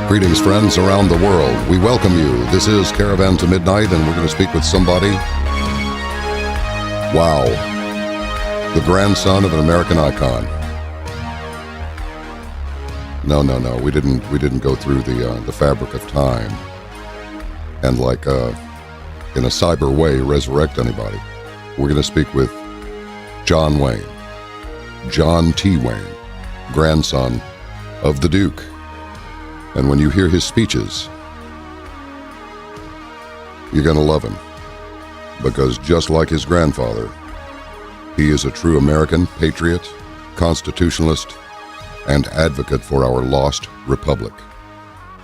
Greetings, friends around the world. We welcome you. This is Caravan to Midnight, and we're going to speak with somebody. Wow. The grandson of an American icon. No. We didn't go through the fabric of time and in a cyber way resurrect anybody. We're going to speak with John Wayne. John T. Wayne, grandson of the Duke. And when you hear his speeches, you're going to love him. Because just like his grandfather, he is a true American patriot, constitutionalist, and advocate for our lost republic.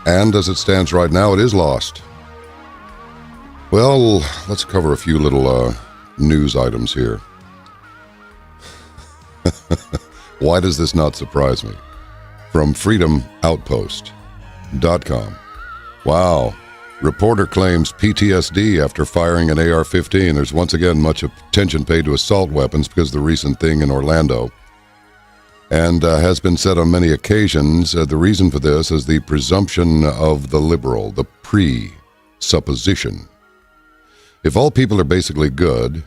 And as it stands right now, it is lost. Well, let's cover a few little news items here. Why does this not surprise me? From freedomoutpost.com. Wow. Reporter claims PTSD after firing an AR-15. There's once again much attention paid to assault weapons because of the recent thing in Orlando. And has been said on many occasions, the reason for this is the presumption of the liberal, the presupposition. If all people are basically good,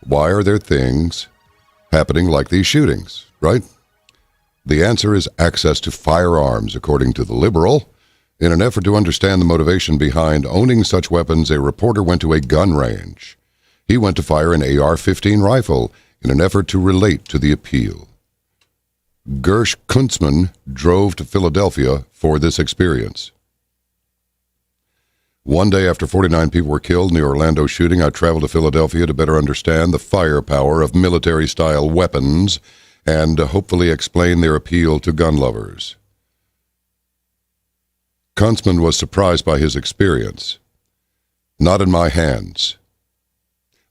why are there things happening like these shootings, right? The answer is access to firearms, according to the liberal. In an effort to understand the motivation behind owning such weapons, a reporter went to a gun range. He went to fire an AR-15 rifle in an effort to relate to the appeal. Gersh Kuntzman drove to Philadelphia for this experience. One day after 49 people were killed in the Orlando shooting, I traveled to Philadelphia to better understand the firepower of military-style weapons and hopefully explain their appeal to gun lovers. Kuntzman was surprised by his experience. Not in my hands.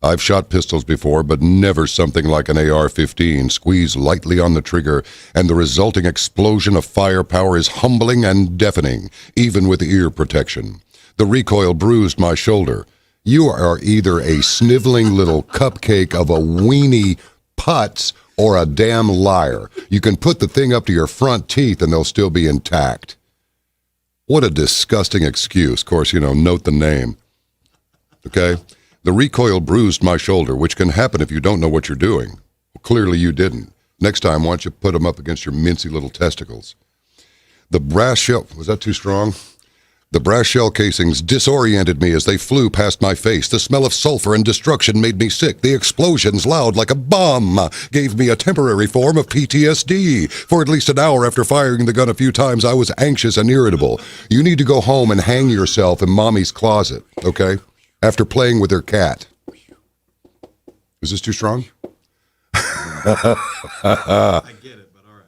I've shot pistols before, but never something like an AR-15. Squeeze lightly on the trigger, and the resulting explosion of firepower is humbling and deafening, even with ear protection. The recoil bruised my shoulder. You are either a sniveling little cupcake of a weenie putz or a damn liar. You can put the thing up to your front teeth and they'll still be intact. What a disgusting excuse. Of course, note the name. Okay? The recoil bruised my shoulder, which can happen if you don't know what you're doing. Well, clearly you didn't. Next time, why don't you put them up against your mincy little testicles? The brass shell, was that too strong? The brass shell casings disoriented me as they flew past my face. The smell of sulfur and destruction made me sick. The explosions, loud like a bomb, gave me a temporary form of PTSD. For at least an hour after firing the gun a few times, I was anxious and irritable. You need to go home and hang yourself in Mommy's closet, okay? After playing with her cat. Is this too strong? I get it, but all right.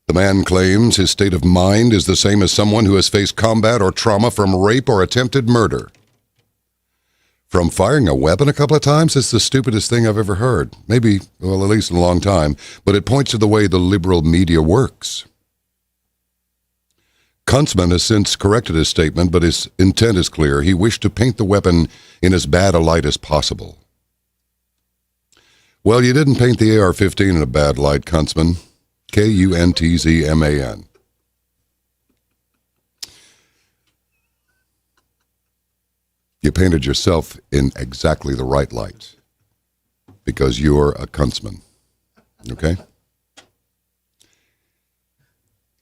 The man claims his state of mind is the same as someone who has faced combat or trauma from rape or attempted murder. From firing a weapon a couple of times, it's the stupidest thing I've ever heard. Maybe, well, at least in a long time, but it points to the way the liberal media works. Kuntzman has since corrected his statement, but his intent is clear. He wished to paint the weapon in as bad a light as possible. Well, you didn't paint the AR-15 in a bad light, Kuntzman. Kuntzman. You painted yourself in exactly the right light because you're a Kuntzman. Okay?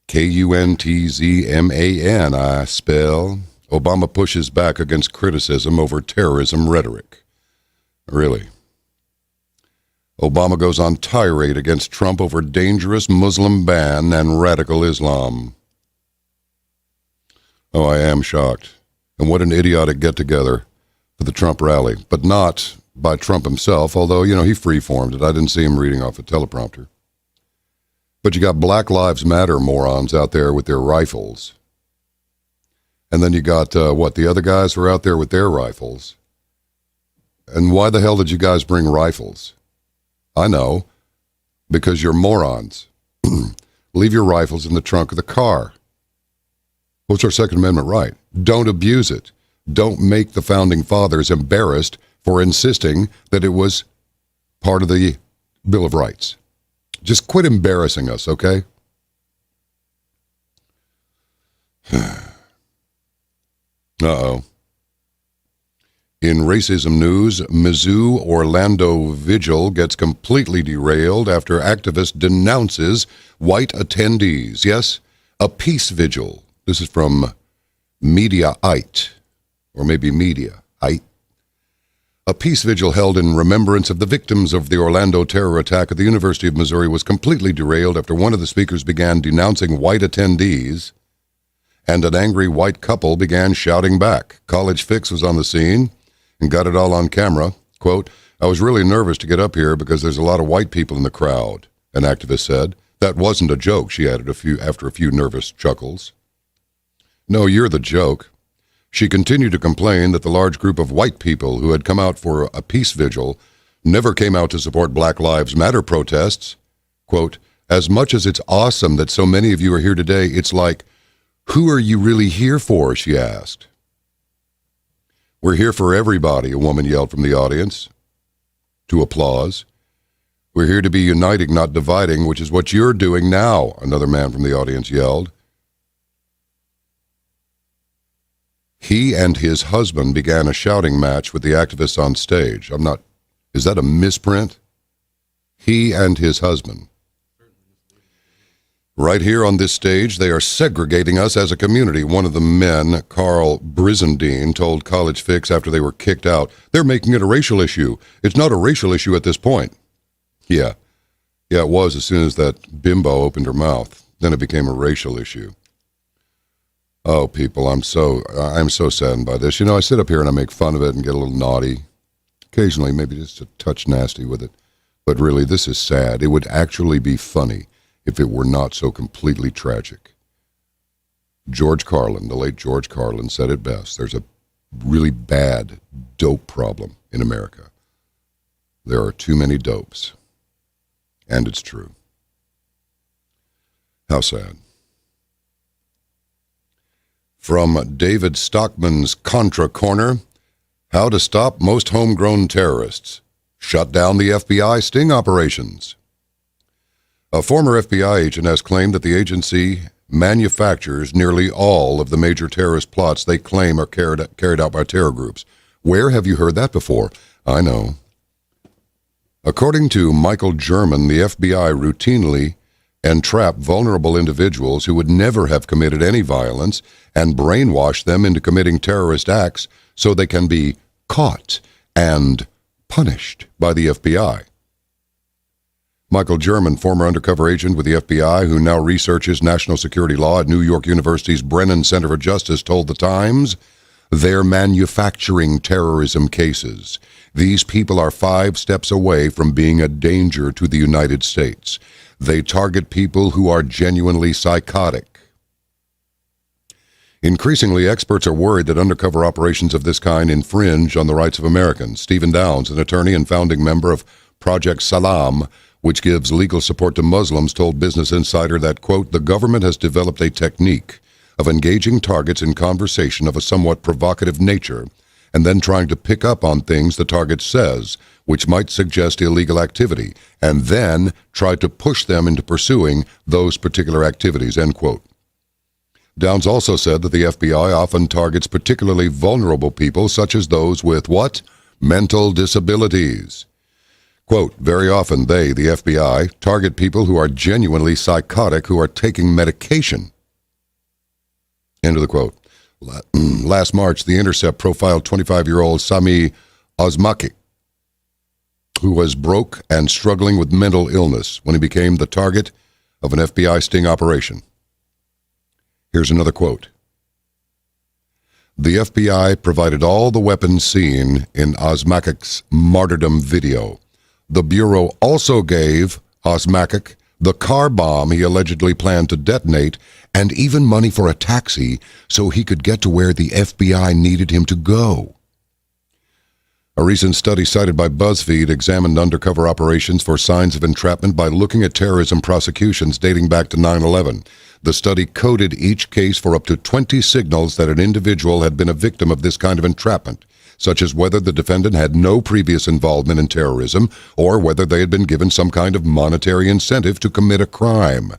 Kuntzman, I spell. Obama pushes back against criticism over terrorism rhetoric. Really? Obama goes on tirade against Trump over dangerous Muslim ban and radical Islam. Oh, I am shocked. And what an idiotic get-together for the Trump rally. But not by Trump himself, although, he free-formed it. I didn't see him reading off a teleprompter. But you got Black Lives Matter morons out there with their rifles. And then you got, the other guys were out there with their rifles. And why the hell did you guys bring rifles? I know, because you're morons. Leave your rifles in the trunk of the car. What's our Second Amendment right? Don't abuse it. Don't make the Founding Fathers embarrassed for insisting that it was part of the Bill of Rights. Just quit embarrassing us, okay? Uh-oh. In racism news, Mizzou Orlando Vigil gets completely derailed after activist denounces white attendees. Yes, a peace vigil. This is from Mediaite, or maybe Mediaite. A peace vigil held in remembrance of the victims of the Orlando terror attack at the University of Missouri was completely derailed after one of the speakers began denouncing white attendees, and an angry white couple began shouting back. College Fix was on the scene and got it all on camera. Quote, "I was really nervous to get up here because there's a lot of white people in the crowd," an activist said. "That wasn't a joke," she added after a few nervous chuckles. "No, you're the joke." She continued to complain that the large group of white people who had come out for a peace vigil never came out to support Black Lives Matter protests. Quote, "As much as it's awesome that so many of you are here today, it's like, who are you really here for?" she asked. "We're here for everybody," a woman yelled from the audience, to applause. "We're here to be uniting, not dividing, which is what you're doing now," another man from the audience yelled. He and his husband began a shouting match with the activists on stage. Is that a misprint? He and his husband. "Right here on this stage, they are segregating us as a community," one of the men, Carl Brizendine, told College Fix after they were kicked out. "They're making it a racial issue. It's not a racial issue at this point." Yeah, it was as soon as that bimbo opened her mouth. Then it became a racial issue. Oh, people, I'm so saddened by this. You know, I sit up here and I make fun of it and get a little naughty. Occasionally, maybe just a touch nasty with it. But really, this is sad. It would actually be funny if it were not so completely tragic. George Carlin, the late George Carlin, said it best. There's a really bad dope problem in America. There are too many dopes. And it's true. How sad. From David Stockman's Contra Corner, how to stop most homegrown terrorists. Shut down the FBI sting operations. A former FBI agent has claimed that the agency manufactures nearly all of the major terrorist plots they claim are carried out by terror groups. Where have you heard that before? I know. According to Michael German, the FBI routinely entrap vulnerable individuals who would never have committed any violence and brainwash them into committing terrorist acts so they can be caught and punished by the FBI. Michael German, former undercover agent with the FBI who now researches national security law at New York University's Brennan Center for Justice, told The Times, "They're manufacturing terrorism cases. These people are 5 steps away from being a danger to the United States. They target people who are genuinely psychotic." Increasingly, experts are worried that undercover operations of this kind infringe on the rights of Americans. Stephen Downs, an attorney and founding member of Project Salam, which gives legal support to Muslims, told Business Insider that, quote, "The government has developed a technique of engaging targets in conversation of a somewhat provocative nature and then trying to pick up on things the target says, which might suggest illegal activity, and then try to push them into pursuing those particular activities," end quote. Downs also said that the FBI often targets particularly vulnerable people, such as those with, what? Mental disabilities. Quote, "Very often they, the FBI, target people who are genuinely psychotic who are taking medication." End of the quote. Last March, The Intercept profiled 25-year-old Sami Osmakik, who was broke and struggling with mental illness when he became the target of an FBI sting operation. Here's another quote. "The FBI provided all the weapons seen in Osmakik's martyrdom video. The Bureau also gave Osmakik the car bomb he allegedly planned to detonate and even money for a taxi so he could get to where the FBI needed him to go." A recent study cited by BuzzFeed examined undercover operations for signs of entrapment by looking at terrorism prosecutions dating back to 9/11. The study coded each case for up to 20 signals that an individual had been a victim of this kind of entrapment, such as whether the defendant had no previous involvement in terrorism or whether they had been given some kind of monetary incentive to commit a crime.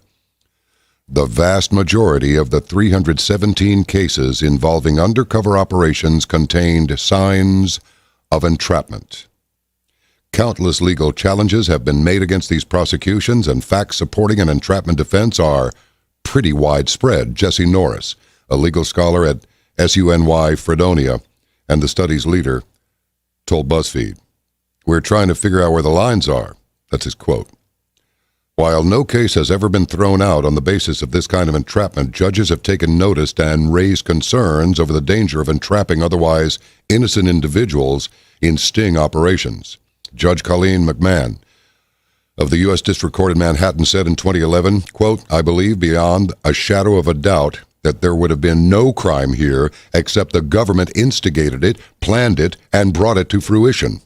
The vast majority of the 317 cases involving undercover operations contained signs of entrapment. Countless legal challenges have been made against these prosecutions, and facts supporting an entrapment defense are pretty widespread. Jesse Norris, a legal scholar at SUNY Fredonia and the study's leader, told BuzzFeed, "We're trying to figure out where the lines are." That's his quote. While no case has ever been thrown out on the basis of this kind of entrapment, judges have taken notice and raised concerns over the danger of entrapping otherwise innocent individuals in sting operations. Judge Colleen McMahon of the U.S. District Court in Manhattan said in 2011, quote, "I believe beyond a shadow of a doubt that there would have been no crime here except the government instigated it, planned it, and brought it to fruition."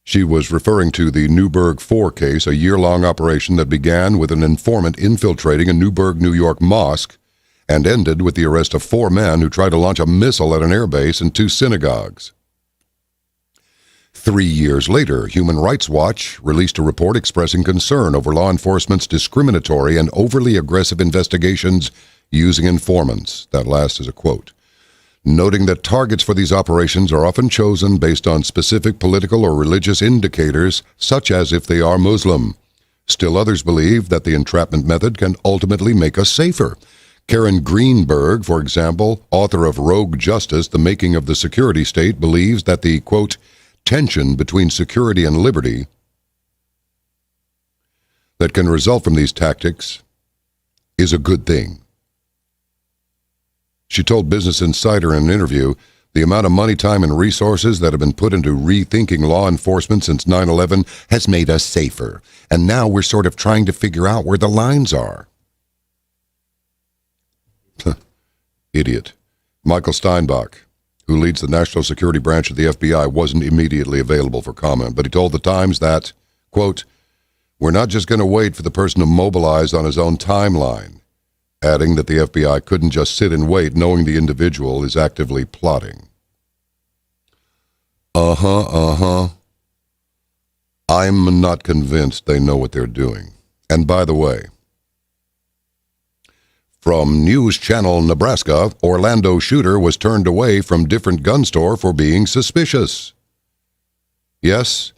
She was referring to the Newburgh 4 case, a year-long operation that began with an informant infiltrating a Newburgh, New York mosque and ended with the arrest of 4 men who tried to launch a missile at an airbase and 2 synagogues. 3 years later, Human Rights Watch released a report expressing concern over law enforcement's discriminatory and overly aggressive investigations using informants. That last is a quote. Noting that targets for these operations are often chosen based on specific political or religious indicators, such as if they are Muslim. Still others believe that the entrapment method can ultimately make us safer. Karen Greenberg, for example, author of Rogue Justice, The Making of the Security State, believes that the, quote, tension between security and liberty that can result from these tactics is a good thing. She told Business Insider in an interview, "The amount of money, time, and resources that have been put into rethinking law enforcement since 9/11 has made us safer, and now we're sort of trying to figure out where the lines are." Idiot. Michael Steinbach, who leads the National Security Branch of the FBI, wasn't immediately available for comment, but he told the Times that, quote, "We're not just going to wait for the person to mobilize on his own timeline," adding that the FBI couldn't just sit and wait knowing the individual is actively plotting. I'm not convinced they know what they're doing. And by the way, from News Channel, Nebraska, Orlando shooter was turned away from different gun store for being suspicious. Yes,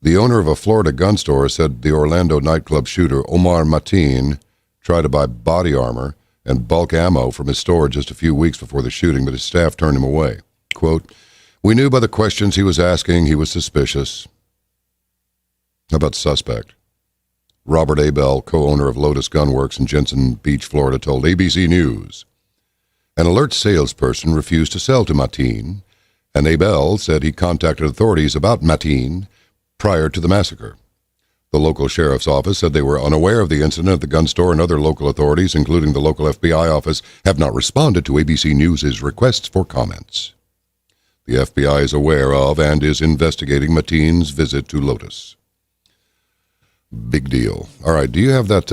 the owner of a Florida gun store said the Orlando nightclub shooter, Omar Mateen, tried to buy body armor and bulk ammo from his store just a few weeks before the shooting, but his staff turned him away. Quote, "We knew by the questions he was asking he was suspicious." How about suspect? Robert Abel, co-owner of Lotus Gunworks in Jensen Beach, Florida, told ABC News, "An alert salesperson refused to sell to Mateen, and Abel said he contacted authorities about Mateen prior to the massacre. The local sheriff's office said they were unaware of the incident at the gun store, and other local authorities, including the local FBI office, have not responded to ABC News' requests for comments. The FBI is aware of and is investigating Mateen's visit to Lotus." Big deal. All right, do you have that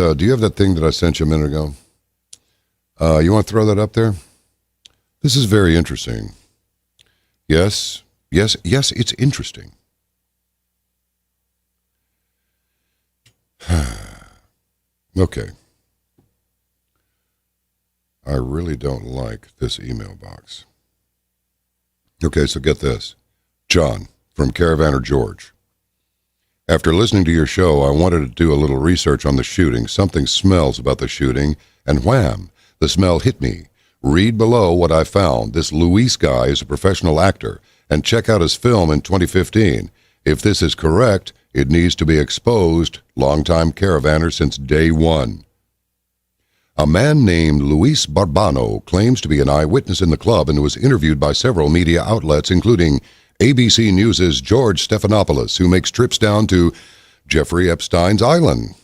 thing that I sent you a minute ago? You want to throw that up there? This is very interesting. Yes, it's interesting. Okay. I really don't like this email box. Okay, so get this. John, from Caravaner George. "After listening to your show, I wanted to do a little research on the shooting. Something smells about the shooting, and wham, the smell hit me. Read below what I found. This Luis guy is a professional actor, and check out his film in 2015. If this is correct, it needs to be exposed. Longtime caravaner since day one." A man named Luis Barbano claims to be an eyewitness in the club and was interviewed by several media outlets, including ABC News' George Stephanopoulos, who makes trips down to Jeffrey Epstein's island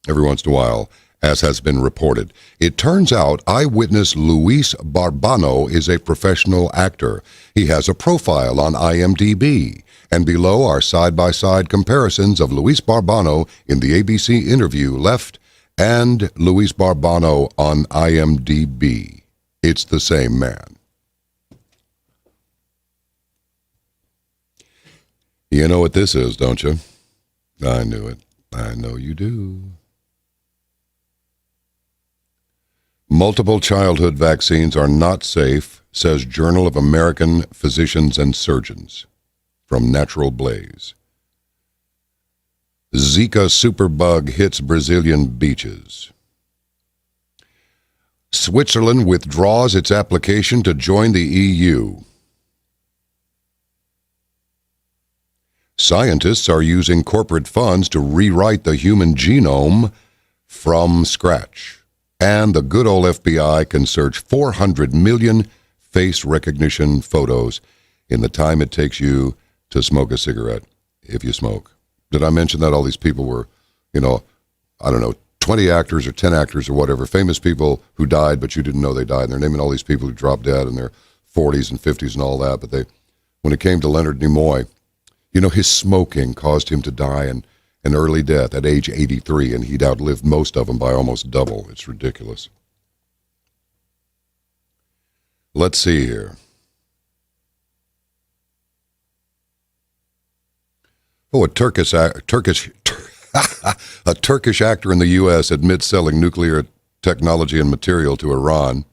every once in a while, as has been reported. It turns out eyewitness Luis Barbano is a professional actor. He has a profile on IMDb, and below are side-by-side comparisons of Luis Barbano in the ABC interview left and Luis Barbano on IMDb. It's the same man. You know what this is, don't you? I knew it. I know you do. Multiple childhood vaccines are not safe, says Journal of American Physicians and Surgeons, from Natural Blaze. Zika superbug hits Brazilian beaches. Switzerland withdraws its application to join the EU. Scientists are using corporate funds to rewrite the human genome from scratch. And the good old FBI can search 400 million face recognition photos in the time it takes you to smoke a cigarette, if you smoke. Did I mention that all these people were, 20 actors or 10 actors or whatever, famous people who died, but you didn't know they died. And they're naming all these people who dropped dead in their 40s and 50s and all that. But when it came to Leonard Nimoy, his smoking caused him to die an early death at age 83, and he'd outlived most of them by almost double. It's ridiculous. Let's see here. Oh, a Turkish actor in the U.S. admits selling nuclear technology and material to Iran.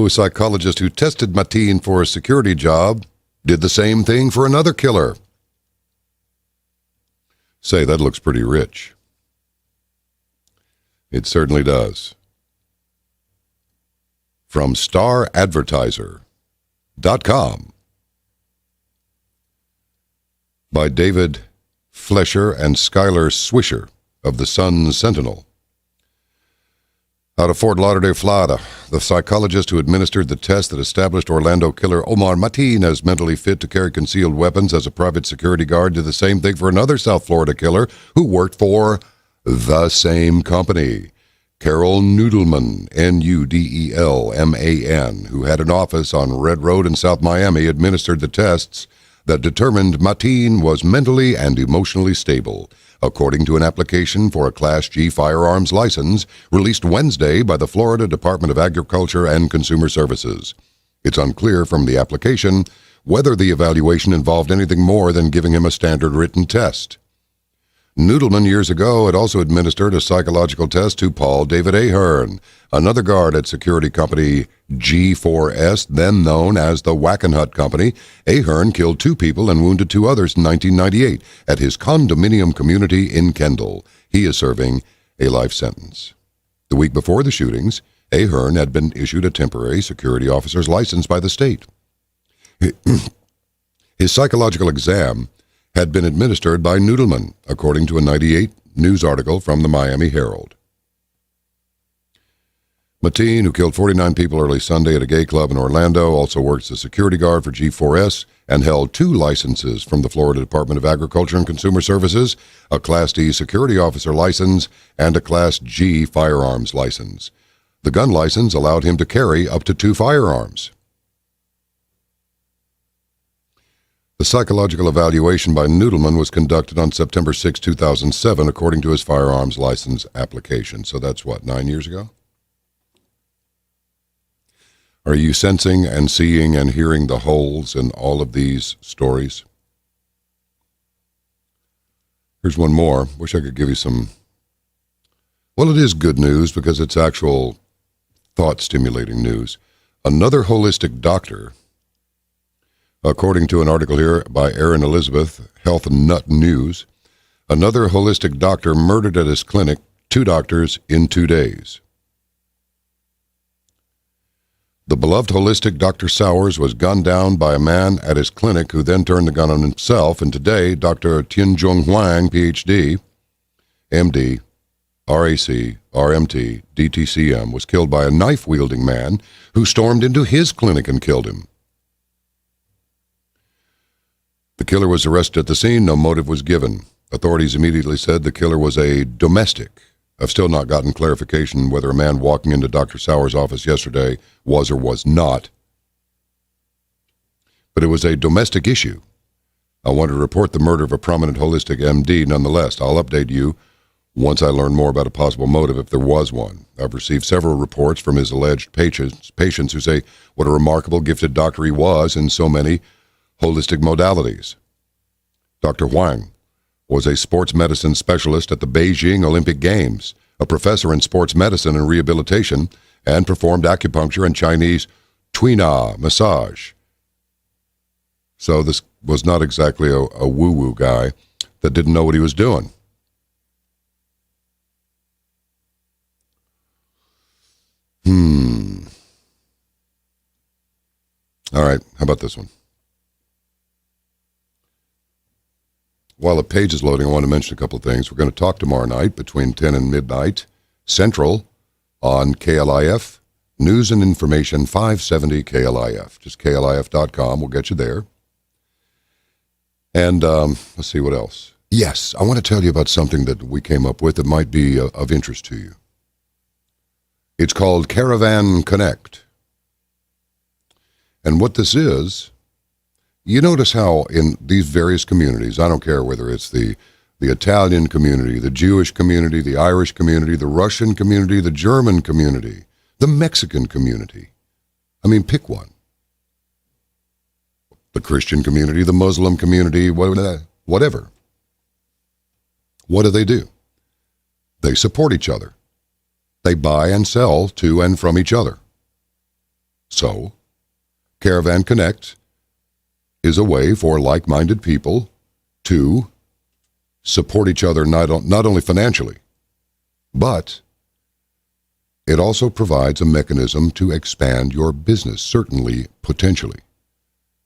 Psychologist who tested Mateen for a security job did the same thing for another killer. Say, that looks pretty rich. It certainly does. From StarAdvertiser.com by David Flesher and Skylar Swisher of the Sun Sentinel. Out of Fort Lauderdale, Florida, the psychologist who administered the test that established Orlando killer Omar Mateen as mentally fit to carry concealed weapons as a private security guard did the same thing for another South Florida killer who worked for the same company, Carol Nudelman, Nudelman, who had an office on Red Road in South Miami, administered the tests that determined Mateen was mentally and emotionally stable, according to an application for a Class G firearms license released Wednesday by the Florida Department of Agriculture and Consumer Services. It's unclear from the application whether the evaluation involved anything more than giving him a standard written test. Nudelman years ago had also administered a psychological test to Paul David Ahern, another guard at security company G4S, then known as the Wackenhut Company. Ahern killed 2 people and wounded 2 others in 1998 at his condominium community in Kendall. He is serving a life sentence. The week before the shootings, Ahern had been issued a temporary security officer's license by the state. His psychological exam had been administered by Nudelman, according to a 98 news article from the Miami Herald. Mateen, who killed 49 people early Sunday at a gay club in Orlando, also works as security guard for G4S and held 2 licenses from the Florida Department of Agriculture and Consumer Services, a Class D security officer license and a Class G firearms license. The gun license allowed him to carry up to 2 firearms. The psychological evaluation by Nudelman was conducted on September 6, 2007, according to his firearms license application. So that's 9 years ago? Are you sensing and seeing and hearing the holes in all of these stories? Here's one more. Wish I could give you some... Well, it is good news because it's actual thought-stimulating news. Another holistic doctor, according to an article here by Erin Elizabeth, Health Nut News, another holistic doctor murdered at his clinic, 2 doctors in 2 days. The beloved holistic Dr. Sowers was gunned down by a man at his clinic who then turned the gun on himself, and today Dr. Tianjung Huang, Ph.D., M.D., R.A.C., R.M.T., D.T.C.M., was killed by a knife-wielding man who stormed into his clinic and killed him. The killer was arrested at the scene. No motive was given. Authorities immediately said the killer was a domestic. I've still not gotten clarification whether a man walking into Dr. Sowers' office yesterday was or was not. But it was a domestic issue. I want to report the murder of a prominent holistic MD nonetheless. I'll update you once I learn more about a possible motive if there was one. I've received several reports from his alleged patients who say what a remarkable gifted doctor he was in so many holistic modalities. Dr. Huang was a sports medicine specialist at the Beijing Olympic Games, a professor in sports medicine and rehabilitation, and performed acupuncture and Chinese Tuina massage. So this was not exactly a woo-woo guy that didn't know what he was doing. All right, how about this one? While the page is loading, I want to mention a couple of things. We're going to talk tomorrow night between 10 and midnight Central on KLIF, News and Information 570 KLIF. Just KLIF.com will get you there. And let's see what else. Yes, I want to tell you about something that we came up with that might be of interest to you. It's called Caravan Connect. And what this is, you notice how in these various communities, I don't care whether it's the Italian community, the Jewish community, the Irish community, the Russian community, the German community, the Mexican community. I mean, pick one. The Christian community, the Muslim community, whatever. What do? They support each other. They buy and sell to and from each other. So, Caravan Connect is a way for like-minded people to support each other not only financially, but it also provides a mechanism to expand your business, certainly potentially.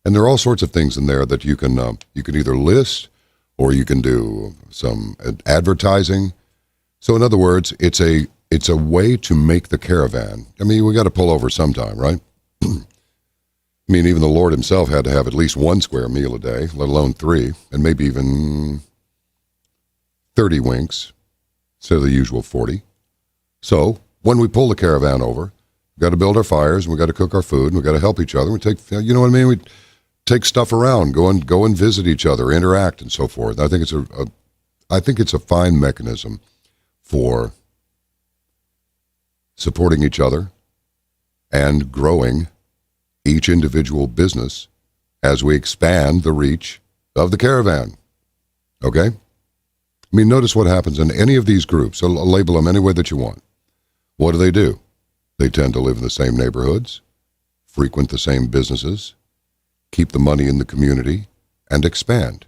And there are all sorts of things in there that you can either list or you can do some advertising. So in other words, it's a way to make the caravan. I mean, we got to pull over sometime, right? I mean, even the Lord himself had to have at least one square meal a day, let alone 3, and maybe even 30 winks instead of the usual 40. So when we pull the caravan over, we've got to build our fires, and we've got to cook our food, and we've got to help each other. We take, you know what I mean? We take stuff around, go and visit each other, interact, and so forth. I think it's a fine mechanism for supporting each other and growing each individual business as we expand the reach of the caravan. Okay? I mean, notice what happens in any of these groups. So label them any way that you want. What do? They tend to live in the same neighborhoods, frequent the same businesses, keep the money in the community, and expand.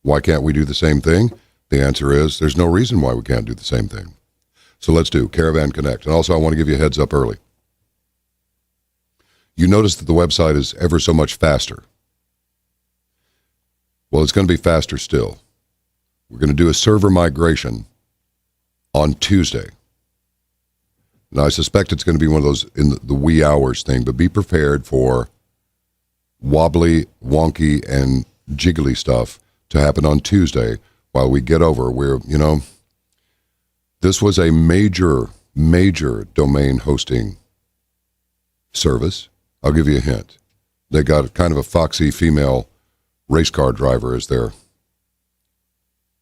Why can't we do the same thing? The answer is there's no reason why we can't do the same thing. So let's do Caravan Connect. And also I want to give you a heads up early. You notice that the website is ever so much faster. Well, it's going to be faster still. We're going to do a server migration on Tuesday. Now, I suspect it's going to be one of those in the wee hours thing, but be prepared for wobbly, wonky, and jiggly stuff to happen on Tuesday while we get over where, this was a major domain hosting service. I'll give you a hint. They got kind of a foxy female race car driver as their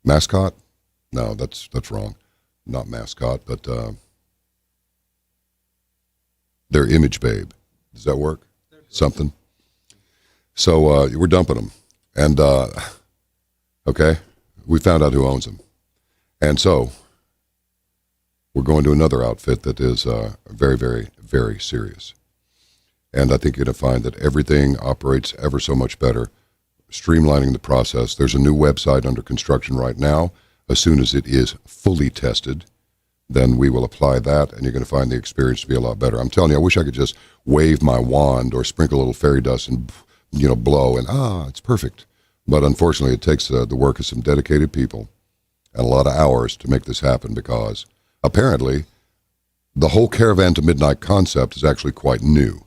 mascot. No, that's wrong. Not mascot, but their image babe. Does that work? Something. So we're dumping them. And, okay, we found out who owns them. And so we're going to another outfit that is very, very, very serious. And I think you're going to find that everything operates ever so much better, streamlining the process. There's a new website under construction right now. As soon as it is fully tested, then we will apply that, and you're going to find the experience to be a lot better. I'm telling you, I wish I could just wave my wand or sprinkle a little fairy dust and, blow, and it's perfect. But unfortunately, it takes the work of some dedicated people and a lot of hours to make this happen because apparently the whole Caravan to Midnight concept is actually quite new.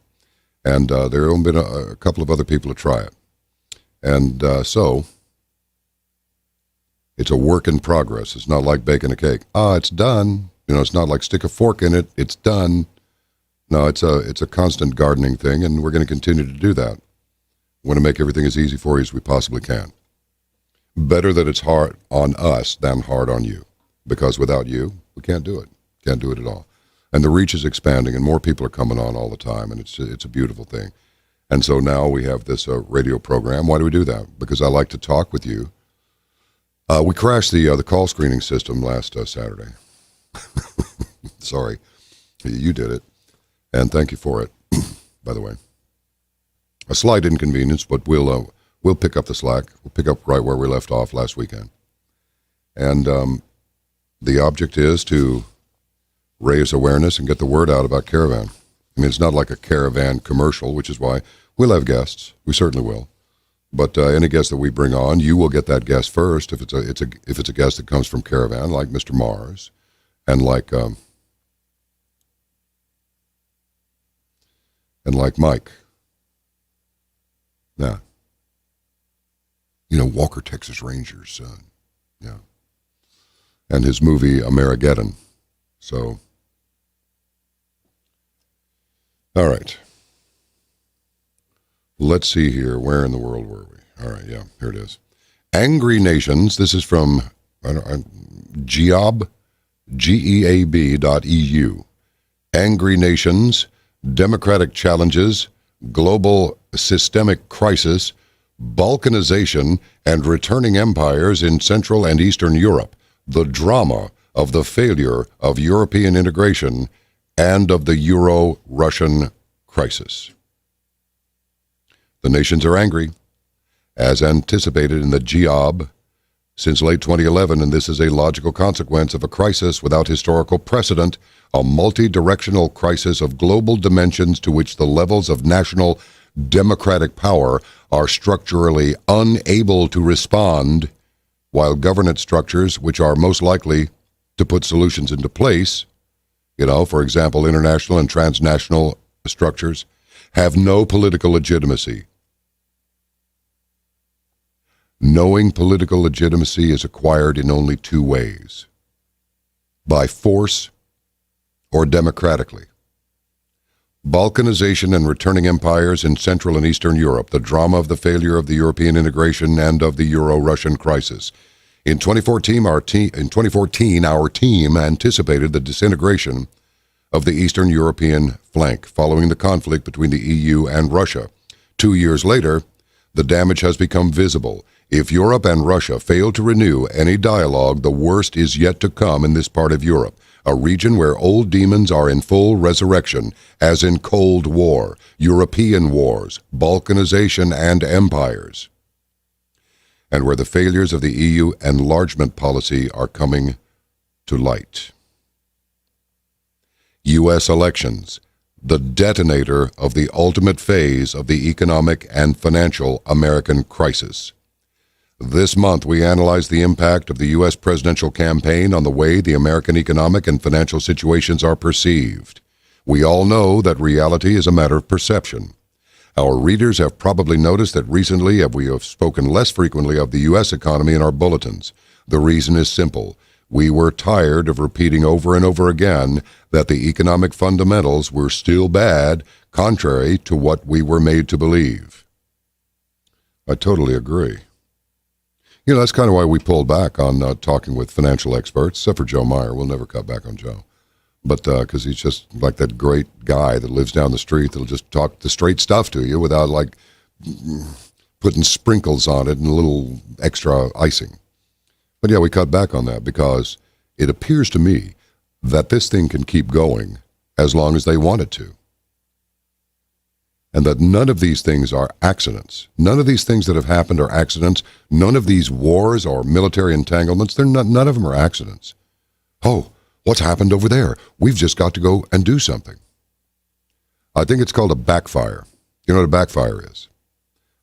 And there have only been a couple of other people to try it. And so it's a work in progress. It's not like baking a cake. It's done. It's not like stick a fork in it. It's done. No, it's a constant gardening thing, and we're going to continue to do that. We want to make everything as easy for you as we possibly can. Better that it's hard on us than hard on you, because without you, we can't do it. Can't do it at all. And the reach is expanding, and more people are coming on all the time, and it's a beautiful thing. And so now we have this radio program. Why do we do that? Because I like to talk with you We crashed the call screening system last Saturday. Sorry, you did it, and thank you for it. By the way, a slight inconvenience, but we'll pick up the slack. We'll pick up right where we left off last weekend, and the object is to raise awareness and get the word out about Caravan. I mean, it's not like a Caravan commercial, which is why we'll have guests. We certainly will. But any guest that we bring on, you will get that guest first. If it's a guest that comes from Caravan, like Mr. Mars, and like Mike. Yeah. You know, Walker, Texas Ranger's son. Yeah. And his movie Amerigeddon. So, all right. Let's see here. Where in the world were we? All right, yeah, here it is. Angry Nations. This is from GEAB, GEAB.eu. Angry Nations, Democratic Challenges, Global Systemic Crisis, Balkanization, and Returning Empires in Central and Eastern Europe. The drama of the failure of European integration and of the Euro-Russian crisis. The nations are angry, as anticipated in the GEAB since late 2011, and this is a logical consequence of a crisis without historical precedent, a multi-directional crisis of global dimensions to which the levels of national democratic power are structurally unable to respond, while governance structures, which are most likely to put solutions into place, for example, international and transnational structures, have no political legitimacy. Knowing political legitimacy is acquired in only two ways: by force or democratically. Balkanization and returning empires in Central and Eastern Europe, the drama of the failure of the European integration and of the Euro-Russian crisis. In 2014, our team anticipated the disintegration of the Eastern European flank following the conflict between the EU and Russia. 2 years later, the damage has become visible. If Europe and Russia fail to renew any dialogue, the worst is yet to come in this part of Europe, a region where old demons are in full resurrection, as in Cold War, European wars, Balkanization, and empires, and where the failures of the EU enlargement policy are coming to light. U.S. elections, the detonator of the ultimate phase of the economic and financial American crisis. This month, we analyze the impact of the U.S. presidential campaign on the way the American economic and financial situations are perceived. We all know that reality is a matter of perception. Our readers have probably noticed that recently we have spoken less frequently of the U.S. economy in our bulletins. The reason is simple. We were tired of repeating over and over again that the economic fundamentals were still bad, contrary to what we were made to believe. I totally agree. That's kind of why we pulled back on talking with financial experts, except for Joe Meyer. We'll never cut back on Joe. But because he's just like that great guy that lives down the street that'll just talk the straight stuff to you without putting sprinkles on it and a little extra icing. But yeah, we cut back on that because it appears to me that this thing can keep going as long as they want it to. And that none of these things are accidents. None of these things that have happened are accidents. None of these wars or military entanglements, none of them are accidents. Oh, what's happened over there? We've just got to go and do something. I think it's called a backfire. You know what a backfire is?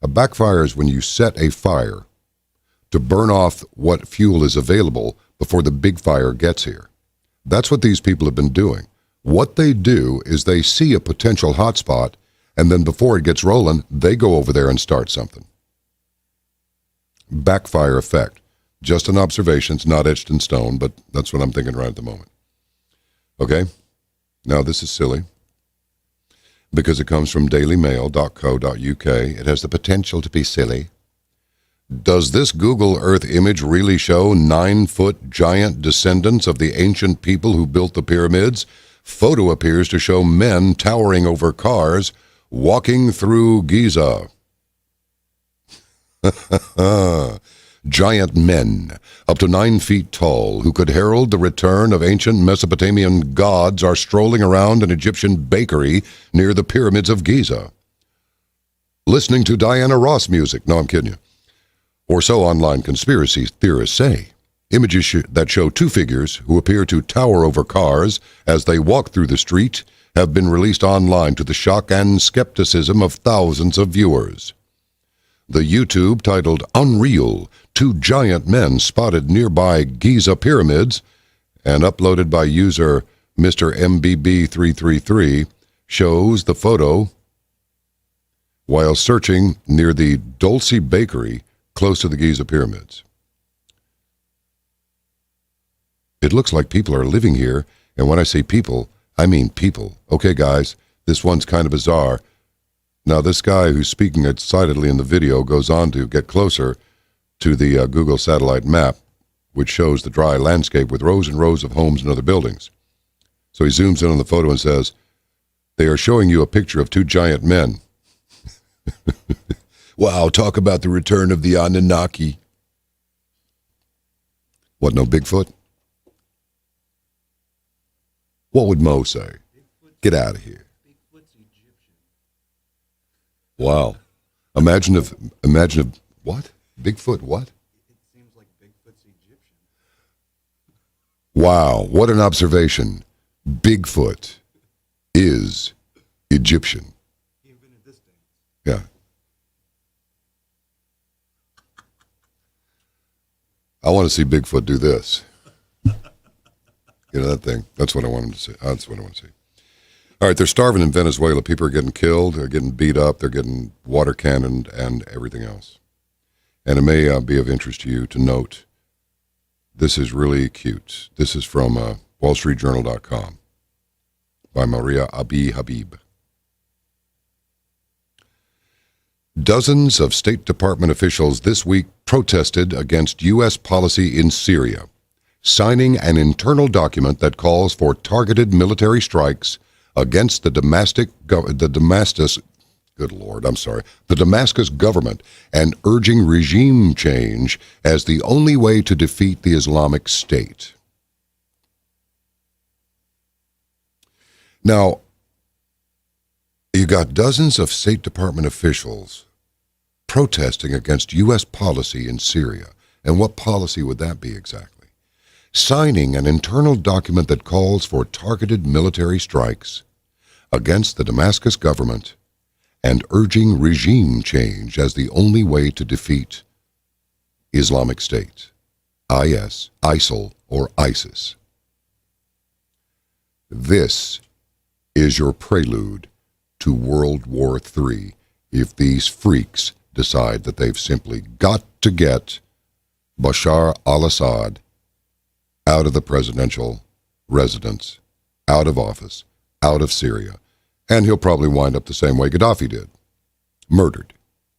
A backfire is when you set a fire to burn off what fuel is available before the big fire gets here. That's what these people have been doing. What they do is they see a potential hotspot, and then before it gets rolling, they go over there and start something. Backfire effect. Just an observation. It's not etched in stone, but that's what I'm thinking right at the moment. Okay? Now, this is silly because it comes from dailymail.co.uk. It has the potential to be silly. Does this Google Earth image really show 9-foot giant descendants of the ancient people who built the pyramids? Photo appears to show men towering over cars walking through Giza. giant men, up to 9 feet tall, who could herald the return of ancient Mesopotamian gods, are strolling around an Egyptian bakery near the pyramids of Giza. Listening to Diana Ross music. No, I'm kidding you. Or so online conspiracy theorists say. Images that show two figures who appear to tower over cars as they walk through the street have been released online to the shock and skepticism of thousands of viewers. The YouTube titled Unreal, two giant men spotted nearby Giza pyramids, and uploaded by user Mr. MBB333, shows the photo while searching near the Dulce Bakery close to the Giza pyramids. It looks like people are living here, and when I say people, I mean people. Okay, guys, this one's kind of bizarre. Now, this guy who's speaking excitedly in the video goes on to get closer to the Google satellite map, which shows the dry landscape with rows and rows of homes and other buildings. So he zooms in on the photo and says, "They are showing you a picture of two giant men." Wow, talk about the return of the Anunnaki. What, no Bigfoot? What would Mo say? Get out of here. Bigfoot's Egyptian. Wow. Imagine if, what? Bigfoot what? It seems like Bigfoot's Egyptian. Wow, what an observation. Bigfoot is Egyptian. He invented this dance. Yeah. I want to see Bigfoot do this. You know that thing? That's what I wanted to see. That's what I want to see. All right, they're starving in Venezuela. People are getting killed. They're getting beat up. They're getting water cannoned and everything else. And it may be of interest to you to note, this is really cute. This is from WallStreetJournal.com by Maria Abi Habib. Dozens of State Department officials this week protested against U.S. policy in Syria, signing an internal document that calls for targeted military strikes against the Damascus government and urging regime change as the only way to defeat the Islamic State. Now, you got dozens of State Department officials protesting against U.S. policy in Syria. And what policy would that be exactly? Signing an internal document that calls for targeted military strikes against the Damascus government and urging regime change as the only way to defeat Islamic State, IS, ISIL, or ISIS. This is your prelude to World War III if these freaks decide that they've simply got to get Bashar al-Assad out of the presidential residence, out of office, out of Syria. And he'll probably wind up the same way Gaddafi did. Murdered.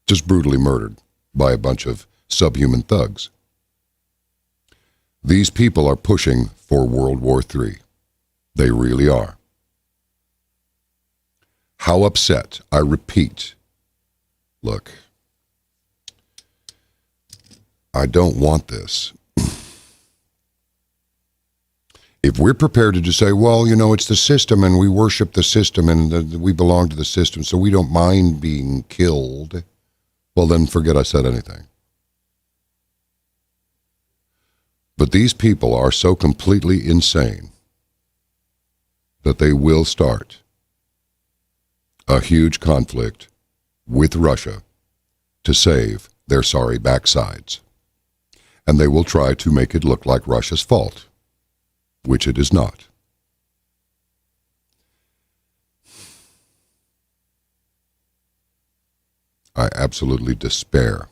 Just brutally murdered by a bunch of subhuman thugs. These people are pushing for World War III. They really are. How upset, I repeat. Look, I don't want this. If we're prepared to just say, well, you know, it's the system and we worship the system and we belong to the system, so we don't mind being killed, well, then forget I said anything. But these people are so completely insane that they will start a huge conflict with Russia to save their sorry backsides. And they will try to make it look like Russia's fault, which it is not. I absolutely despair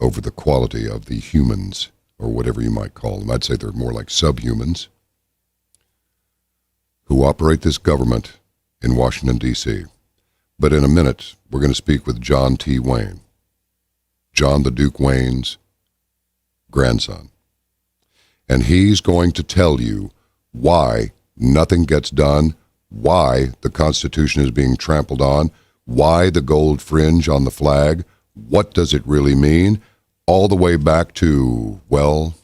over the quality of the humans, or whatever you might call them. I'd say they're more like subhumans, who operate this government in Washington, D.C. But in a minute, we're going to speak with John T. Wayne, John the Duke Wayne's grandson. And he's going to tell you why nothing gets done, why the Constitution is being trampled on, why the gold fringe on the flag, what does it really mean, all the way back to, well,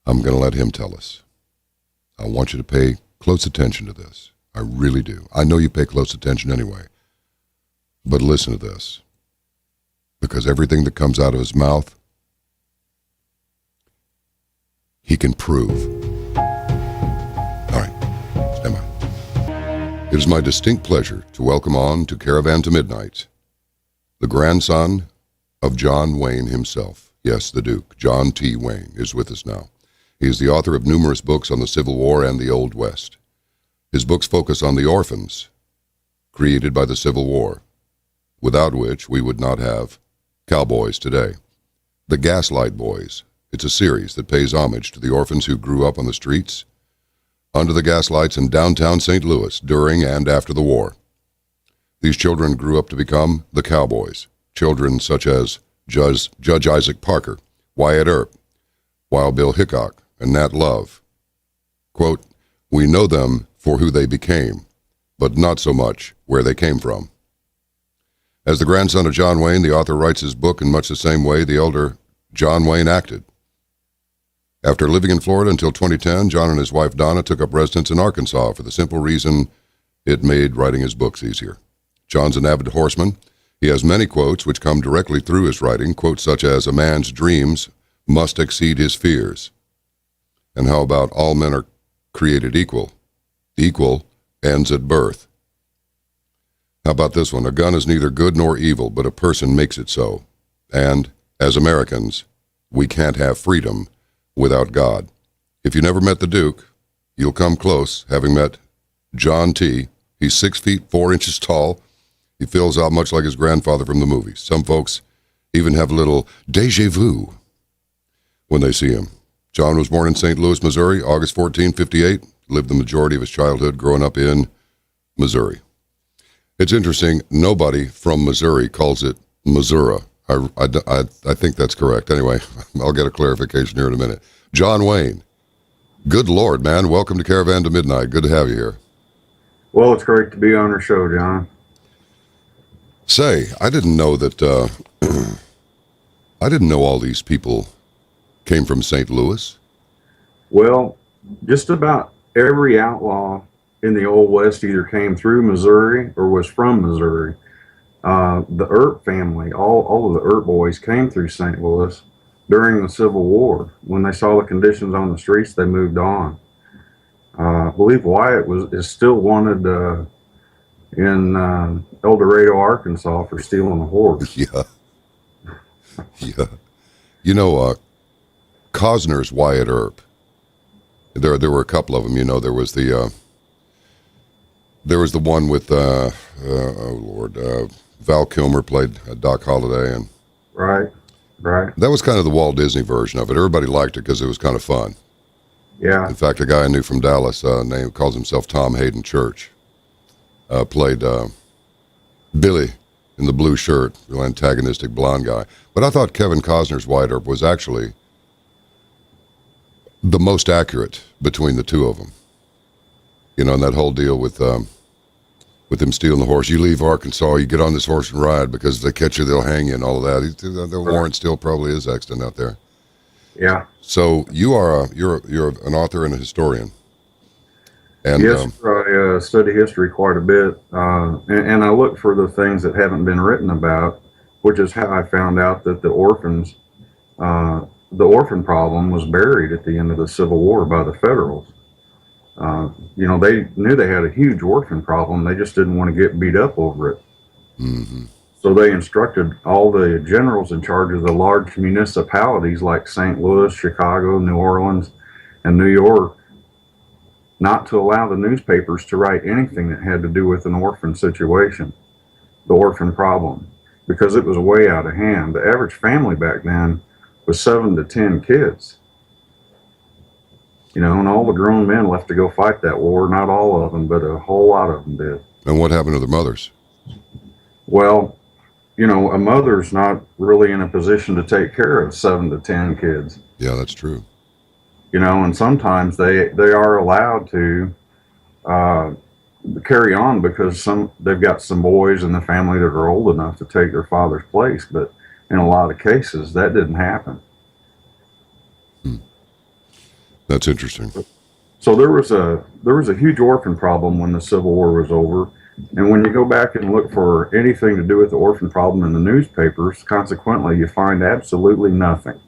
I'm going to let him tell us. I want you to pay close attention to this. I really do. I know you pay close attention anyway. But listen to this. Because everything that comes out of his mouth, he can prove. All right, stand by. It is my distinct pleasure to welcome on to Caravan to Midnight the grandson of John Wayne himself. Yes, the Duke, John T. Wayne, is with us now. He is the author of numerous books on the Civil War and the Old West. His books focus on the orphans created by the Civil War, without which we would not have cowboys today. The Gaslight Boys. It's a series that pays homage to the orphans who grew up on the streets under the gaslights in downtown St. Louis during and after the war. These children grew up to become the cowboys, children such as Judge Isaac Parker, Wyatt Earp, Wild Bill Hickok, and Nat Love. Quote, we know them for who they became, but not so much where they came from. As the grandson of John Wayne, the author writes his book in much the same way the elder John Wayne acted. After living in Florida until 2010, John and his wife Donna took up residence in Arkansas for the simple reason it made writing his books easier. John's an avid horseman. He has many quotes which come directly through his writing, quotes such as, a man's dreams must exceed his fears. And how about all men are created equal? Equal ends at birth. How about this one? A gun is neither good nor evil, but a person makes it so. And, as Americans, we can't have freedom without God. If you never met the Duke, you'll come close, having met John T. He's 6 feet 4 inches tall. He fills out much like his grandfather from the movies. Some folks even have a little déjà vu when they see him. John was born in St. Louis, Missouri, August 14, 1958. Lived the majority of his childhood growing up in Missouri. It's interesting, nobody from Missouri calls it Missouri. I think that's correct. Anyway, I'll get a clarification here in a minute. John Wayne, good Lord, man. Welcome to Caravan to Midnight. Good to have you here. Well, it's great to be on your show, John. Say, I didn't know that, I didn't know all these people came from St. Louis. Well, just about every outlaw in the Old West either came through Missouri or was from Missouri. The Earp family, all of the Earp boys came through St. Louis during the Civil War. When they saw the conditions on the streets, they moved on. I believe Wyatt is still wanted in El Dorado, Arkansas for stealing a horse. Yeah. Yeah. You know, Cosner's Wyatt Earp. There were a couple of them. You know, there was the one with Val Kilmer played Doc Holliday, and Right. that was kind of the Walt Disney version of it. Everybody liked it because it was kind of fun. Yeah. In fact, a guy I knew from Dallas, calls himself Tom Hayden Church, played Billy in the blue shirt, real antagonistic blonde guy. But I thought Kevin Costner's Wyatt Earp was actually the most accurate between the two of them. You know, and that whole deal with him stealing the horse. You leave Arkansas, you get on this horse and ride, because if they catch you, they'll hang you and all of that. The warrant still probably is extant out there. Yeah. So you're an author and a historian. And, yes, I study history quite a bit, and I look for the things that haven't been written about, which is how I found out that the orphan problem was buried at the end of the Civil War by the Federals. You know, they knew they had a huge orphan problem. They just didn't want to get beat up over it. Mm-hmm. So they instructed all the generals in charge of the large municipalities like St. Louis, Chicago, New Orleans, and New York not to allow the newspapers to write anything that had to do with an orphan situation, the orphan problem, because it was way out of hand. The average family back then was 7 to 10 kids. You know, and all the grown men left to go fight that war. Not all of them, but a whole lot of them did. And what happened to their mothers? Well, you know, a mother's not really in a position to take care of 7 to 10 kids. Yeah, that's true. You know, and sometimes they are allowed to, carry on because they've got some boys in the family that are old enough to take their father's place, but in a lot of cases that didn't happen. That's interesting. So there was a huge orphan problem when the Civil War was over. And when you go back and look for anything to do with the orphan problem in the newspapers, consequently, you find absolutely nothing.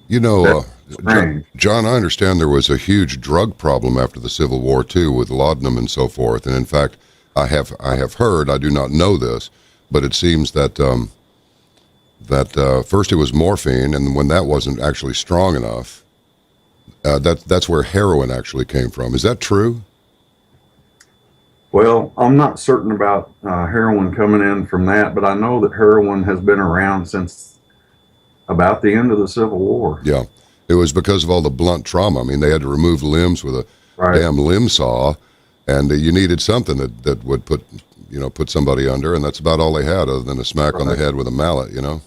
You know, Strange. John, I understand there was a huge drug problem after the Civil War too, with laudanum and so forth. And in fact, I have heard, I do not know this, but it seems that first it was morphine, and when that wasn't actually strong enough, that's where heroin actually came from. Is that true? Well, I'm not certain about heroin coming in from that, but I know that heroin has been around since about the end of the Civil War. Yeah. It was because of all the blunt trauma. I mean, they had to remove limbs with a Right. damn limb saw, and you needed something that would put somebody under, and that's about all they had, other than a smack on the Right. head with a mallet. You know.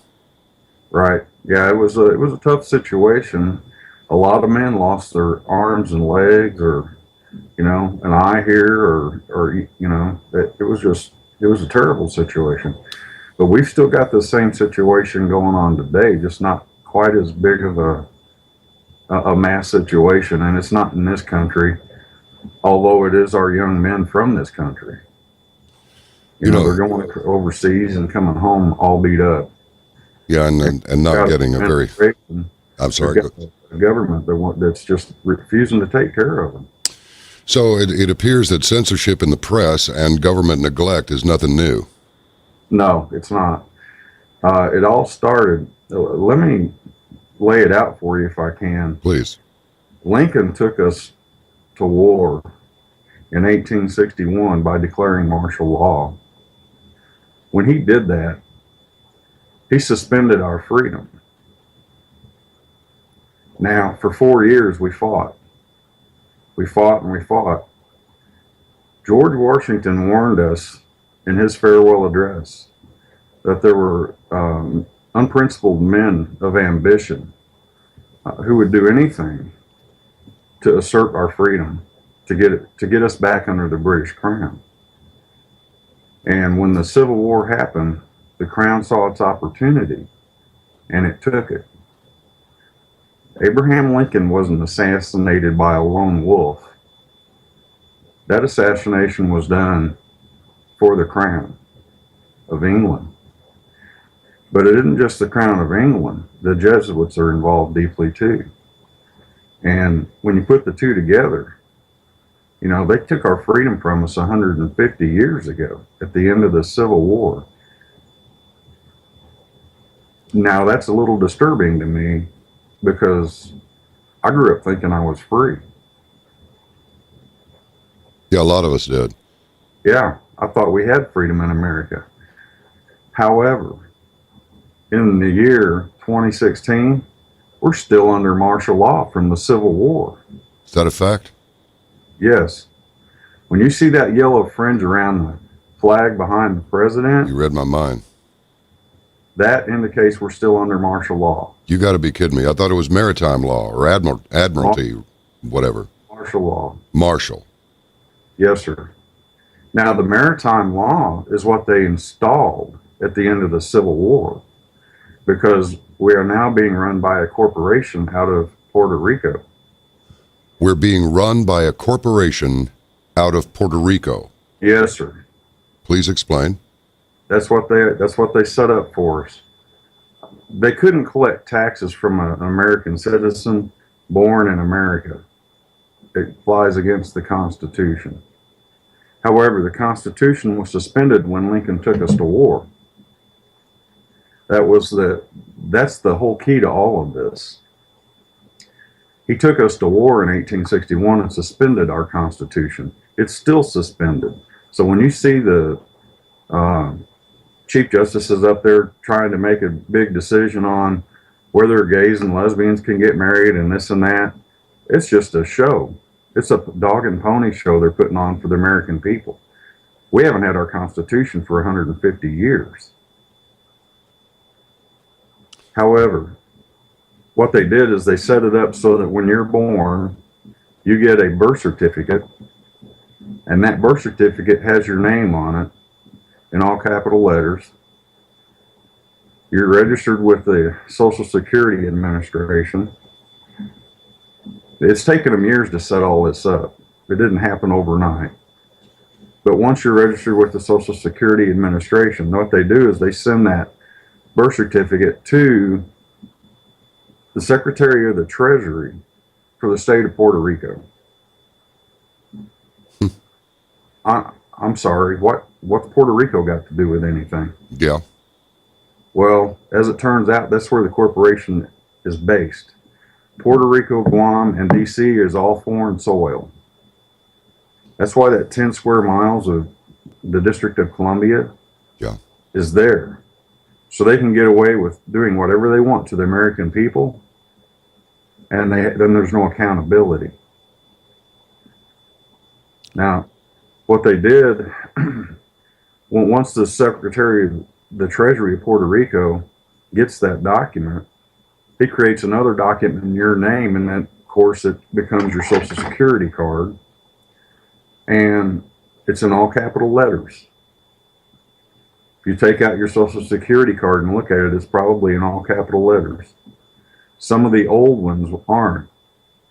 Right. Yeah, it was a tough situation. A lot of men lost their arms and legs, or an eye here, or it was a terrible situation. But we've still got the same situation going on today, just not quite as big of a mass situation, and it's not in this country, although it is our young men from this country. They're going overseas and coming home all beat up. Yeah, and not getting a very. I'm sorry. A government that's just refusing to take care of them. So it appears that censorship in the press and government neglect is nothing new. No, it's not. It all started. Let me lay it out for you if I can. Please. Lincoln took us to war in 1861 by declaring martial law. When he did that, he suspended our freedom. Now, for 4 years, we fought. We fought and we fought. George Washington warned us in his farewell address that there were unprincipled men of ambition who would do anything to assert our freedom, to get us back under the British crown. And when the Civil War happened, the crown saw its opportunity, and it took it. Abraham Lincoln wasn't assassinated by a lone wolf. That assassination was done for the crown of England. But it isn't just the crown of England. The Jesuits are involved deeply too. And when you put the two together, they took our freedom from us 150 years ago at the end of the Civil War. Now that's a little disturbing to me because I grew up thinking I was free. Yeah, a lot of us did. Yeah, I thought we had freedom in America. However, in the year 2016, we're still under martial law from the Civil War. Is that a fact? Yes. When you see that yellow fringe around the flag behind the president, You read my mind. that indicates we're still under martial law. You got to be kidding me. I thought it was maritime law or admiralty, whatever. Martial law. Martial. Yes, sir. Now, the maritime law is what they installed at the end of the Civil War because we are now being run by a corporation out of Puerto Rico. We're being run by a corporation out of Puerto Rico. Yes, sir. Please explain. That's what they set up for us. They couldn't collect taxes from an American citizen born in America. It flies against the Constitution. However, the Constitution was suspended when Lincoln took us to war. That's the whole key to all of this. He took us to war in 1861 and suspended our Constitution. It's still suspended. So when you see the Chief Justices up there trying to make a big decision on whether gays and lesbians can get married and this and that, it's just a show. It's a dog and pony show they're putting on for the American people. We haven't had our Constitution for 150 years. However, what they did is they set it up so that when you're born, you get a birth certificate And that birth certificate has your name on it in all capital letters. You're registered with the Social Security Administration. It's taken them years to set all this up. It didn't happen overnight. But once you're registered with the Social Security Administration, what they do is they send that birth certificate to the Secretary of the Treasury for the state of Puerto Rico. I'm sorry, what's Puerto Rico got to do with anything? Yeah. Well, as it turns out, that's where the corporation is based. Puerto Rico, Guam, and DC is all foreign soil. That's why that 10 square miles of the District of Columbia Yeah. is there. So they can get away with doing whatever they want to the American people, and then there's no accountability. Now, what they did, once the Secretary of the Treasury of Puerto Rico gets that document, he creates another document in your name, and then, of course, it becomes your Social Security card. And it's in all capital letters. If you take out your Social Security card and look at it, it's probably in all capital letters. Some of the old ones aren't,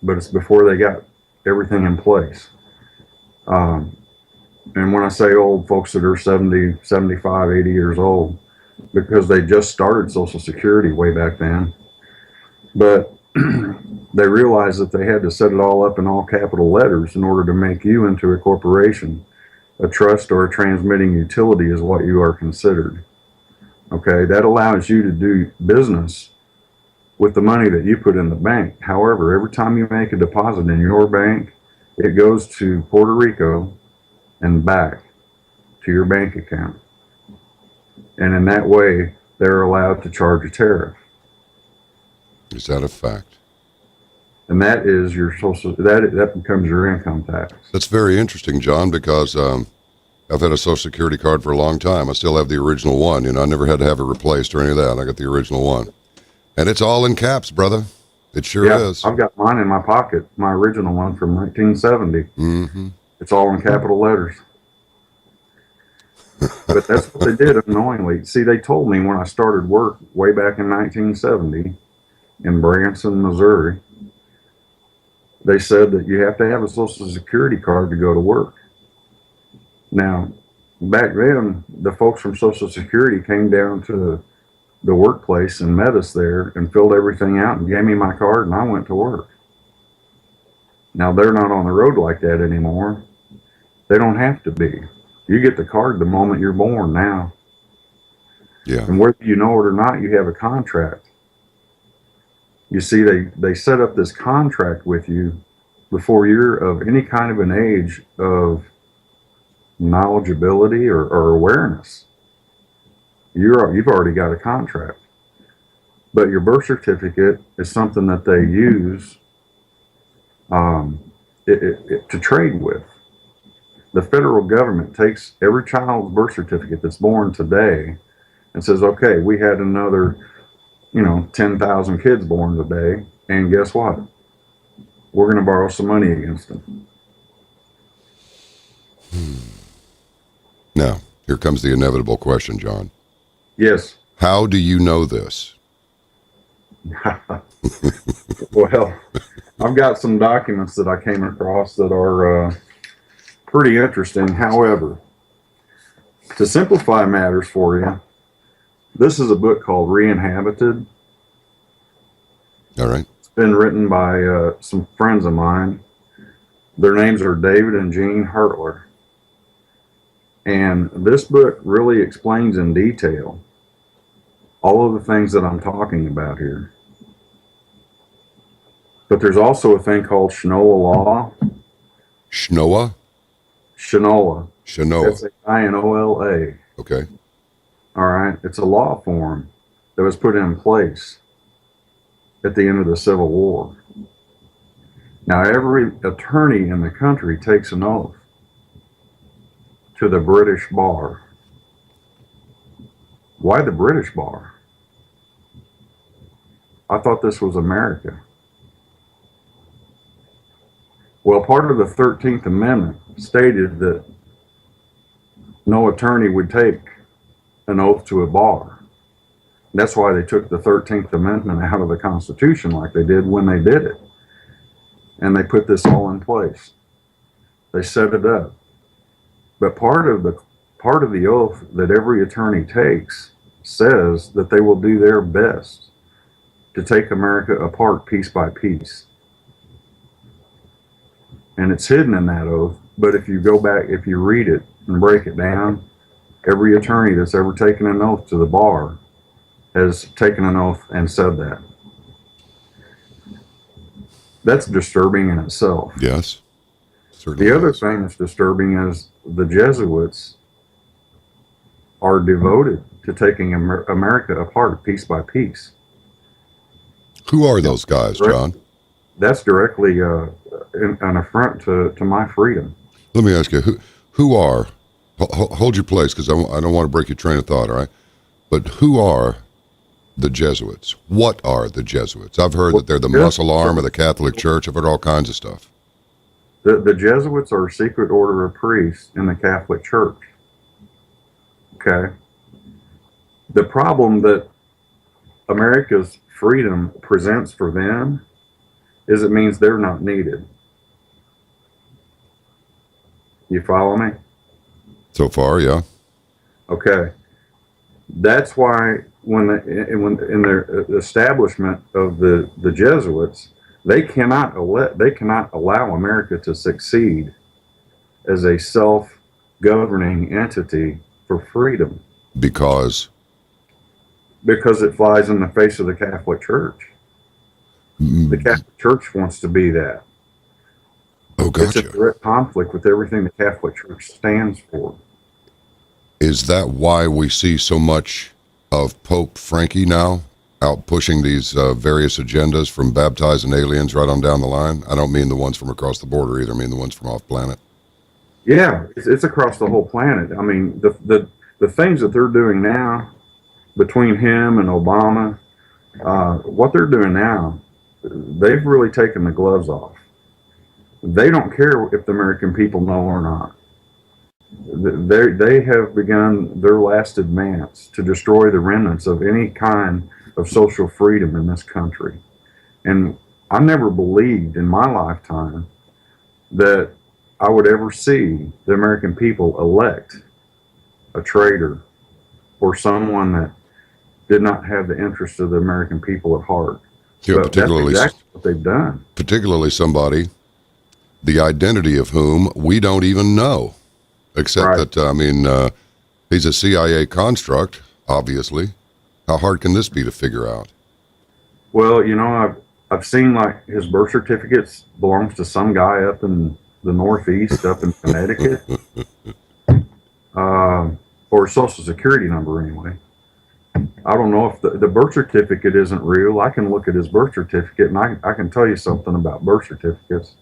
but it's before they got everything in place. And when I say old, folks that are 70, 75, 80 years old, because they just started Social Security way back then. But they realized that they had to set it all up in all capital letters in order to make you into a corporation. A trust or a transmitting utility is what you are considered. Okay, that allows you to do business with the money that you put in the bank. However, every time you make a deposit in your bank, it goes to Puerto Rico and back to your bank account. And in that way, they're allowed to charge a tariff. Is that a fact? And that is your social, that becomes your income tax. That's very interesting, John, because I've had a Social Security card for a long time. I still have the original one. I never had to have it replaced or any of that. I got the original one. And it's all in caps, brother. It sure is. I've got mine in my pocket, my original one from 1970. Mm-hmm. It's all in capital letters. But that's what they did unknowingly. See, they told me when I started work way back in 1970 in Branson, Missouri, they said that you have to have a Social Security card to go to work. Now, back then, the folks from Social Security came down to the workplace and met us there and filled everything out and gave me my card, and I went to work. Now, they're not on the road like that anymore. They don't have to be. You get the card the moment you're born now. Yeah. And whether you know it or not, you have a contract. You see, they set up this contract with you before you're of any kind of an age of knowledgeability or awareness. You've already got a contract. But your birth certificate is something that they use to trade with. The federal government takes every child's birth certificate that's born today and says, okay, we had another 10,000 kids born today, and guess what? We're going to borrow some money against them. Now, here comes the inevitable question, John. Yes. How do you know this? Well, I've got some documents that I came across that are pretty interesting. However, to simplify matters for you, this is a book called Re-Inhabited. All right. It's been written by some friends of mine. Their names are David and Jean Hertler. And this book really explains in detail all of the things that I'm talking about here. But there's also a thing called Shinola law. Shnoa? Shinola. Shinoa. Shinola. Okay. All right. It's a law form that was put in place at the end of the Civil War. Now, every attorney in the country takes an oath to the British bar. Why the British bar? I thought this was America. Well, part of the 13th Amendment stated that no attorney would take an oath to a bar. That's why they took the 13th Amendment out of the Constitution like they did when they did it. And they put this all in place. They set it up. But part of the oath that every attorney takes says that they will do their best to take America apart piece by piece. And it's hidden in that oath. But if you go back, if you read it and break it down, every attorney that's ever taken an oath to the bar has taken an oath and said that. That's disturbing in itself. Yes, certainly. The other is. thing that's disturbing is the Jesuits are devoted to taking America apart piece by piece. Who are those guys, John? That's directly an affront to my freedom. Let me ask you, who are, hold your place because I don't want to break your train of thought, all right? But who are the Jesuits? What are the Jesuits? I've heard that they're the muscle arm of the Catholic Church. I've heard all kinds of stuff. The Jesuits are a secret order of priests in the Catholic Church. Okay? The problem that America's freedom presents for them is it means they're not needed. You follow me? So far, yeah. Okay. That's why when in their establishment of the Jesuits, they cannot allow America to succeed as a self-governing entity for freedom Because it flies in the face of the Catholic Church. The Catholic Church wants to be that. oh, It's a gotcha. direct conflict with everything the Catholic Church stands for. Is that why we see so much of Pope Frankie now out pushing these various agendas from baptizing aliens right on down the line? I don't mean the ones from across the border either. I mean the ones from off planet. Yeah, it's across the whole planet. I mean, the things that they're doing now between him and Obama, what they're doing now, they've really taken the gloves off. They don't care if the American people know or not. They have begun their last advance to destroy the remnants of any kind of social freedom in this country. And I never believed in my lifetime that I would ever see the American people elect a traitor or someone that did not have the interests of the American people at heart. Yeah, But that's exactly what they've done. particularly somebody, the identity of whom we don't even know, except Right. that, he's a CIA construct, obviously. How hard can this be to figure out? Well, I've seen like his birth certificates belongs to some guy up in the Northeast, up in Connecticut, or a social security number anyway. I don't know if the birth certificate isn't real. I can look at his birth certificate and I can tell you something about birth certificates.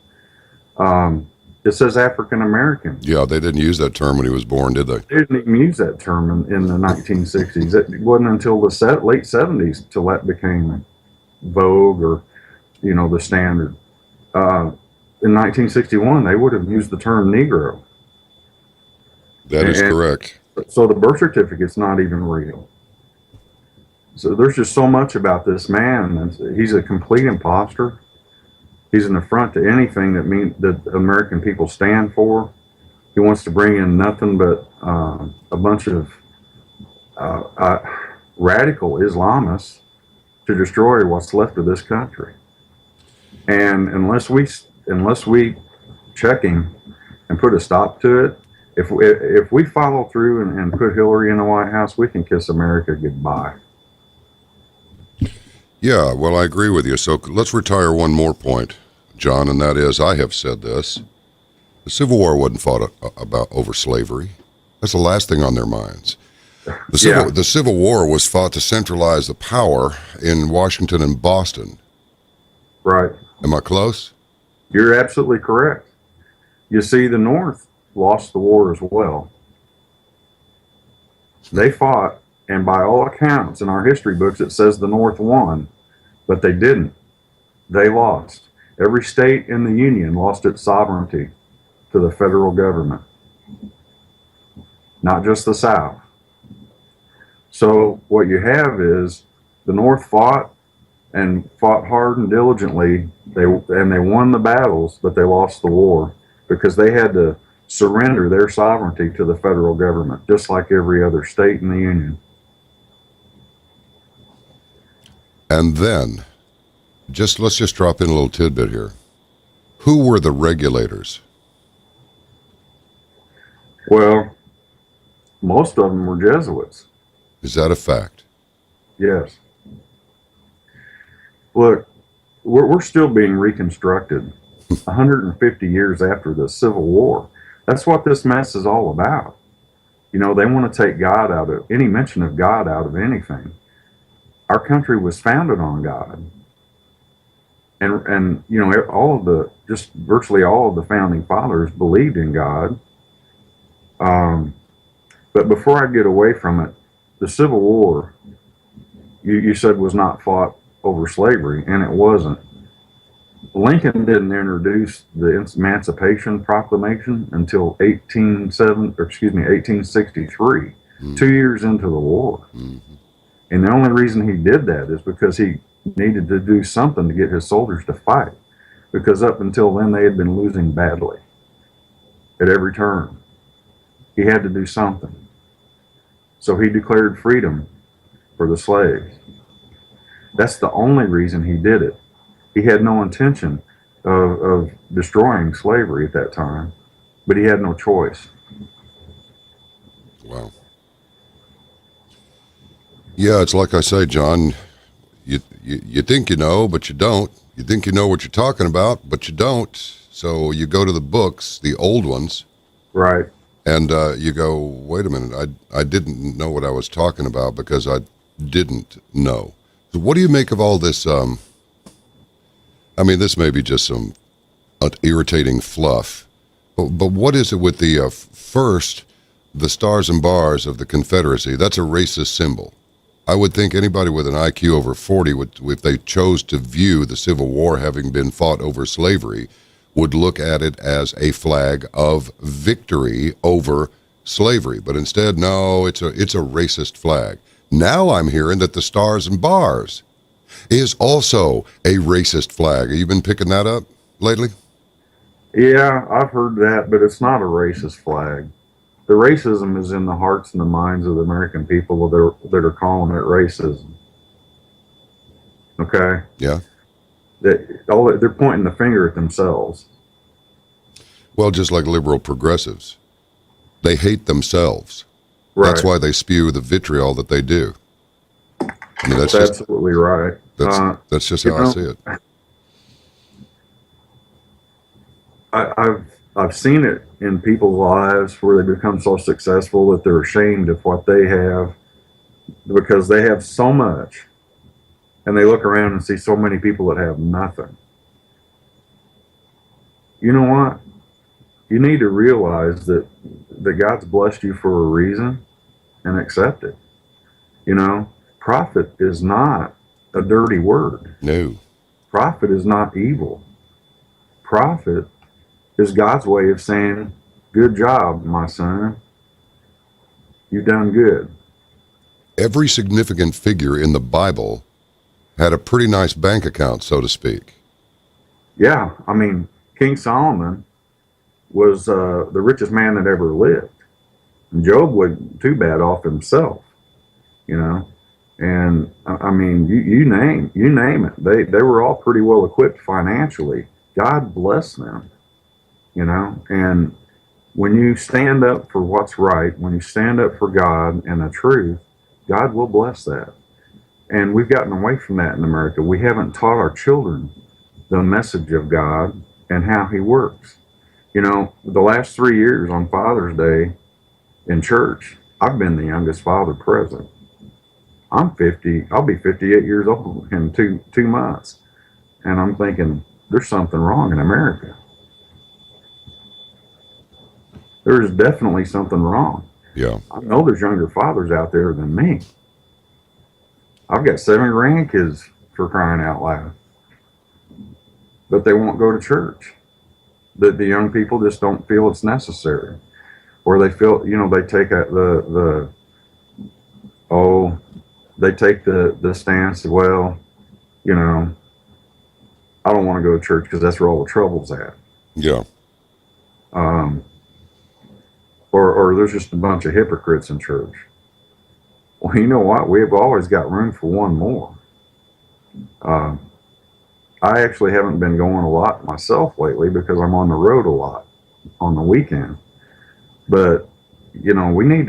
It says African American. Yeah, they didn't use that term when he was born, did they? They didn't even use that term in the 1960s. It wasn't until the late 70s till that became vogue or, the standard. In 1961, they would have used the term Negro. That is And- correct. So the birth certificate's not even real. So there's just so much about this man. He's a complete imposter. He's an affront to anything that American people stand for. He wants to bring in nothing but a bunch of radical Islamists to destroy what's left of this country. And unless we check him and put a stop to it, if we follow through and put Hillary in the White House, we can kiss America goodbye. Yeah, well, I agree with you. So let's retire one more point, John, and that is, I have said this. The Civil War wasn't fought about over slavery. That's the last thing on their minds. The Civil War was fought to centralize the power in Washington and Boston. Right. Am I close? You're absolutely correct. You see, the North lost the war as well. They fought, and by all accounts in our history books, it says the North won, but they didn't. They lost. Every state in the Union lost its sovereignty to the federal government, not just the South. So what you have is the North fought and fought hard and diligently. They won the battles, but they lost the war because they had to surrender their sovereignty to the federal government, just like every other state in the Union. And then, let's just drop in a little tidbit here. Who were the regulators? Well, most of them were Jesuits. Is that a fact? Yes. Look, we're still being reconstructed 150 years after the Civil War. That's what this mess is all about. You know, they want to take God out of any mention of God out of anything. Our country was founded on God. And you know, virtually all of the founding fathers believed in God. But before I get away from it, the Civil War, you said, was not fought over slavery, and it wasn't. Lincoln didn't introduce the Emancipation Proclamation until 1863, 2 years into the war. Mm-hmm. And the only reason he did that is because he needed to do something to get his soldiers to fight, because up until then they had been losing badly at every turn. He had to do something. So he declared freedom for the slaves. That's the only reason he did it. He had no intention of destroying slavery at that time, but he had no choice. Wow. Yeah, it's like I say, John, you think you know, but you don't. You think you know what you're talking about, but you don't. So you go to the books, the old ones. Right. And you go, wait a minute, I didn't know what I was talking about because I didn't know. So what do you make of all this? I mean, this may be just some irritating fluff, but what is it with the first, the stars and bars of the Confederacy? That's a racist symbol. I would think anybody with an IQ over 40 would, if they chose to view the Civil War having been fought over slavery, would look at it as a flag of victory over slavery. But instead, no, it's a racist flag. Now I'm hearing that the stars and bars is also a racist flag. Have you been picking that up lately? Yeah, I've heard that, but it's not a racist flag. The racism is in the hearts and the minds of the American people that are calling it racism. Okay? Yeah. They're pointing the finger at themselves. Well, just like liberal progressives. They hate themselves. Right. That's why they spew the vitriol that they do. I mean, that's absolutely right. That's just how I see it. I've seen it in people's lives where they become so successful that they're ashamed of what they have because they have so much, and they look around and see so many people that have nothing. You know what? You need to realize that God's blessed you for a reason and accept it. You know, profit is not a dirty word. No. Profit is not evil. Profit is God's way of saying, good job, my son. You've done good. Every significant figure in the Bible had a pretty nice bank account, so to speak. Yeah, I mean, King Solomon was the richest man that ever lived. And Job wasn't too bad off himself, you know. And I mean, you name it. They were all pretty well equipped financially. God bless them, you know. And when you stand up for what's right, when you stand up for God and the truth, God will bless that. And we've gotten away from that in America. We haven't taught our children the message of God and how He works. You know, the last 3 years on Father's Day in church, I've been the youngest father present. I'm 50. I'll be 58 years old in two months. And I'm thinking, there's something wrong in America. There's definitely something wrong. Yeah. I know there's younger fathers out there than me. I've got 7 grandkids, for crying out loud. but they won't go to church. The young people just don't feel it's necessary, or they feel, they take they take the stance, well, you know, I don't want to go to church because that's where all the trouble's at. Yeah. Or there's just a bunch of hypocrites in church. Well, you know what? We've always got room for one more. I actually haven't been going a lot myself lately because I'm on the road a lot on the weekend. But, we need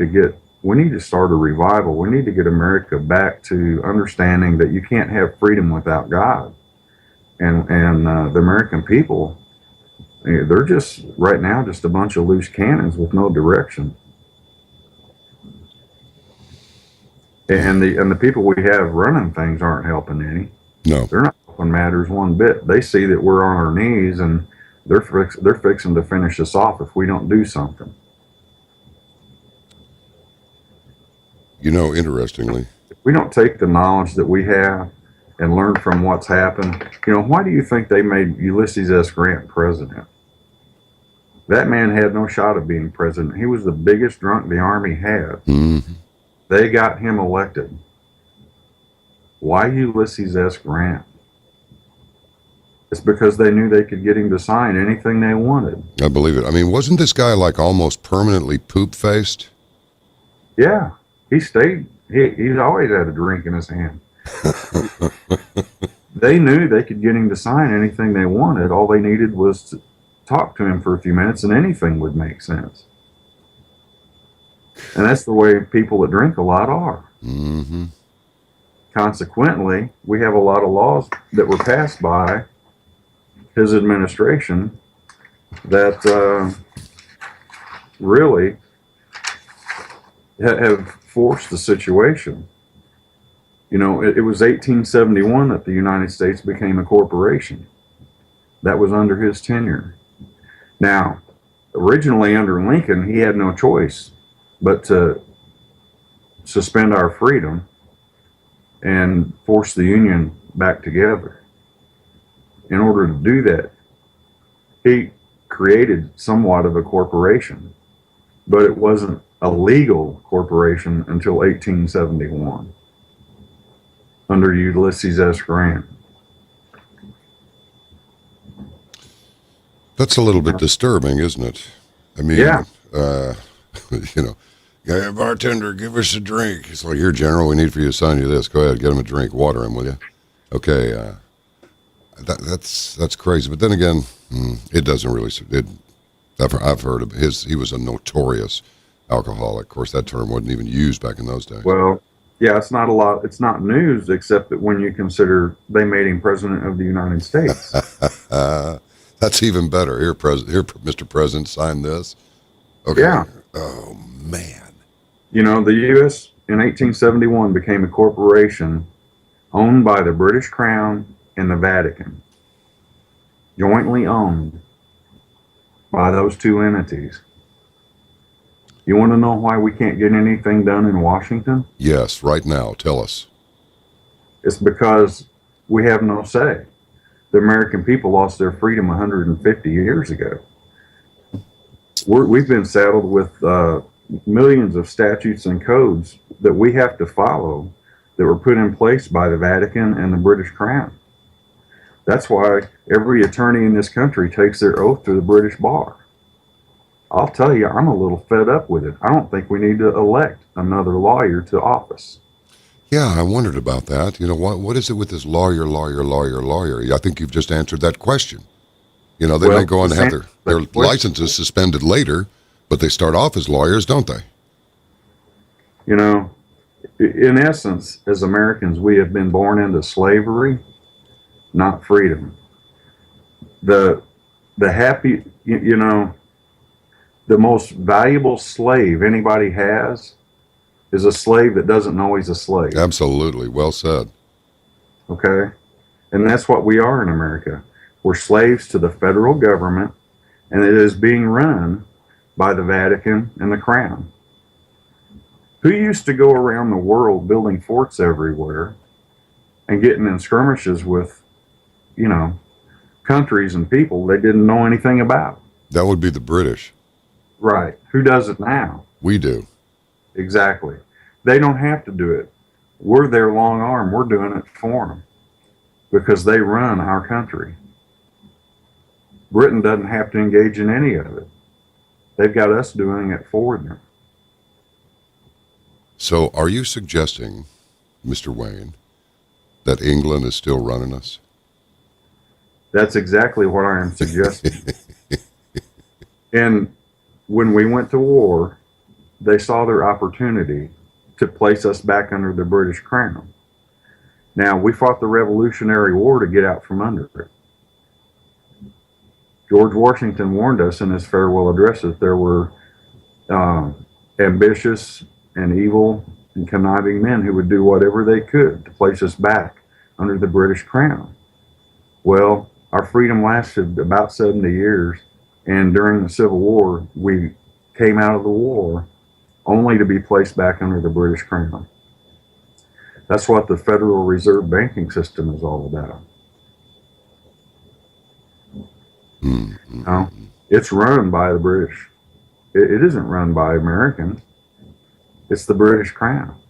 to start a revival. We need to get America back to understanding that you can't have freedom without God. And the American people, they're just right now just a bunch of loose cannons with no direction. And the people we have running things aren't helping any. No. They're not helping matters one bit. They see that we're on our knees and they're fixing to finish us off if we don't do something. Interestingly, If we don't take the knowledge that we have and learn from what's happened, why do you think they made Ulysses S. Grant president? That man had no shot of being president. He was the biggest drunk the Army had. mm-hmm. They got him elected. Why Ulysses S. Grant? It's because they knew they could get him to sign anything they wanted. I believe it. I mean, wasn't this guy like almost permanently poop-faced? Yeah, he stayed. He's always had a drink in his hand. They knew they could get him to sign anything they wanted. All they needed was to talk to him for a few minutes and anything would make sense. And that's the way people that drink a lot are. Mm-hmm. Consequently, we have a lot of laws that were passed by his administration that really have forced the situation. It was 1871 that the United States became a corporation. That was under his tenure. Now, originally under Lincoln, he had no choice but to suspend our freedom and force the Union back together. In order to do that, he created somewhat of a corporation, but it wasn't a legal corporation until 1871 under Ulysses S. Grant. That's a little bit disturbing, isn't it? I mean, Yeah. Hey, bartender, give us a drink. It's like, here, General, we need for you to sign you this. Go ahead, get him a drink. Water him, will you? Okay. That's crazy. But then again, it doesn't really. I've heard of his. He was a notorious alcoholic. Of course, that term wasn't even used back in those days. Well, yeah, it's not news, except that when you consider they made him president of the United States. That's even better. Here, Mr. President, sign this. Okay. Yeah. Oh, man. The U.S. in 1871 became a corporation owned by the British Crown and the Vatican, jointly owned by those two entities. You want to know why we can't get anything done in Washington? Yes, right now. Tell us. It's because we have no say. The American people lost their freedom 150 years ago. We've been saddled with millions of statutes and codes that we have to follow that were put in place by the Vatican and the British Crown. That's why every attorney in this country takes their oath to the British bar. I'll tell you, I'm a little fed up with it. I don't think we need to elect another lawyer to office. Yeah, I wondered about that. What is it with this lawyer? I think you've just answered that question. They may go on and have their licenses suspended later, but they start off as lawyers, don't they? In essence, as Americans, we have been born into slavery, not freedom. The most valuable slave anybody has is a slave that doesn't know he's a slave. Absolutely. Well said. Okay? And that's what we are in America. We're slaves to the federal government, and it is being run by the Vatican and the Crown. Who used to go around the world building forts everywhere and getting in skirmishes with, countries and people they didn't know anything about. That would be the British. Right. Who does it now? We do. Exactly. They don't have to do it. We're their long arm. We're doing it for them because they run our country. Britain doesn't have to engage in any of it. They've got us doing it for them. So are you suggesting, Mr. Wayne, that England is still running us? That's exactly what I am suggesting. And when we went to war, they saw their opportunity to place us back under the British crown. Now, we fought the Revolutionary War to get out from under it. George Washington warned us in his farewell address that there were ambitious and evil and conniving men who would do whatever they could to place us back under the British crown. Well, our freedom lasted about 70 years, and during the Civil War, we came out of the war only to be placed back under the British crown. That's what the Federal Reserve banking system is all about. Mm-hmm. You know, it's run by the British. It isn't run by Americans. It's the British crown.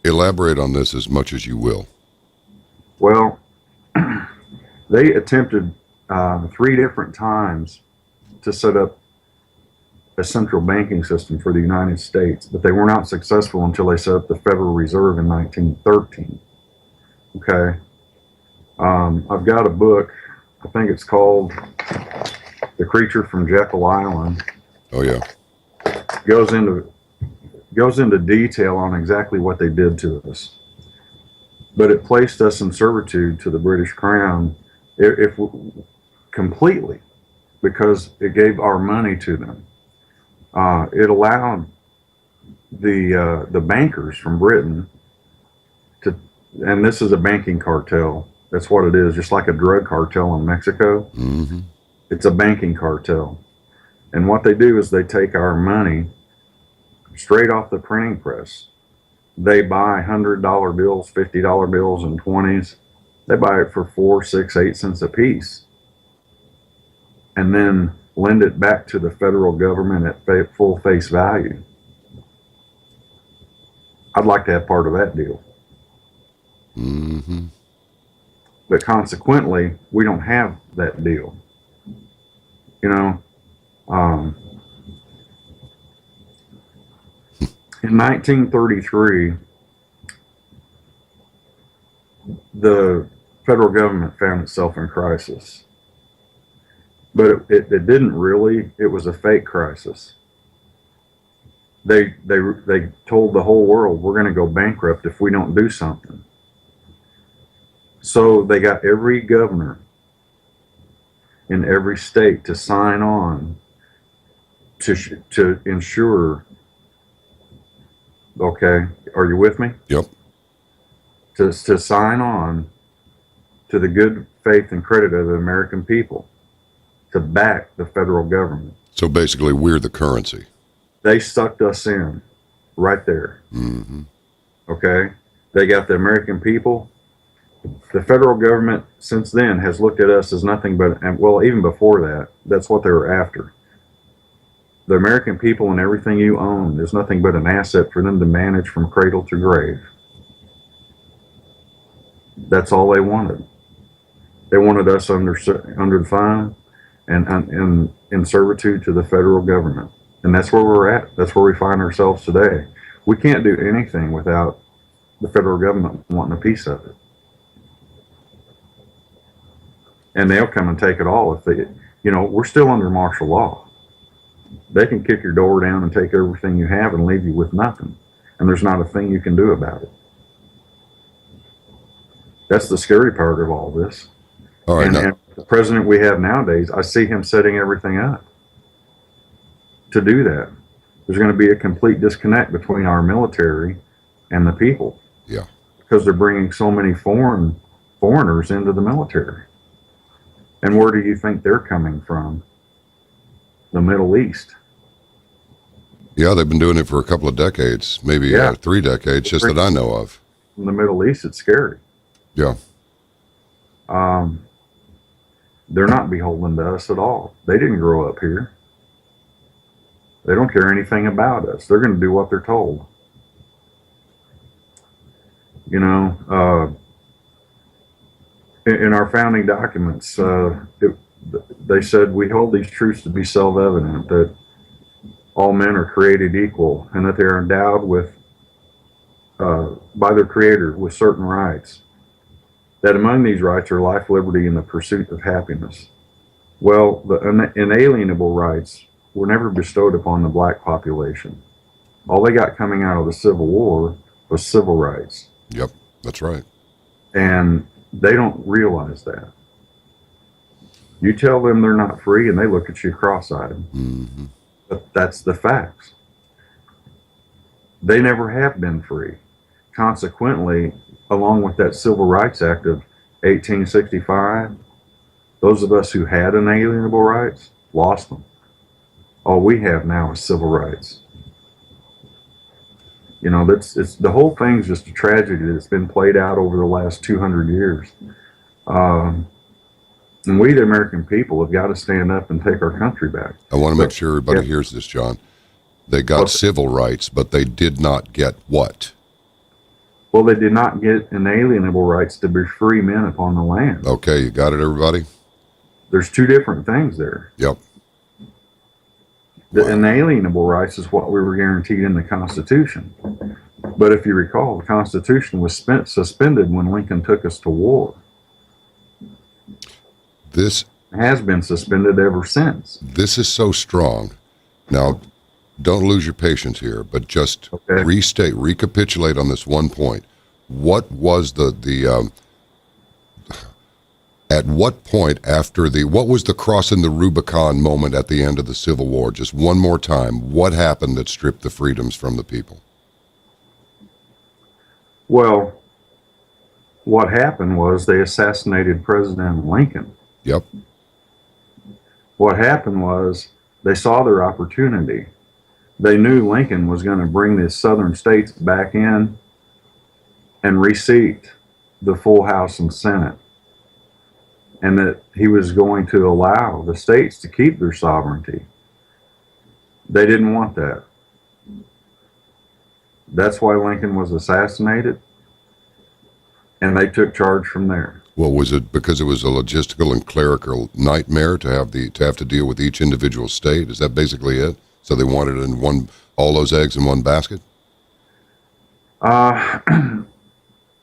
Elaborate on this as much as you will. Well, they attempted 3 different times to set up a central banking system for the United States, but they were not successful until they set up the Federal Reserve in 1913. Okay. I've got a book, I think it's called The Creature from Jekyll Island. Oh, yeah. Goes into detail on exactly what they did to us. But it placed us in servitude to the British Crown if completely, because it gave our money to them. It allowed the bankers from Britain to, and this is a banking cartel. That's what it is, just like a drug cartel in Mexico. Mm-hmm. It's a banking cartel. And what they do is they take our money straight off the printing press. They buy $100 bills, $50 bills, and 20s. They buy it for 4, 6, 8 cents a piece. And then lend it back to the federal government at full face value. I'd like to have part of that deal. Mm-hmm. But consequently, we don't have that deal. You know, in 1933, the federal government found itself in crisis. But it didn't really. It was a fake crisis. They told the whole world, we're going to go bankrupt if we don't do something. So they got every governor in every state to sign on to ensure. Okay, are you with me? Yep. To sign on to the good faith and credit of the American people to back the federal government. So basically, we're the currency. They sucked us in right there. Mm-hmm. Okay? They got the American people. The federal government since then has looked at us as nothing but, and well, even before that, that's what they were after. The American people and everything you own is nothing but an asset for them to manage from cradle to grave. That's all they wanted. They wanted us under the thumb and in servitude to the federal government. And that's where we're at. That's where we find ourselves today. We can't do anything without the federal government wanting a piece of it. And they'll come and take it all if they, we're still under martial law. They can kick your door down and take everything you have and leave you with nothing. And there's not a thing you can do about it. That's the scary part of all this. All right. And the president we have nowadays, I see him setting everything up to do that. There's going to be a complete disconnect between our military and the people. Yeah. Because they're bringing so many foreigners into the military. And where do you think they're coming from? The Middle East. Yeah, they've been doing it for a couple of decades, maybe 3 decades, just that I know of. From the Middle East, it's scary. Yeah. they're not beholden to us at all. They didn't grow up here. They don't care anything about us. They're going to do what they're told. You know, in our founding documents, they said we hold these truths to be self-evident, that all men are created equal and that they are endowed with, by their creator, with certain rights. That among these rights are life, liberty, and the pursuit of happiness. Well, the inalienable rights were never bestowed upon the black population. All they got coming out of the Civil War was civil rights. Yep, that's right. And they don't realize that. You tell them they're not free and they look at you cross-eyed. Mm-hmm. But that's the facts. They never have been free. Consequently, along with that Civil Rights Act of 1865, those of us who had inalienable rights lost them. All we have now is civil rights. You know, it's the whole thing's just a tragedy that's been played out over the last 200 years. And we, the American people, have got to stand up and take our country back. I want to make sure everybody hears this, John. They got civil rights, but they did not get what? Well, they did not get inalienable rights to be free men upon the land. Okay, you got it, everybody? There's two different things there. Yep. The inalienable rights is what we were guaranteed in the Constitution. But if you recall, the Constitution was suspended when Lincoln took us to war. This has been suspended ever since. This is so strong. Now, don't lose your patience here, but just recapitulate on this one point. What was at what point after what was the crossing the Rubicon moment at the end of the Civil War? Just one more time. What happened that stripped the freedoms from the people? Well, what happened was they assassinated President Lincoln. Yep. What happened was they saw their opportunity. They knew Lincoln was going to bring the southern states back in and reseat the full House and Senate, and that he was going to allow the states to keep their sovereignty. They didn't want that. That's why Lincoln was assassinated, and they took charge from there. Well, was it because it was a logistical and clerical nightmare to have to deal with each individual state? Is that basically it? So they wanted it in all those eggs in one basket?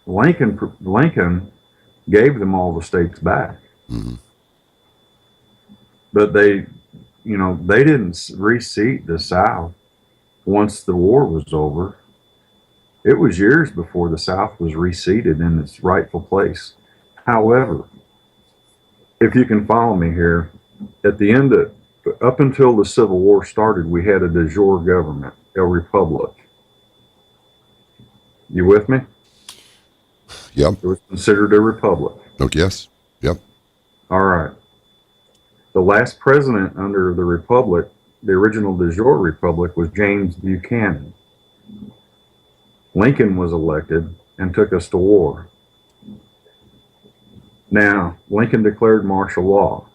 Lincoln gave them all the states back. Mm-hmm. But they didn't reseat the South once the war was over. It was years before the South was reseated in its rightful place. However, if you can follow me here, up until the Civil War started, we had a de jure government, a republic. You with me? Yep. It was considered a republic. Oh, yes. Yep. All right. The last president under the republic, the original de jure republic, was James Buchanan. Lincoln was elected and took us to war. Now, Lincoln declared martial law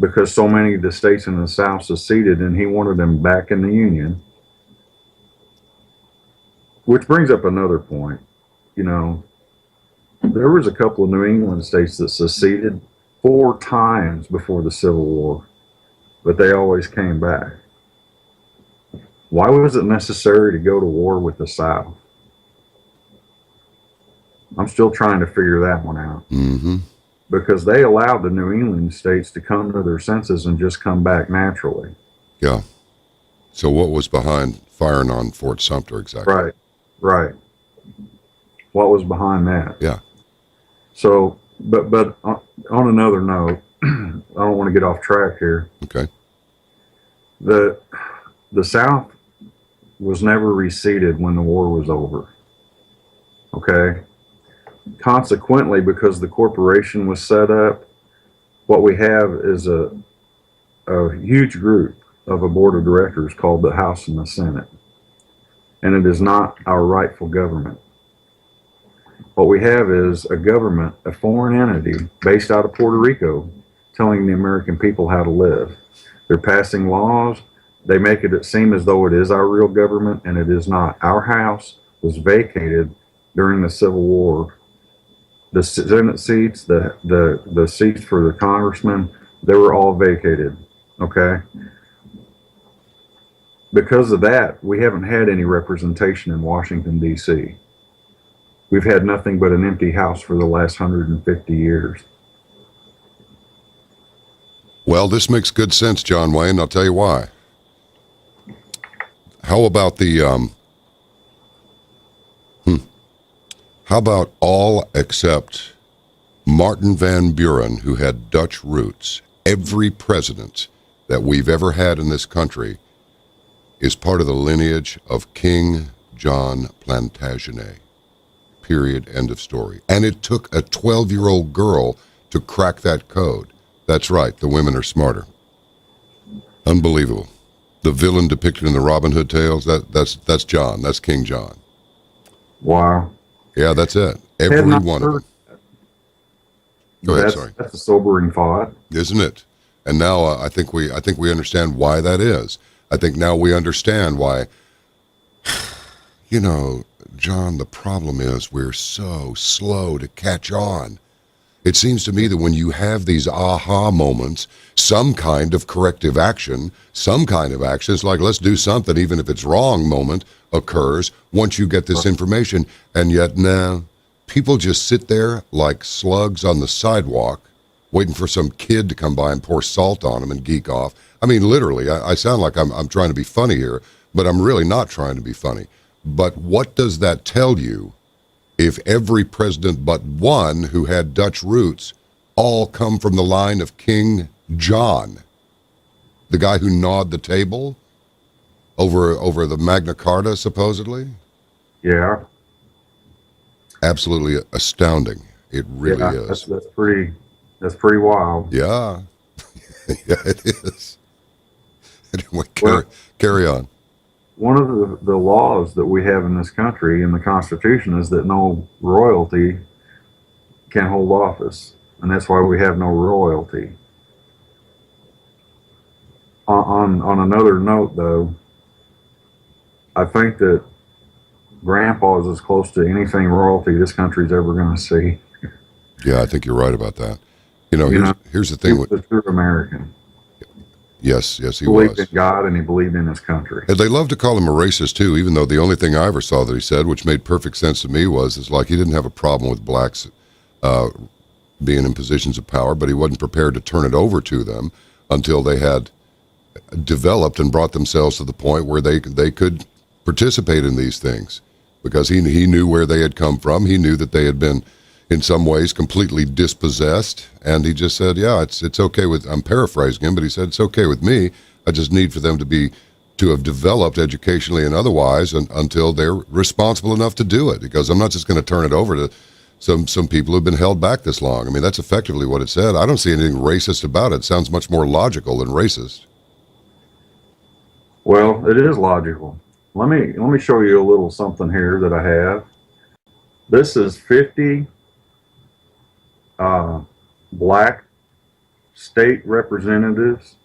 because so many of the states in the South seceded and he wanted them back in the Union. Which brings up another point. You know, there was a couple of New England states that seceded 4 times before the Civil War, but they always came back. Why was it necessary to go to war with the South? I'm still trying to figure that one out. Mm-hmm. Because they allowed the New England states to come to their senses and just come back naturally. Yeah. So what was behind firing on Fort Sumter exactly? Right. What was behind that? Yeah. So, but on another note, I don't want to get off track here. Okay. The South was never reseated when the war was over. Okay. Consequently, because the corporation was set up, what we have is a huge group of a board of directors called the House and the Senate. And it is not our rightful government. What we have is a government, a foreign entity based out of Puerto Rico, telling the American people how to live. They're passing laws. They make it seem as though it is our real government, and it is not. Our house was vacated during the Civil War. The Senate seats, the seats for the congressmen, they were all vacated. Okay. Because of that, we haven't had any representation in Washington, D.C. We've had nothing but an empty house for the last 150 years. Well, this makes good sense, John Wayne. I'll tell you why. How about how about all except Martin Van Buren, who had Dutch roots? Every president that we've ever had in this country is part of the lineage of King John Plantagenet. Period. End of story. And it took a 12-year-old girl to crack that code. That's right. The women are smarter. Unbelievable. The villain depicted in the Robin Hood tales, that's John. That's King John. Wow. Yeah, that's it. Every one of them. Go ahead, sorry. That's a sobering thought. Isn't it? And now I think we understand why that is. I think now we understand why, John, the problem is we're so slow to catch on. It seems to me that when you have these aha moments, some kind of corrective action, it's like, let's do something, even if it's wrong moment occurs once you get this information. And yet now, people just sit there like slugs on the sidewalk, waiting for some kid to come by and pour salt on them and geek off. I mean, literally, I sound like I'm trying to be funny here, but I'm really not trying to be funny. But what does that tell you if every president but one who had Dutch roots all come from the line of King John, the guy who gnawed the table over the Magna Carta, supposedly? Yeah. Absolutely astounding. It really is. That's pretty wild. Yeah. Yeah, it is. Anyway, carry on. One of the laws that we have in this country in the Constitution is that no royalty can hold office, and that's why we have no royalty. On another note, though, I think that Grandpa is as close to anything royalty this country's ever going to see. Yeah, I think you're right about that. Here's the thing. He was a true American. Yes, he believed was. in God, and he believed in his country. And they love to call him a racist, too, even though the only thing I ever saw that he said, which made perfect sense to me, is like he didn't have a problem with blacks being in positions of power, but he wasn't prepared to turn it over to them until they had developed and brought themselves to the point where they could participate in these things. Because he knew where they had come from. He knew that they had been, in some ways, completely dispossessed. And he just said, yeah, it's okay with, I'm paraphrasing him, but he said, it's okay with me. I just need for them to have developed educationally and otherwise until they're responsible enough to do it. Because I'm not just going to turn it over to some people who've been held back this long. I mean, that's effectively what it said. I don't see anything racist about it. It sounds much more logical than racist. Well, it is logical. Let me show you a little something here that I have. This is 50 black state representatives,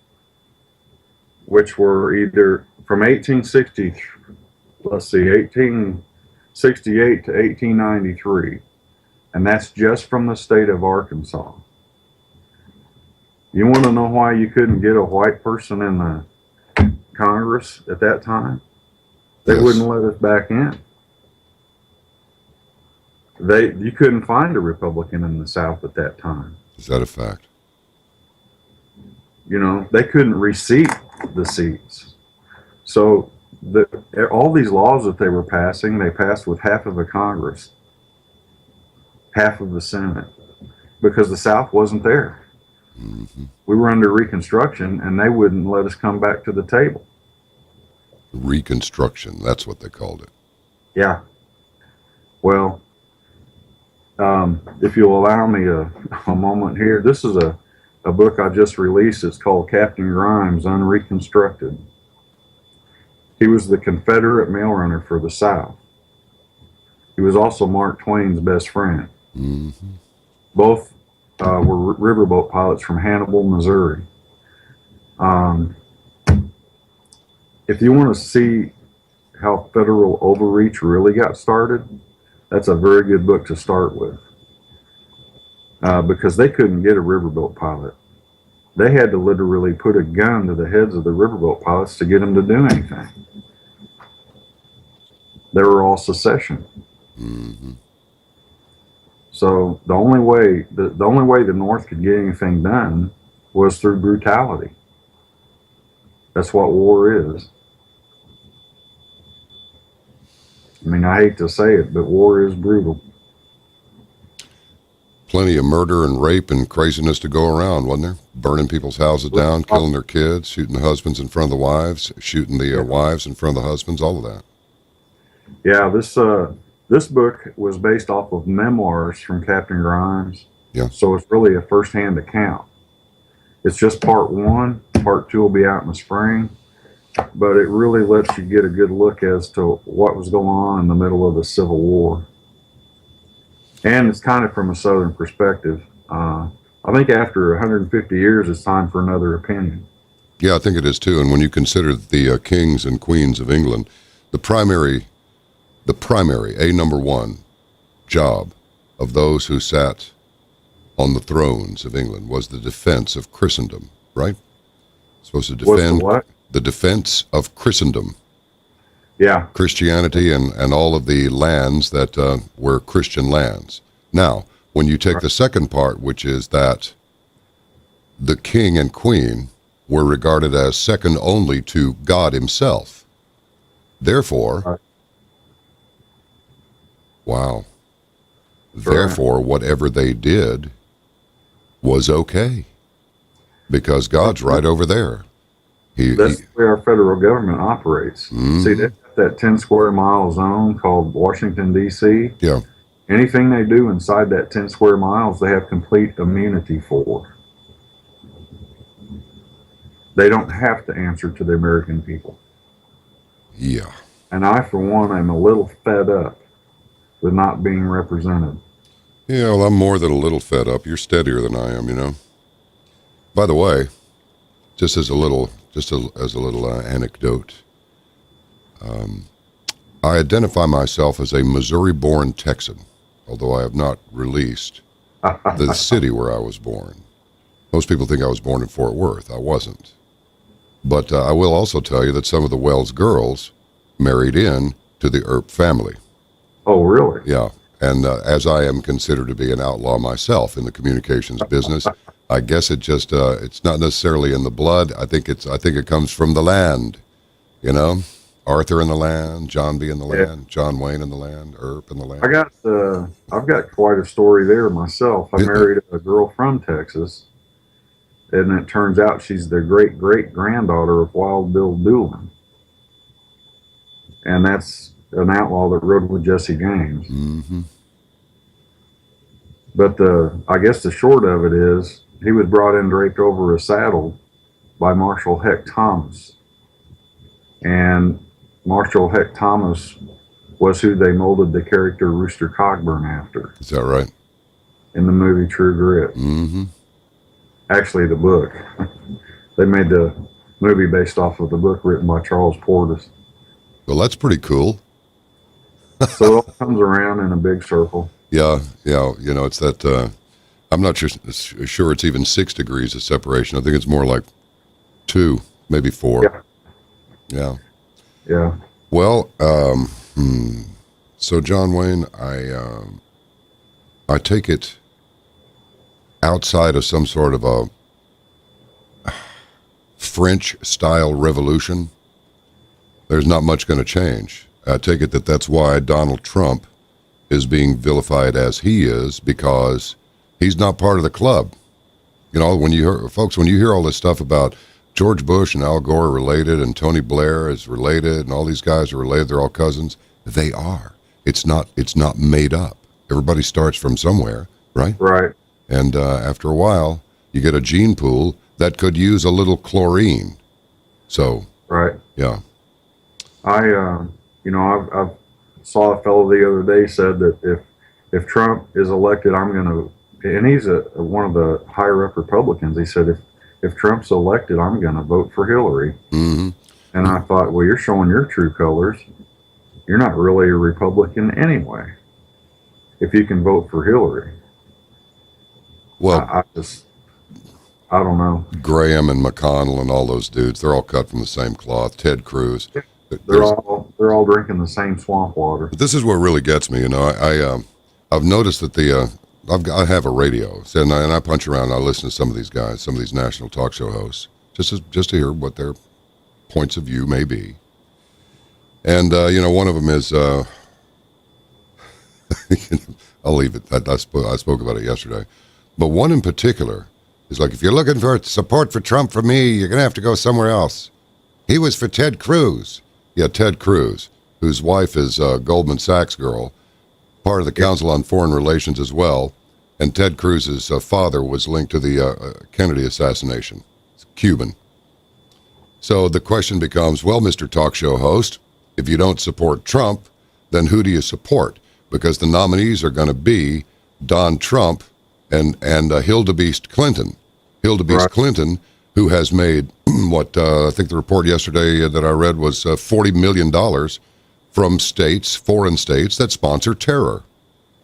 which were either from 1868 to 1893, and that's just from the state of Arkansas. You want to know why you couldn't get a white person in the Congress at that time? They wouldn't let us back in. You couldn't find a Republican in the South at that time. Is that a fact? They couldn't reseat the seats. So all these laws that they were passing, they passed with half of the Congress, half of the Senate, because the South wasn't there. Mm-hmm. We were under Reconstruction, and they wouldn't let us come back to the table. Reconstruction, that's what they called it. Yeah. Well, if you'll allow me a moment here, this is a book I just released. It's called Captain Grimes, Unreconstructed. He was the Confederate mail runner for the South. He was was also Mark Twain's best friend. Hmm. Both were riverboat pilots from Hannibal, Missouri. Um, if you want to see how federal overreach really got started, that's a very good book to start with. Because they couldn't get a riverboat pilot. They had to literally put a gun to the heads of the riverboat pilots to get them to do anything. They were all secession. Hmm. So the only way the North could get anything done was through brutality. That's what war is. I mean, I hate to say it, but war is brutal. Plenty of murder and rape and craziness to go around, wasn't there? Burning people's houses down, killing their kids, shooting the husbands in front of the wives, shooting the wives in front of the husbands, all of that. Yeah, this book was based off of memoirs from Captain Grimes. Yeah. So it's really a first-hand account. It's just part one. Part two will be out in the spring. But it really lets you get a good look as to what was going on in the middle of the Civil War. And it's kind of from a Southern perspective. I think after 150 years, it's time for another opinion. Yeah, I think it is too. And when you consider the kings and queens of England, the primary, number one job of those who sat on the thrones of England was the defense of Christendom, right? Supposed to defend What's the defense of Christendom, Yeah, Christianity, and all of the lands that were Christian lands. Now, when you take the second part, which is that the king and queen were regarded as second only to God himself. Therefore, Right. wow. Sure. Therefore, whatever they did was okay because God's right over there. that's the way our federal government operates. Mhm. See, that 10 square mile zone called Washington, D.C., Yeah. anything they do inside that 10 square miles, they have complete immunity for. They don't have to answer to the American people. Yeah. And I, for one, am a little fed up with not being represented. Yeah, well, I'm more than a little fed up. You're steadier than I am, you know. By the way, just as a little anecdote, I identify myself as a Missouri-born Texan, although I have not released the city where I was born. Most people think I was born in Fort Worth. I wasn't. But I will also tell you that some of the Wells girls married in to the Earp family. Oh, really? Yeah. And as I am considered to be an outlaw myself in the communications business, I guess it just it's not necessarily in the blood. I think it comes from the land, you know. Arthur in the land, John B in the land, John Wayne in the land, Earp in the land. I've got quite a story there myself. I married a girl from Texas, and it turns out she's the great great granddaughter of Wild Bill Doolin, and that's an outlaw that rode with Jesse James. Mm-hmm. But I guess the short of it is he was brought in draped over a saddle by Marshall Heck Thomas, and Marshall Heck Thomas was who they molded the character Rooster Cogburn after Is that right? in the movie True Grit. Mm-hmm. Actually, the book. They made the movie based off of the book written by Charles Portis. Well, that's pretty cool. So it all comes around in a big circle. Yeah, you know, it's that, I'm not sure it's even 6 degrees of separation. I think it's more like 2, maybe 4. Yeah. Yeah. Well, so John Wayne, I take it outside of some sort of a French-style revolution, there's not much going to change. I take it that's why Donald Trump is being vilified as he is, because he's not part of the club. You know, when you hear all this stuff about George Bush and Al Gore are related and Tony Blair is related and all these guys are related, they're all cousins, they are. It's not made up. Everybody starts from somewhere, right? Right. And after a while, you get a gene pool that could use a little chlorine. So, Right. yeah. I've saw a fellow the other day said that if Trump is elected, I'm going to, and he's one of the higher up Republicans. He said if Trump's elected, I'm going to vote for Hillary. Mm-hmm. And I thought, well, you're showing your true colors. You're not really a Republican anyway. If you can vote for Hillary, Well, I don't know. Graham and McConnell and all those dudes—they're all cut from the same cloth. Ted Cruz. They're all drinking the same swamp water. But this is what really gets me. You know, I've noticed that I have a radio, and I punch around. And I listen to some of these guys, some of these national talk show hosts, just to hear what their points of view may be. And you know, one of them is I'll leave it. I spoke about it yesterday, but one in particular is like, if you're looking for support for Trump from me, you're gonna have to go somewhere else. He was for Ted Cruz. Yeah, Ted Cruz, whose wife is a Goldman Sachs girl, part of the Council on Foreign Relations as well. And Ted Cruz's father was linked to the Kennedy assassination. It's Cuban. So the question becomes, well, Mr. Talk Show host, if you don't support Trump, then who do you support? Because the nominees are going to be Don Trump and Hildebeest Clinton. Hildebeest Right. Clinton, who has made what I think the report yesterday that I read was $40 million from foreign states that sponsor terror.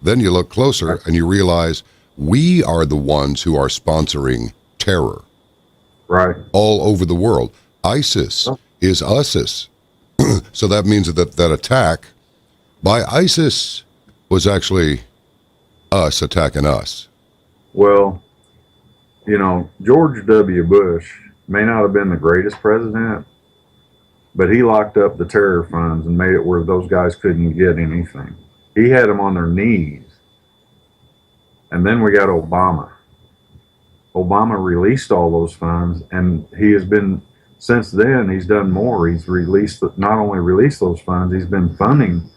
Then you look closer and you realize we are the ones who are sponsoring terror Right. all over the world. ISIS is USIS. So that means that attack by ISIS was actually us attacking us. Well, you know, George W. Bush may not have been the greatest president, but he locked up the terror funds and made it where those guys couldn't get anything. He had them on their knees. And then we got Obama. Obama released all those funds, and he has been, since then, he's done more. He's not only released those funds, he's been funding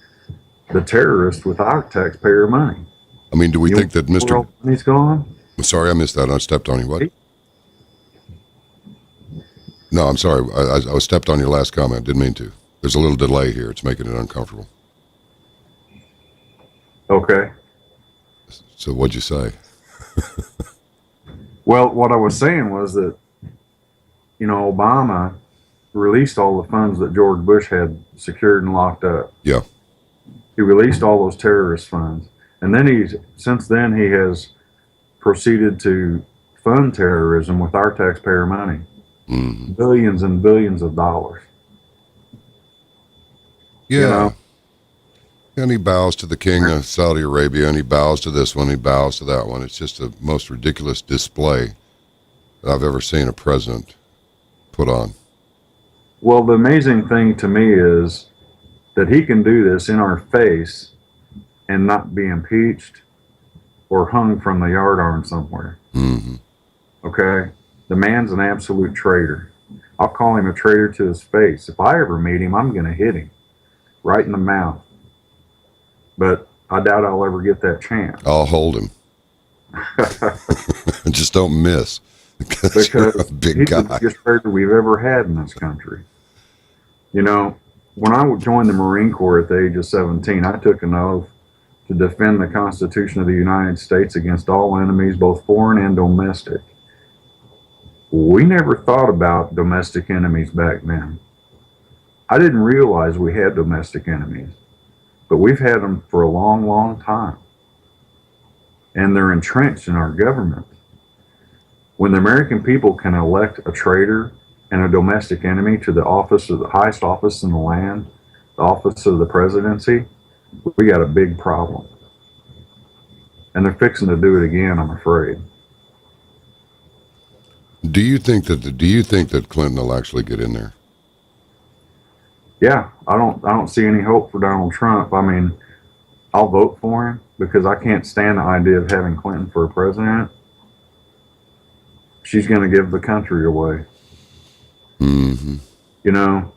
the terrorists with our taxpayer money. I mean, do we think that Mr. He's gone? Sorry, I missed that. I stepped on you. What? No, I'm sorry. I stepped on your last comment. Didn't mean to. There's a little delay here. It's making it uncomfortable. Okay. So what'd you say? Well, what I was saying was that, you know, Obama released all the funds that George Bush had secured and locked up. Yeah. He released all those terrorist funds. And then since then he has proceeded to fund terrorism with our taxpayer money. Mm-hmm. Billions and billions of dollars. Yeah. You know? And he bows to the king of Saudi Arabia, and he bows to this one, he bows to that one. It's just the most ridiculous display that I've ever seen a president put on. Well, the amazing thing to me is that he can do this in our face and not be impeached or hung from the yardarm somewhere. Mm-hmm. Okay? The man's an absolute traitor. I'll call him a traitor to his face. If I ever meet him, I'm going to hit him right in the mouth. But I doubt I'll ever get that chance. I'll hold him. Just don't miss. Because you're a big he's guy. the biggest traitor we've ever had in this country. You know, when I joined the Marine Corps at the age of 17, I took an oath to defend the Constitution of the United States against all enemies, both foreign and domestic. We never thought about domestic enemies back then. I didn't realize we had domestic enemies, but we've had them for a long, long time. And they're entrenched in our government. When the American people can elect a traitor and a domestic enemy to the office of the highest office in the land, the office of the presidency, we got a big problem. And they're fixing to do it again, I'm afraid. Do you think that Clinton will actually get in there? Yeah, I don't see any hope for Donald Trump. I mean, I'll vote for him because I can't stand the idea of having Clinton for a president. She's going to give the country away. Mm-hmm. You know,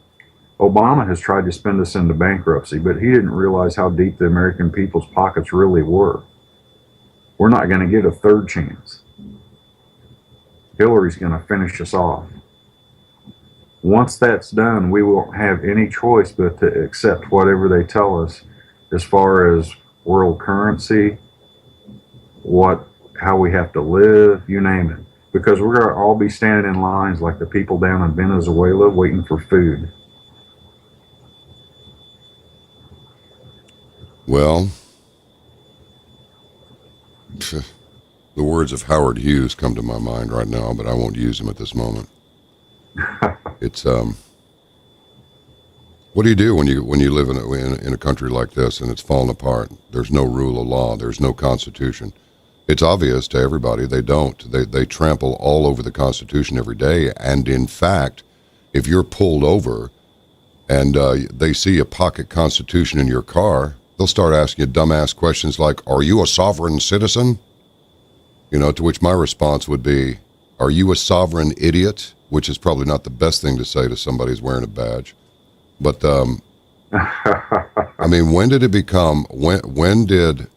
Obama has tried to spend us into bankruptcy, but he didn't realize how deep the American people's pockets really were. We're not going to get a third chance. Hillary's going to finish us off. Once that's done, we won't have any choice but to accept whatever they tell us as far as world currency, how we have to live, you name it. Because we're going to all be standing in lines like the people down in Venezuela waiting for food. Well, the words of Howard Hughes come to my mind right now, but I won't use them at this moment. It's what do you do when you live in a country like this and it's fallen apart? There's no rule of law. There's no constitution. It's obvious to everybody they don't. They trample all over the Constitution every day. And in fact, if you're pulled over and they see a pocket Constitution in your car, they'll start asking you dumbass questions like, "Are you a sovereign citizen?" You know, to which my response would be, "Are you a sovereign idiot?" Which is probably not the best thing to say to somebody who's wearing a badge. But, I mean, when did it become, when did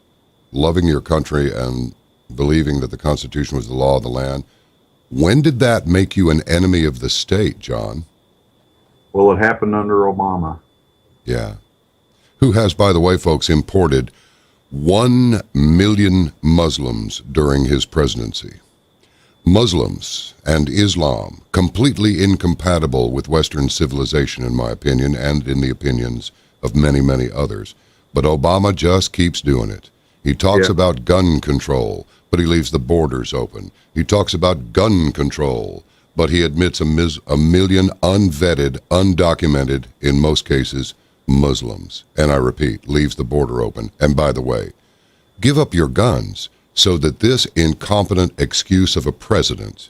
loving your country and believing that the Constitution was the law of the land, when did that make you an enemy of the state, John? Well, it happened under Obama. Yeah. Who has, by the way, folks, imported 1 million Muslims during his presidency. Muslims and Islam, completely incompatible with Western civilization, in my opinion, and in the opinions of many, many others. But Obama just keeps doing it. He talks about gun control, but he leaves the borders open. He talks about gun control, but he admits a million unvetted, undocumented, in most cases, Muslims. And I repeat, leaves the border open. And by the way, give up your guns so that this incompetent excuse of a president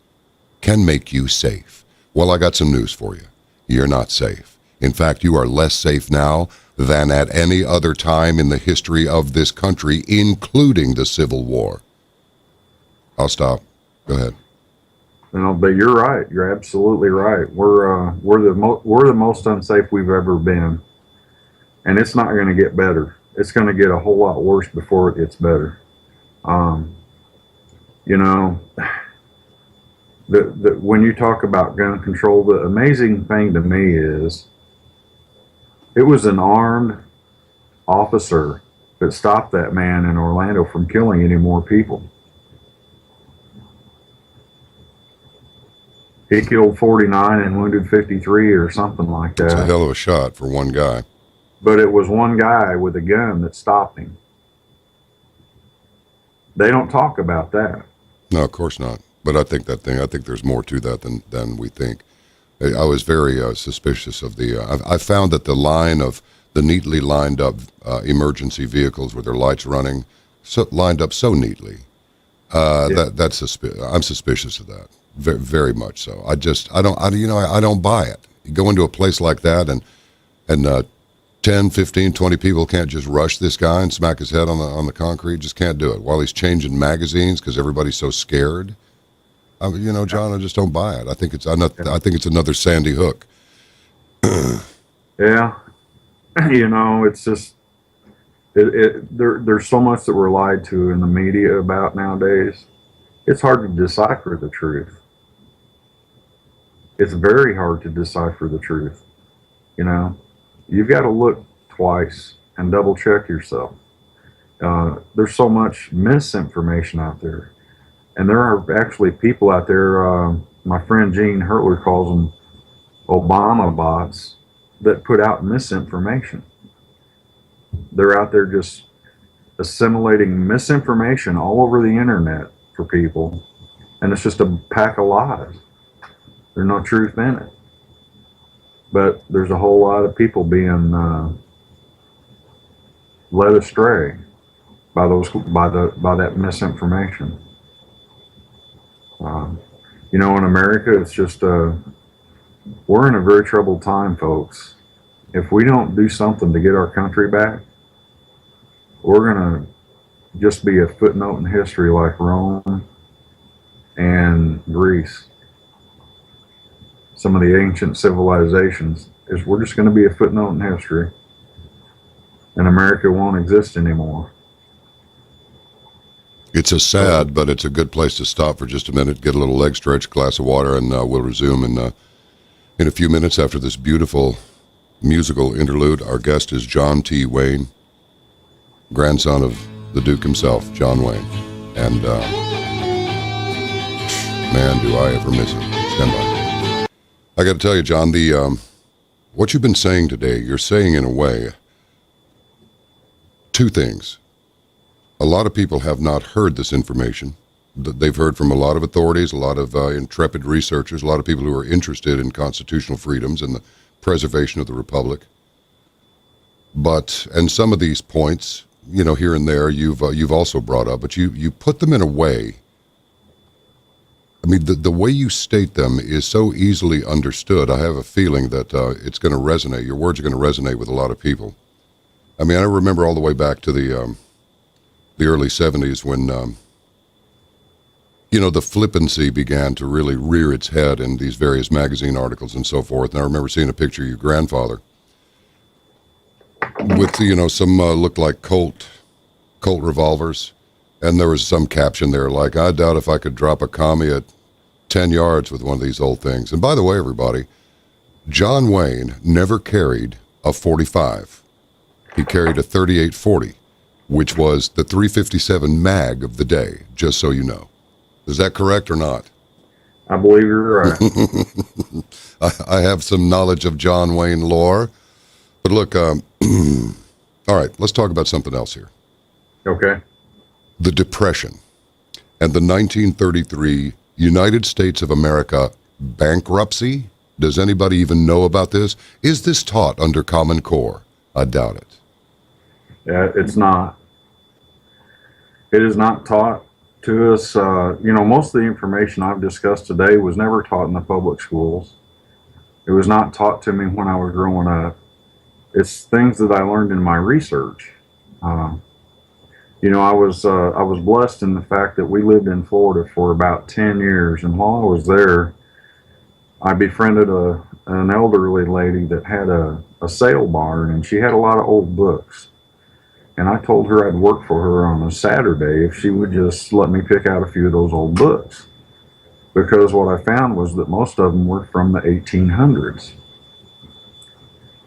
can make you safe. Well, I got some news for you. You're not safe. In fact, you are less safe now than at any other time in the history of this country, including the Civil War. I'll stop. Go ahead. You know, but you're right. You're absolutely right. We're the most unsafe we've ever been, and it's not going to get better. It's going to get a whole lot worse before it gets better. You know, when you talk about gun control, the amazing thing to me is it was an armed officer that stopped that man in Orlando from killing any more people. He killed 49 and wounded 53 or something like that. It's a hell of a shot for one guy. But it was one guy with a gun that stopped him. They don't talk about that. No, of course not. But I think there's more to that than we think. I was very suspicious of I found that the neatly lined up emergency vehicles with their lights running, lined up so neatly. I'm suspicious of that. Very, very much so. I don't buy it. You go into a place like that and 10, 15, 20 people can't just rush this guy and smack his head on the concrete. Just can't do it while he's changing magazines because everybody's so scared. John, I just don't buy it. I think it's another Sandy Hook. Yeah, it's just there's so much that we're lied to in the media about nowadays. It's hard to decipher the truth. It's very hard to decipher the truth. You've got to look twice and double check yourself. There's so much misinformation out there. And there are actually people out there, my friend Gene Hurtler calls them Obama bots, that put out misinformation. They're out there just assimilating misinformation all over the internet for people. And it's just a pack of lies. There's no truth in it. But there's a whole lot of people being led astray by that misinformation. In America, it's just we're in a very troubled time, folks. If we don't do something to get our country back, we're gonna just be a footnote in history like Rome and Greece. Some of the ancient civilizations, we're just going to be a footnote in history, and America won't exist anymore. It's a sad, but it's a good place to stop for just a minute, get a little leg stretch, glass of water, and we'll resume in a few minutes after this beautiful musical interlude. Our guest is John T. Wayne. grandson of the Duke himself, John Wayne. And man, do I ever miss him. Stand by. I got to tell you, John, what you've been saying today, you're saying in a way two things. A lot of people have not heard this information. They've heard from a lot of authorities, a lot of intrepid researchers, a lot of people who are interested in constitutional freedoms and the preservation of the republic. And some of these points, here and there, you've also brought up, but you put them in a way. I mean, the way you state them is so easily understood. I have a feeling that it's going to resonate. Your words are going to resonate with a lot of people. I mean, I remember all the way back to the early 70s when, the flippancy began to really rear its head in these various magazine articles and so forth. And I remember seeing a picture of your grandfather with, some looked like Colt revolvers. And there was some caption there like, I doubt if I could drop a commie at 10 yards with one of these old things. And by the way, everybody, John Wayne never carried a .45. He carried a .38-40, which was the .357 mag of the day, just so you know. Is that correct or not? I believe you're right. I have some knowledge of John Wayne lore. But look, all right, let's talk about something else here. Okay. The Depression and the 1933 United States of America bankruptcy. Does anybody even know about this? Is this taught under Common Core? I doubt it. Yeah, it's not. It is not taught to us. Most of the information I've discussed today was never taught in the public schools. It was not taught to me when I was growing up. It's things that I learned in my research. I was blessed in the fact that we lived in Florida for about 10 years. And while I was there, I befriended an elderly lady that had a sale barn, and she had a lot of old books. And I told her I'd work for her on a Saturday if she would just let me pick out a few of those old books. Because what I found was that most of them were from the 1800s.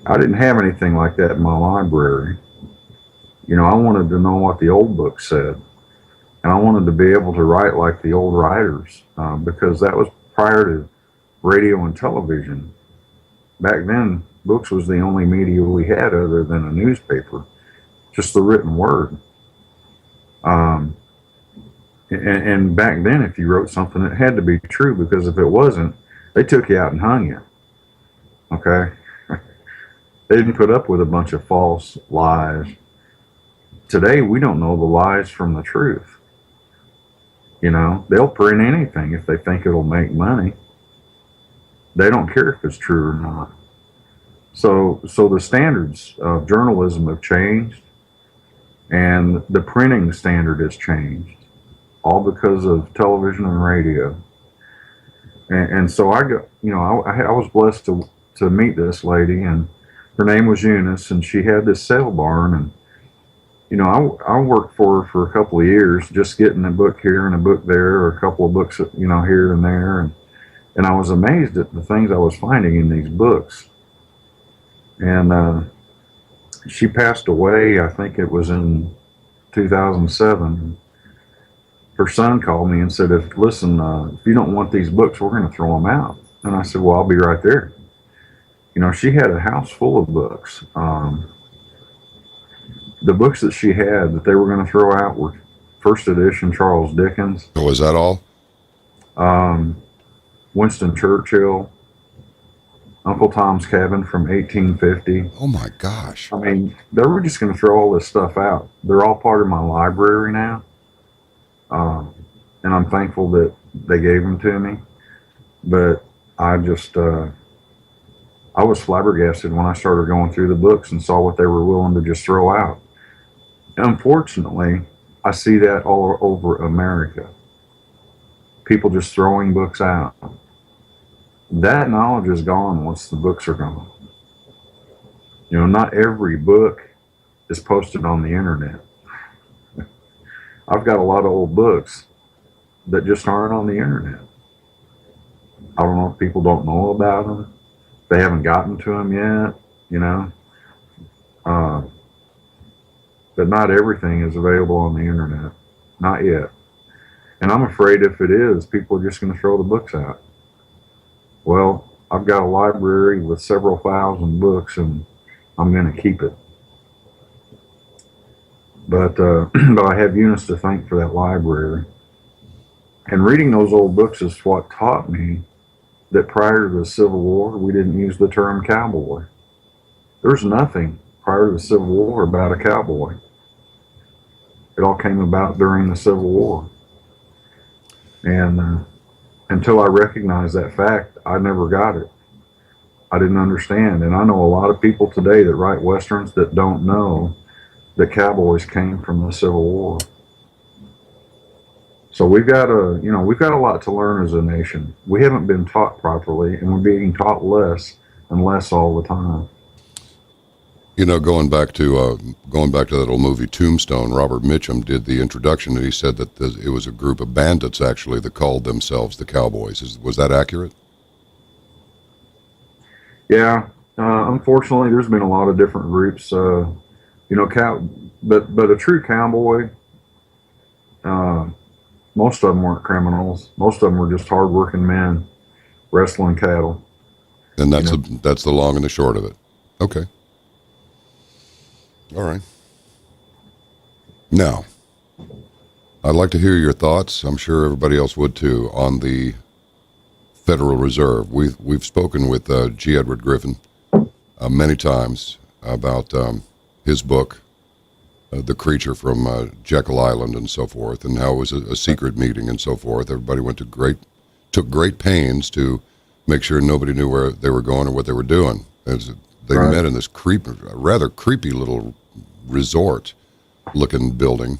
I didn't have anything like that in my library. I wanted to know what the old book said. And I wanted to be able to write like the old writers, because that was prior to radio and television. Back then, books was the only media we had other than a newspaper, just the written word. And back then, if you wrote something, it had to be true, because if it wasn't, they took you out and hung you. Okay? They didn't put up with a bunch of false lies. Today, we don't know the lies from the truth. They'll print anything if they think it'll make money. They don't care if it's true or not. So the standards of journalism have changed, and the printing standard has changed, all because of television and radio. And so I was blessed to meet this lady, and her name was Eunice, and she had this sale barn, and I worked for her for a couple of years, just getting a book here and a book there, or a couple of books, here and there. And I was amazed at the things I was finding in these books. And she passed away, I think it was in 2007. Her son called me and said, listen, if you don't want these books, we're going to throw them out. And I said, well, I'll be right there. She had a house full of books. The books that she had that they were going to throw out were first edition Charles Dickens. Oh, is that all? Winston Churchill, Uncle Tom's Cabin from 1850. Oh my gosh. I mean, they were just going to throw all this stuff out. They're all part of my library now. And I'm thankful that they gave them to me. But I was flabbergasted when I started going through the books and saw what they were willing to just throw out. Unfortunately, I see that all over America. People just throwing books out. That knowledge is gone once the books are gone. Not every book is posted on the internet. I've got a lot of old books that just aren't on the internet. I don't know if people don't know about them. They haven't gotten to them yet, that not everything is available on the internet. Not yet. And I'm afraid if it is, people are just going to throw the books out. Well, I've got a library with several thousand books, and I'm going to keep it. But but I have Eunice to thank for that library. And reading those old books is what taught me that prior to the Civil War, we didn't use the term cowboy. There's nothing prior to the Civil War about a cowboy. It all came about during the Civil War. And until I recognized that fact, I never got it. I didn't understand. And I know a lot of people today that write Westerns that don't know that cowboys came from the Civil War. So we've got a lot to learn as a nation. We haven't been taught properly, and we're being taught less and less all the time. You know, going back to that old movie Tombstone, Robert Mitchum did the introduction, and he said that it was a group of bandits actually that called themselves the Cowboys. Was that accurate? Yeah, unfortunately, there's been a lot of different groups. But a true cowboy. Most of them weren't criminals. Most of them were just hardworking men wrestling cattle. And that's the long and the short of it. Okay. All right. Now, I'd like to hear your thoughts. I'm sure everybody else would too on the Federal Reserve. We've spoken with G. Edward Griffin many times about his book, The Creature from Jekyll Island and so forth, and how it was a secret meeting and so forth. Everybody took great pains to make sure nobody knew where they were going or what they were doing. They Right. met in this rather creepy little resort-looking building.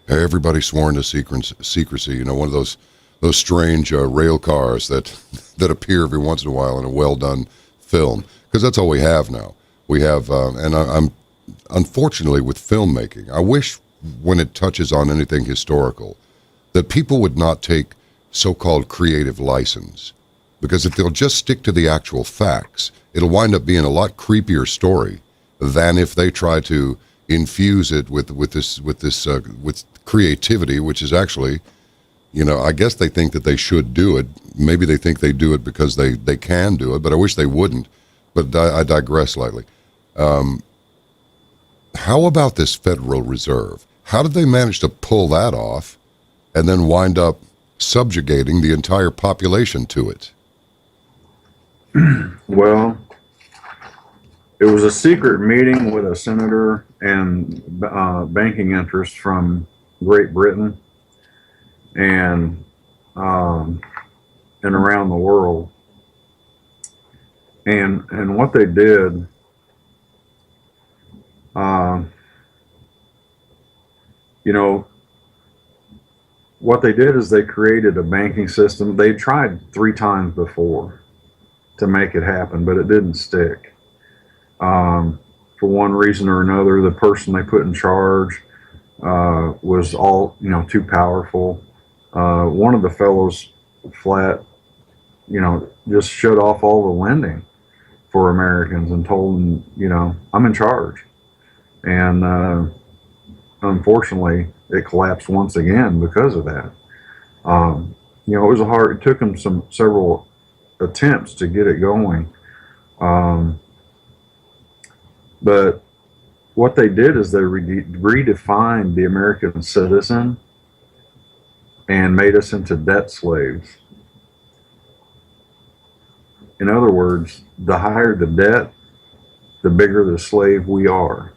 Everybody sworn to secrecy. You know, one of those strange rail cars that appear every once in a while in a well-done film, because that's all we have now. We have, I'm unfortunately with filmmaking, I wish when it touches on anything historical that people would not take so-called creative license, because if they'll just stick to the actual facts, it'll wind up being a lot creepier story than if they try to infuse it with creativity, which is actually, you know, I guess they think that they should do it. Maybe they think they do it because they can do it, but I wish they wouldn't. But I digress slightly. How about this Federal Reserve? How did they manage to pull that off and then wind up subjugating the entire population to it? Well, it was a secret meeting with a senator and banking interests from Great Britain and around the world. And what they did, what they did is they created a banking system. They tried 3 times before to make it happen, but it didn't stick. For one reason or another, the person they put in charge was too powerful. One of the fellows flat, just shut off all the lending for Americans and told them, I'm in charge. And unfortunately, it collapsed once again because of that. It took them several attempts to get it going. But what they did is they redefined the American citizen and made us into debt slaves. In other words, the higher the debt, the bigger the slave we are.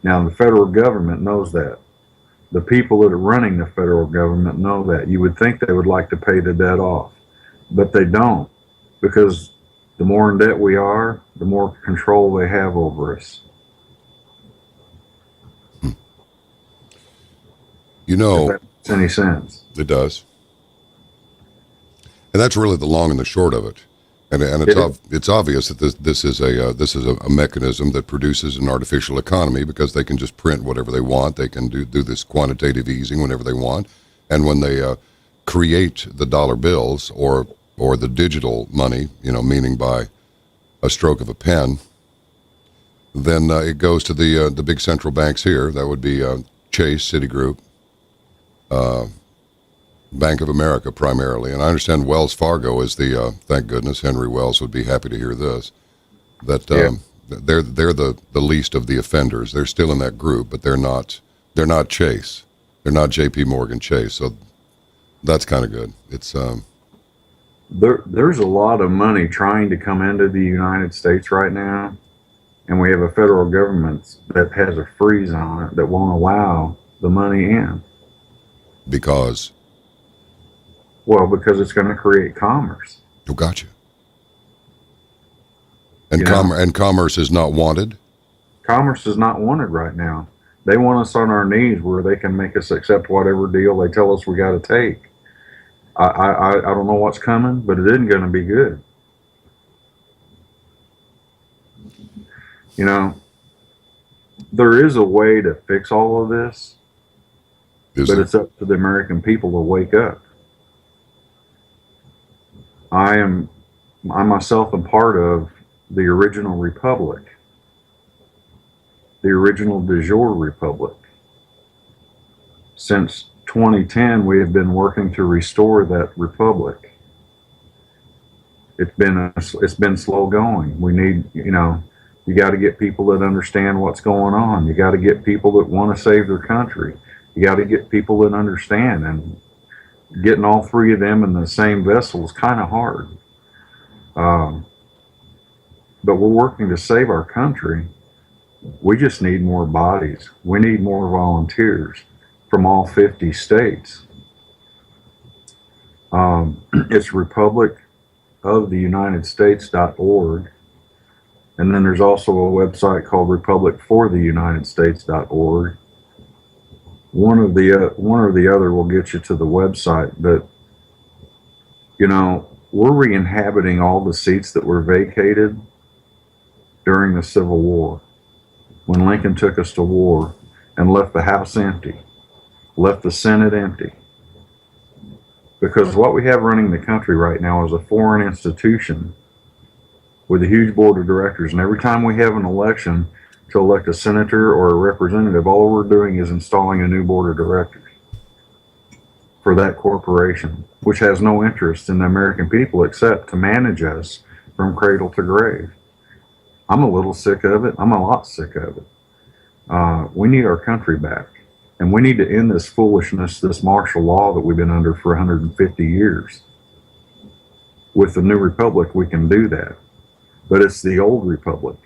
Now, the federal government knows that. The people that are running the federal government know that. You would think they would like to pay the debt off, but they don't, because the more in debt we are, the more control they have over us. You know, if that makes any sense. It does. And that's really the long and the short of it. And it's obvious that this is a mechanism that produces an artificial economy, because they can just print whatever they want. They can do this quantitative easing whenever they want. And when they create the dollar bills or the digital money, meaning by a stroke of a pen, then it goes to the big central banks here. That would be Chase, Citigroup, Bank of America primarily. And I understand Wells Fargo is the, thank goodness, Henry Wells would be happy to hear this, that they're the least of the offenders. They're still in that group, but they're not Chase. They're not J.P. Morgan Chase. So that's kind of good. It's there's a lot of money trying to come into the United States right now, and we have a federal government that has a freeze on it that won't allow the money in. because, Well, because it's going to create commerce. oh, gotcha. And, Yeah. and commerce is not wanted. Commerce is not wanted right now. They want us on our knees where they can make us accept whatever deal they tell us we got to take. I don't know what's coming, but it isn't going to be good. You know, there is a way to fix all of this, Is but it? it's up to the American people to wake up. I myself am part of the original republic, the original de jure republic. Since 2010, we have been working to restore that republic. It's been slow going. We need, you got to get people that understand what's going on. You got to get people that want to save their country. You got to get people that understand, and getting all three of them in the same vessel is kind of hard. But we're working to save our country. We just need more bodies. We need more volunteers from all 50 states. It's republicoftheunitedstates.org. And then there's also a website called republicfortheunitedstates.org. One or the other will get you to the website, but we're re-inhabiting all the seats that were vacated during the Civil War, when Lincoln took us to war and left the House empty, left the Senate empty. Because what we have running the country right now is a foreign institution with a huge board of directors, and every time we have an election to elect a senator or a representative, all we're doing is installing a new board of directors for that corporation, which has no interest in the American people except to manage us from cradle to grave. I'm a little sick of it. I'm a lot sick of it. We need our country back, and we need to end this foolishness, this martial law that we've been under for 150 years. With the new republic, we can do that, but it's the old republic.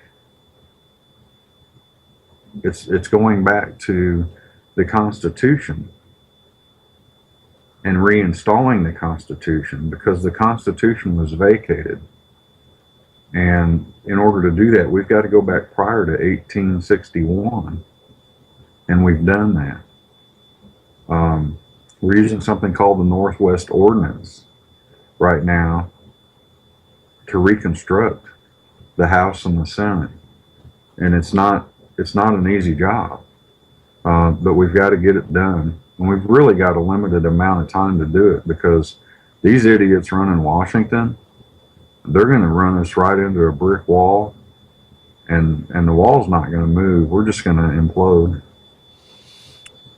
It's going back to the Constitution and reinstalling the Constitution, because the Constitution was vacated. And in order to do that, we've got to go back prior to 1861, and we've done that. We're using something called the Northwest Ordinance right now to reconstruct the House and the Senate, and it's not an easy job, but we've got to get it done, and we've really got a limited amount of time to do it, because these idiots running Washington, they're going to run us right into a brick wall, and the wall's not going to move. We're just going to implode.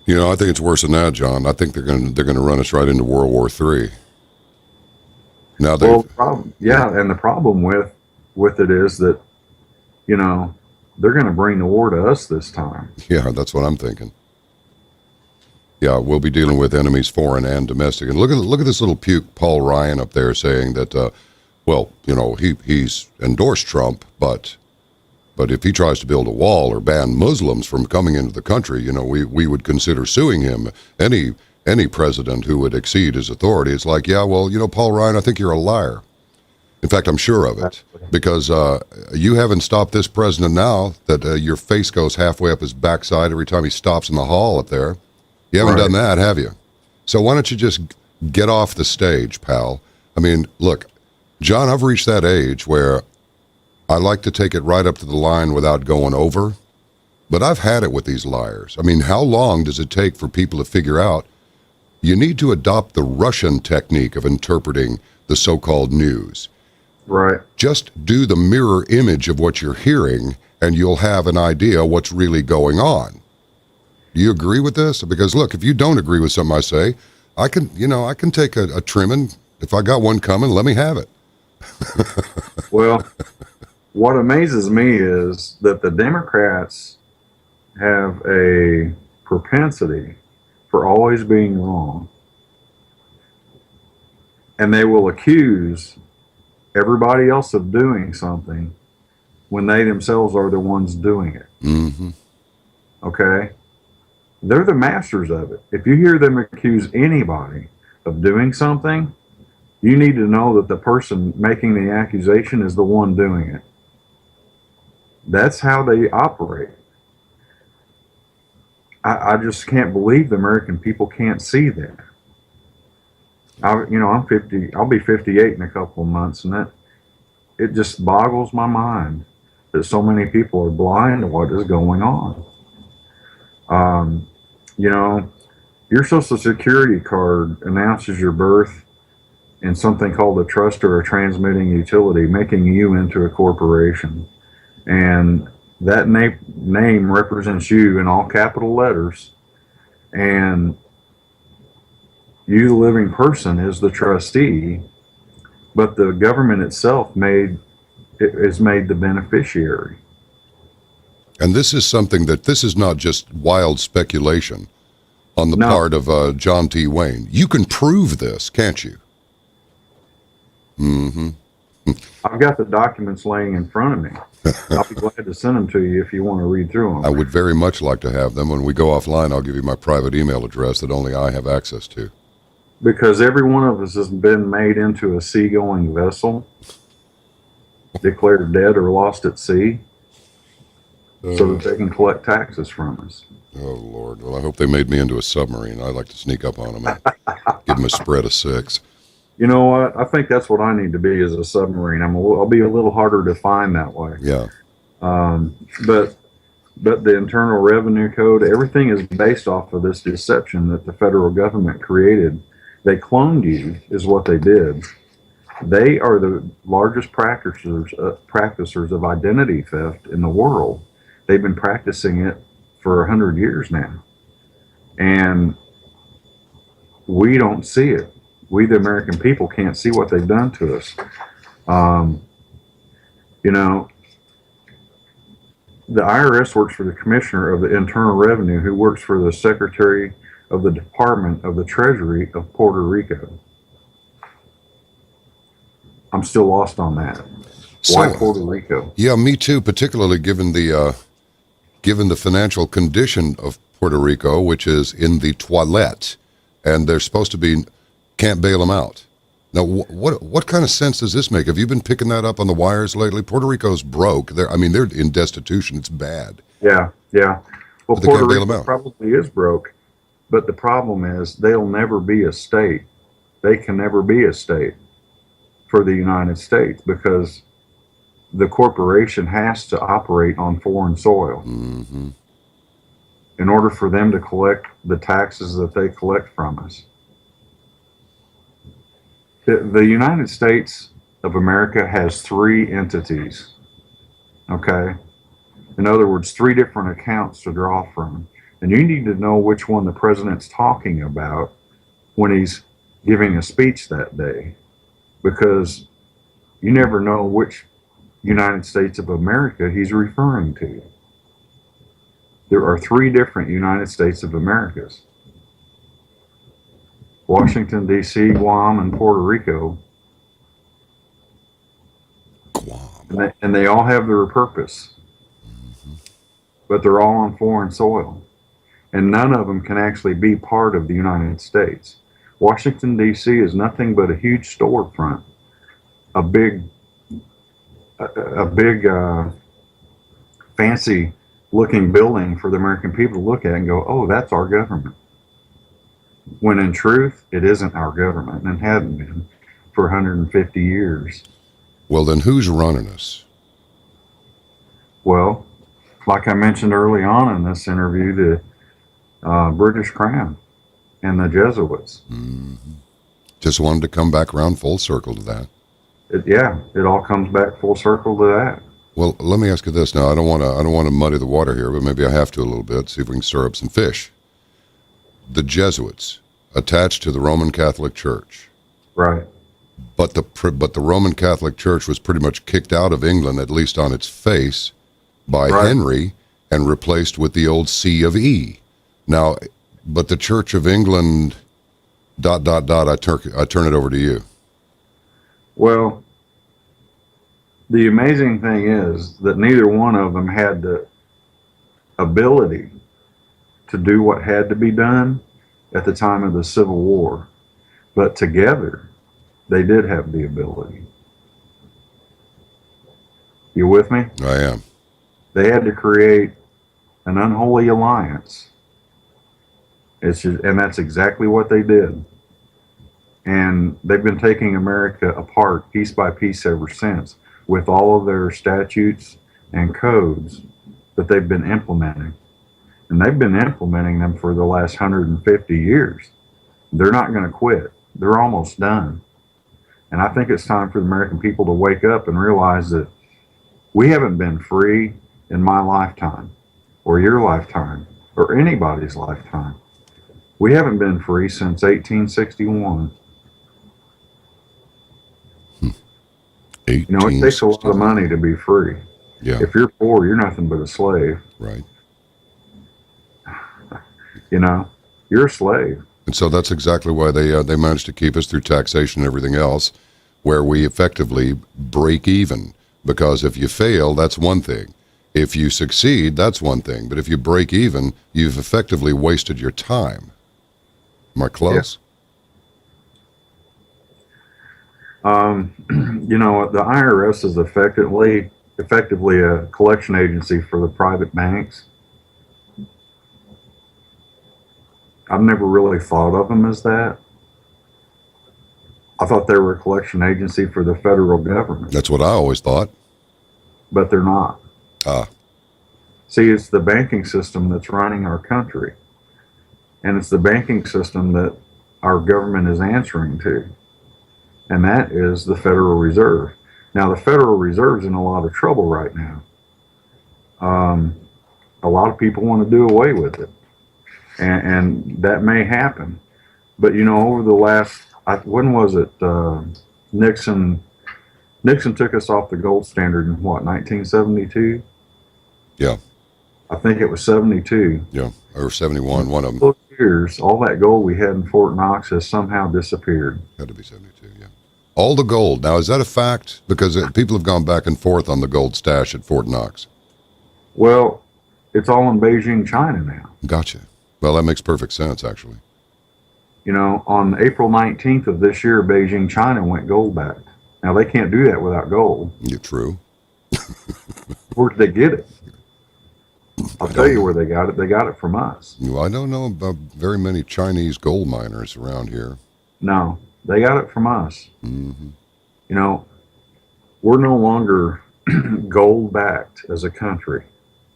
I think it's worse than that, John. I think they're going to run us right into World War III. Now they Well, and the problem with it is that, they're going to bring the war to us this time. Yeah, that's what I'm thinking. Yeah, we'll be dealing with enemies, foreign and domestic. And look at this little puke, Paul Ryan, up there saying that, he's endorsed Trump, but if he tries to build a wall or ban Muslims from coming into the country, we would consider suing him. Any president who would exceed his authority. It's like, Paul Ryan, I think you're a liar. In fact, I'm sure of it, because you haven't stopped this president now that your face goes halfway up his backside every time he stops in the hall up there. You haven't done that, have you? So why don't you just get off the stage, pal? I mean, look, John, I've reached that age where I like to take it right up to the line without going over, but I've had it with these liars. I mean, how long does it take for people to figure out you need to adopt the Russian technique of interpreting the so-called news? Right. Just do the mirror image of what you're hearing, and you'll have an idea what's really going on. Do you agree with this? Because look, if you don't agree with something I say, I can take a trimming. If I got one coming, let me have it. Well, what amazes me is that the Democrats have a propensity for always being wrong. And they will accuse everybody else of doing something when they themselves are the ones doing it. Mm-hmm. Okay? They're the masters of it. If you hear them accuse anybody of doing something, you need to know that the person making the accusation is the one doing it. That's how they operate. I just can't believe the American people can't see that. I'm 50. I'll be 58 in a couple of months, and it just boggles my mind that so many people are blind to what is going on. Your Social Security card announces your birth in something called a trust or a transmitting utility, making you into a corporation. And that name represents you in all capital letters. And you, the living person, is the trustee, but the government itself is made the beneficiary. And this is something this is not just wild speculation on the part of John T. Wayne. You can prove this, can't you? Mm-hmm. I've got the documents laying in front of me. I'll be glad to send them to you if you want to read through them. I would very much like to have them. When we go offline, I'll give you my private email address that only I have access to. Because every one of us has been made into a seagoing vessel, declared dead or lost at sea, so that they can collect taxes from us. Oh, Lord. Well, I hope they made me into a submarine. I'd like to sneak up on them and give them a spread of 6. You know what? I think that's what I need to be, is a submarine. I'll be a little harder to find that way. Yeah. But the Internal Revenue Code, everything is based off of this deception that the federal government created. They cloned you, is what they did. They are the largest practicers of identity theft in the world. They've been practicing it for 100 years now. And we don't see it. We, the American people, can't see what they've done to us. The IRS works for the Commissioner of the Internal Revenue, who works for the Secretary of the Department of the Treasury of Puerto Rico. I'm still lost on that. Why Puerto Rico? Yeah, me too, particularly given the financial condition of Puerto Rico, which is in the toilet, and they're supposed to be, can't bail them out. Now, what kind of sense does this make? Have you been picking that up on the wires lately? Puerto Rico's broke. They're in destitution. It's bad. Yeah. Well, But Puerto Rico probably is broke, but the problem is they'll never be a state. They can never be a state for the United States because the corporation has to operate on foreign soil. Mm-hmm. In order for them to collect the taxes that they collect from us. The United States of America has 3 entities, okay? In other words, 3 different accounts to draw from. And you need to know which one the president's talking about when he's giving a speech that day, because you never know which United States of America he's referring to. There are 3 different United States of Americas. Washington, D.C., Guam, and Puerto Rico. Guam. And they all have their purpose. Mm-hmm. But they're all on foreign soil. And none of them can actually be part of the United States. Washington, D.C. is nothing but a huge storefront. A big fancy looking building for the American people to look at and go, oh, that's our government. When in truth, it isn't our government and hadn't been for 150 years. Well, then who's running us? Well, like I mentioned early on in this interview, the British Crown and the Jesuits. Mm-hmm. Just wanted to come back around full circle to that. it all comes back full circle to that. Well, let me ask you this now. I don't want to muddy the water here, but maybe I have to a little bit. See if we can stir up some fish. The Jesuits attached to the Roman Catholic Church, Right. but the Roman Catholic Church was pretty much kicked out of England, at least on its face, by Right. Henry, and replaced with the old C of E. Now, but the Church of England. ... I turn it over to you. Well, the amazing thing is that neither one of them had the ability to do what had to be done at the time of the Civil War. But together, they did have the ability. You with me? I am. They had to create an unholy alliance. And that's exactly what they did. And they've been taking America apart piece by piece ever since, with all of their statutes and codes that they've been implementing. And they've been implementing them for the last 150 years. They're not going to quit. They're almost done. And I think it's time for the American people to wake up and realize that we haven't been free in my lifetime, or your lifetime, or anybody's lifetime. We haven't been free since 1861. You know, it takes a lot of money to be free. Yeah, If you're poor, you're nothing but a slave. right. You know, you're a slave. And so that's exactly why they managed to keep us through taxation and everything else, where we effectively break even. Because if you fail, that's one thing. If you succeed, that's one thing. But if you break even, you've effectively wasted your time. Am I close? You know, the IRS is effectively a collection agency for the private banks. I've never really thought of them as that. I thought they were a collection agency for the federal government, That's what I always thought. but they're not. Ah, See, it's the banking system that's running our country, and it's the banking system that our government is answering to, and that is the Federal Reserve. Now, the Federal Reserve's in a lot of trouble right now. A lot of people want to do away with it, and that may happen. But you know, over the last, when was it? Nixon took us off the gold standard in what, 1972? yeah, I think it was 72. yeah. Or 71, one of them. Those years, all that gold we had in Fort Knox has somehow disappeared. Had to be 72, yeah. All the gold. Now, is that a fact? Because people have gone back and forth on the gold stash at Fort Knox. Well, it's all in Beijing, China now. Gotcha. Well, that makes perfect sense, actually. You know, on April 19th of this year, Beijing, China went gold backed. Now, they can't do that without gold. Yeah, true. Where did they get it? I'll tell you where they got it. They got it from us. Well, I don't know about very many Chinese gold miners around here. No, they got it from us. Mm-hmm. You know, we're no longer gold backed as a country.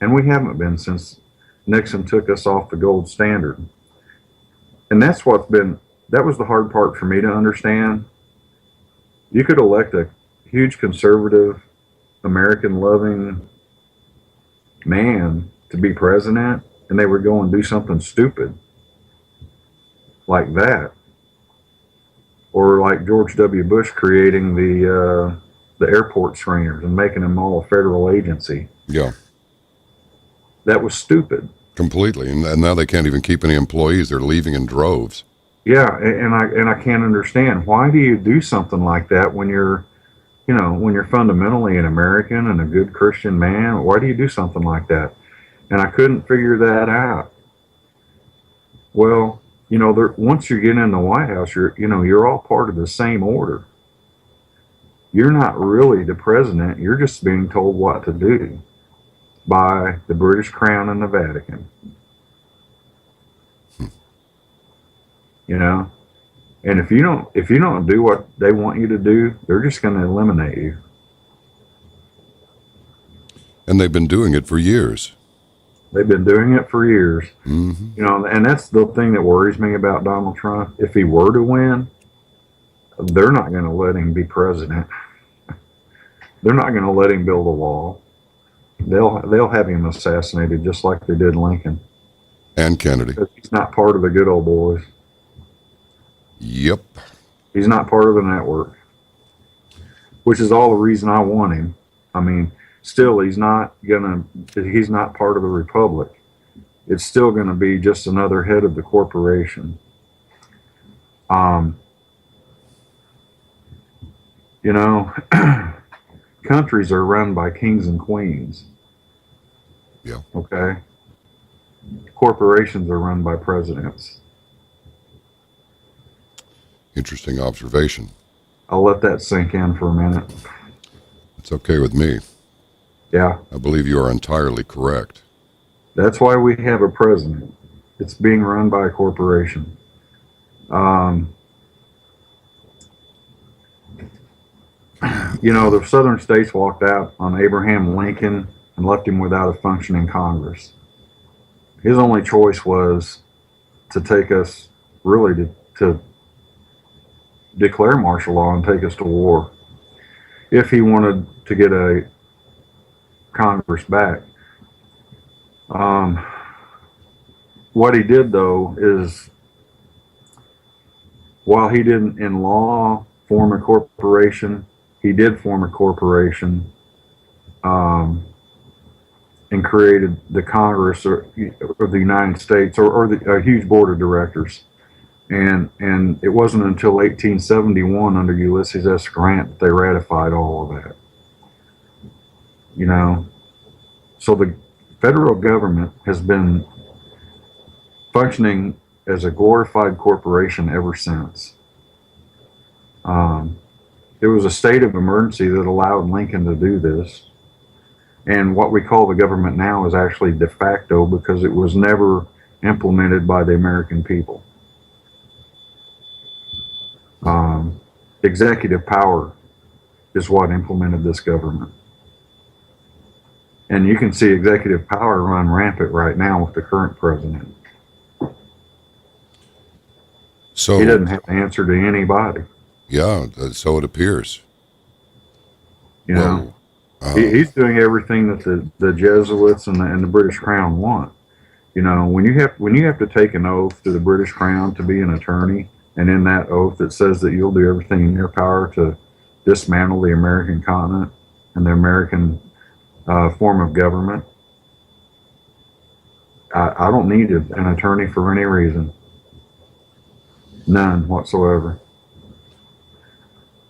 And we haven't been since Nixon took us off the gold standard. And that was the hard part for me to understand. You could elect a huge conservative, American loving man to be president, and they would go and do something stupid like that. Or like George W. Bush creating the airport screeners and making them all a federal agency. Yeah, That was stupid. completely. And now they can't even keep any employees. They're leaving in droves. Yeah, and I can't understand, why do you do something like that when you're, you know, when you're fundamentally an American and a good Christian man? Why do you do something like that? And I couldn't figure that out. Well, you know, once you get in the White House, you're all part of the same order. You're not really the president. You're just being told what to do by the British Crown and the Vatican. You know, and if you don't do what they want you to do, they're just going to eliminate you. And they've been doing it for years. They've been doing it for years. Mm-hmm. You know, and that's the thing that worries me about Donald Trump. If he were to win, they're not going to let him be president. They're not going to let him build a wall. They'll have him assassinated just like they did Lincoln. And Kennedy. Because he's not part of the good old boys. Yep. He's not part of the network, which is all the reason I want him. I mean, still, he's not part of the republic. It's still going to be just another head of the corporation. You know, countries are run by kings and queens. Yeah. Okay. Corporations are run by presidents. Interesting observation. I'll let that sink in for a minute. It's okay with me. Yeah. I believe you are entirely correct. That's why we have a president. It's being run by a corporation. You know, the southern states walked out on Abraham Lincoln and left him without a functioning Congress. His only choice was to take us, really, to declare martial law and take us to war if he wanted to get a Congress back. What he did, though, is while he didn't in law form a corporation, he did form a corporation and created the Congress of the United States, or a huge board of directors. And it wasn't until 1871 under Ulysses S. Grant that they ratified all of that. You know, so the federal government has been functioning as a glorified corporation ever since. It was a state of emergency that allowed Lincoln to do this. And what we call the government now is actually de facto because it was never implemented by the American people. Executive power is what implemented this government. And you can see executive power run rampant right now with the current president. So he doesn't have to answer to anybody. Yeah, so it appears. You know, he's doing everything that the Jesuits and the British Crown want. You know, when you have to take an oath to the British Crown to be an attorney, and in that oath it says that you'll do everything in your power to dismantle the American continent and the American form of government. I don't need an attorney for any reason. None whatsoever.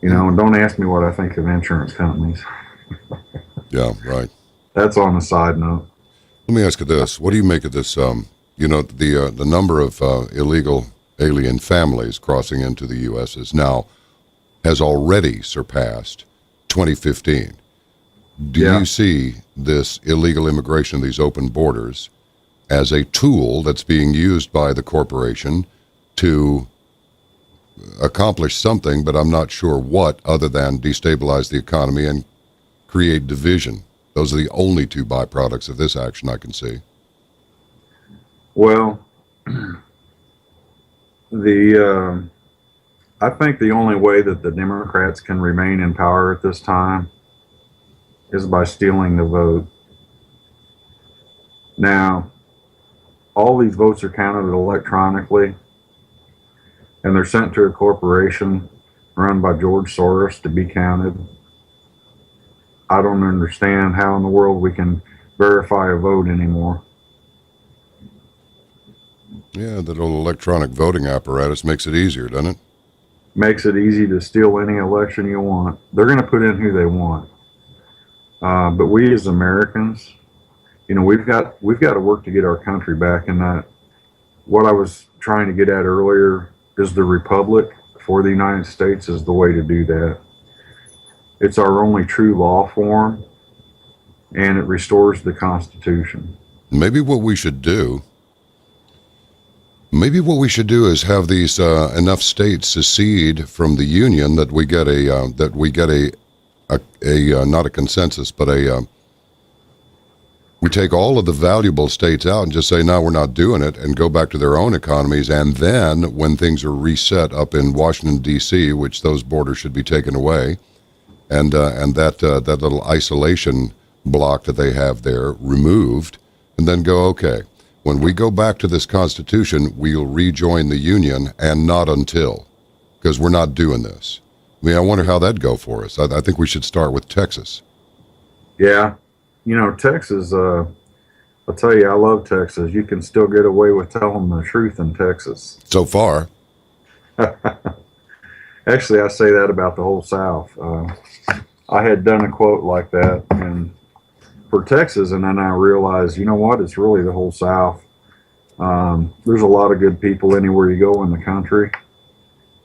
You know, and don't ask me what I think of insurance companies. Yeah, right. That's on a side note. Let me ask you this. What do you make of this, you know, the number of illegal alien families crossing into the U.S. has already surpassed 2015. Do you see this illegal immigration, these open borders, as a tool that's being used by the corporation to accomplish something, but I'm not sure what, other than destabilize the economy and create division? Those are the only two byproducts of this action I can see. Well, I think the only way that the Democrats can remain in power at this time is by stealing the vote. Now, all these votes are counted electronically, and they're sent to a corporation run by George Soros to be counted. I don't understand how in the world we can verify a vote anymore. Yeah, that old electronic voting apparatus makes it easier, doesn't it? Makes it easy to steal any election you want. They're going to put in who they want. But we as Americans, you know, we've got to work to get our country back. And that, what I was trying to get at earlier, is the republic for the United States is the way to do that. It's our only true law form, and it restores the Constitution. Maybe what we should do is have these enough states secede from the Union that we get a not a consensus, but we take all of the valuable states out and just say, no, we're not doing it, and go back to their own economies. And then when things are reset up in Washington, D.C., which those borders should be taken away, and that little isolation block that they have there removed, and then go, okay, when we go back to this Constitution, we'll rejoin the Union, and not until, because we're not doing this. I mean, I wonder how that'd go for us. I think we should start with Texas. Yeah. Texas, I'll tell you, I love Texas. You can still get away with telling the truth in Texas. So far, Actually, I say that about the whole South. I had done a quote like that and for Texas, and then I realized, you know what? It's really the whole South. There's a lot of good people anywhere you go in the country,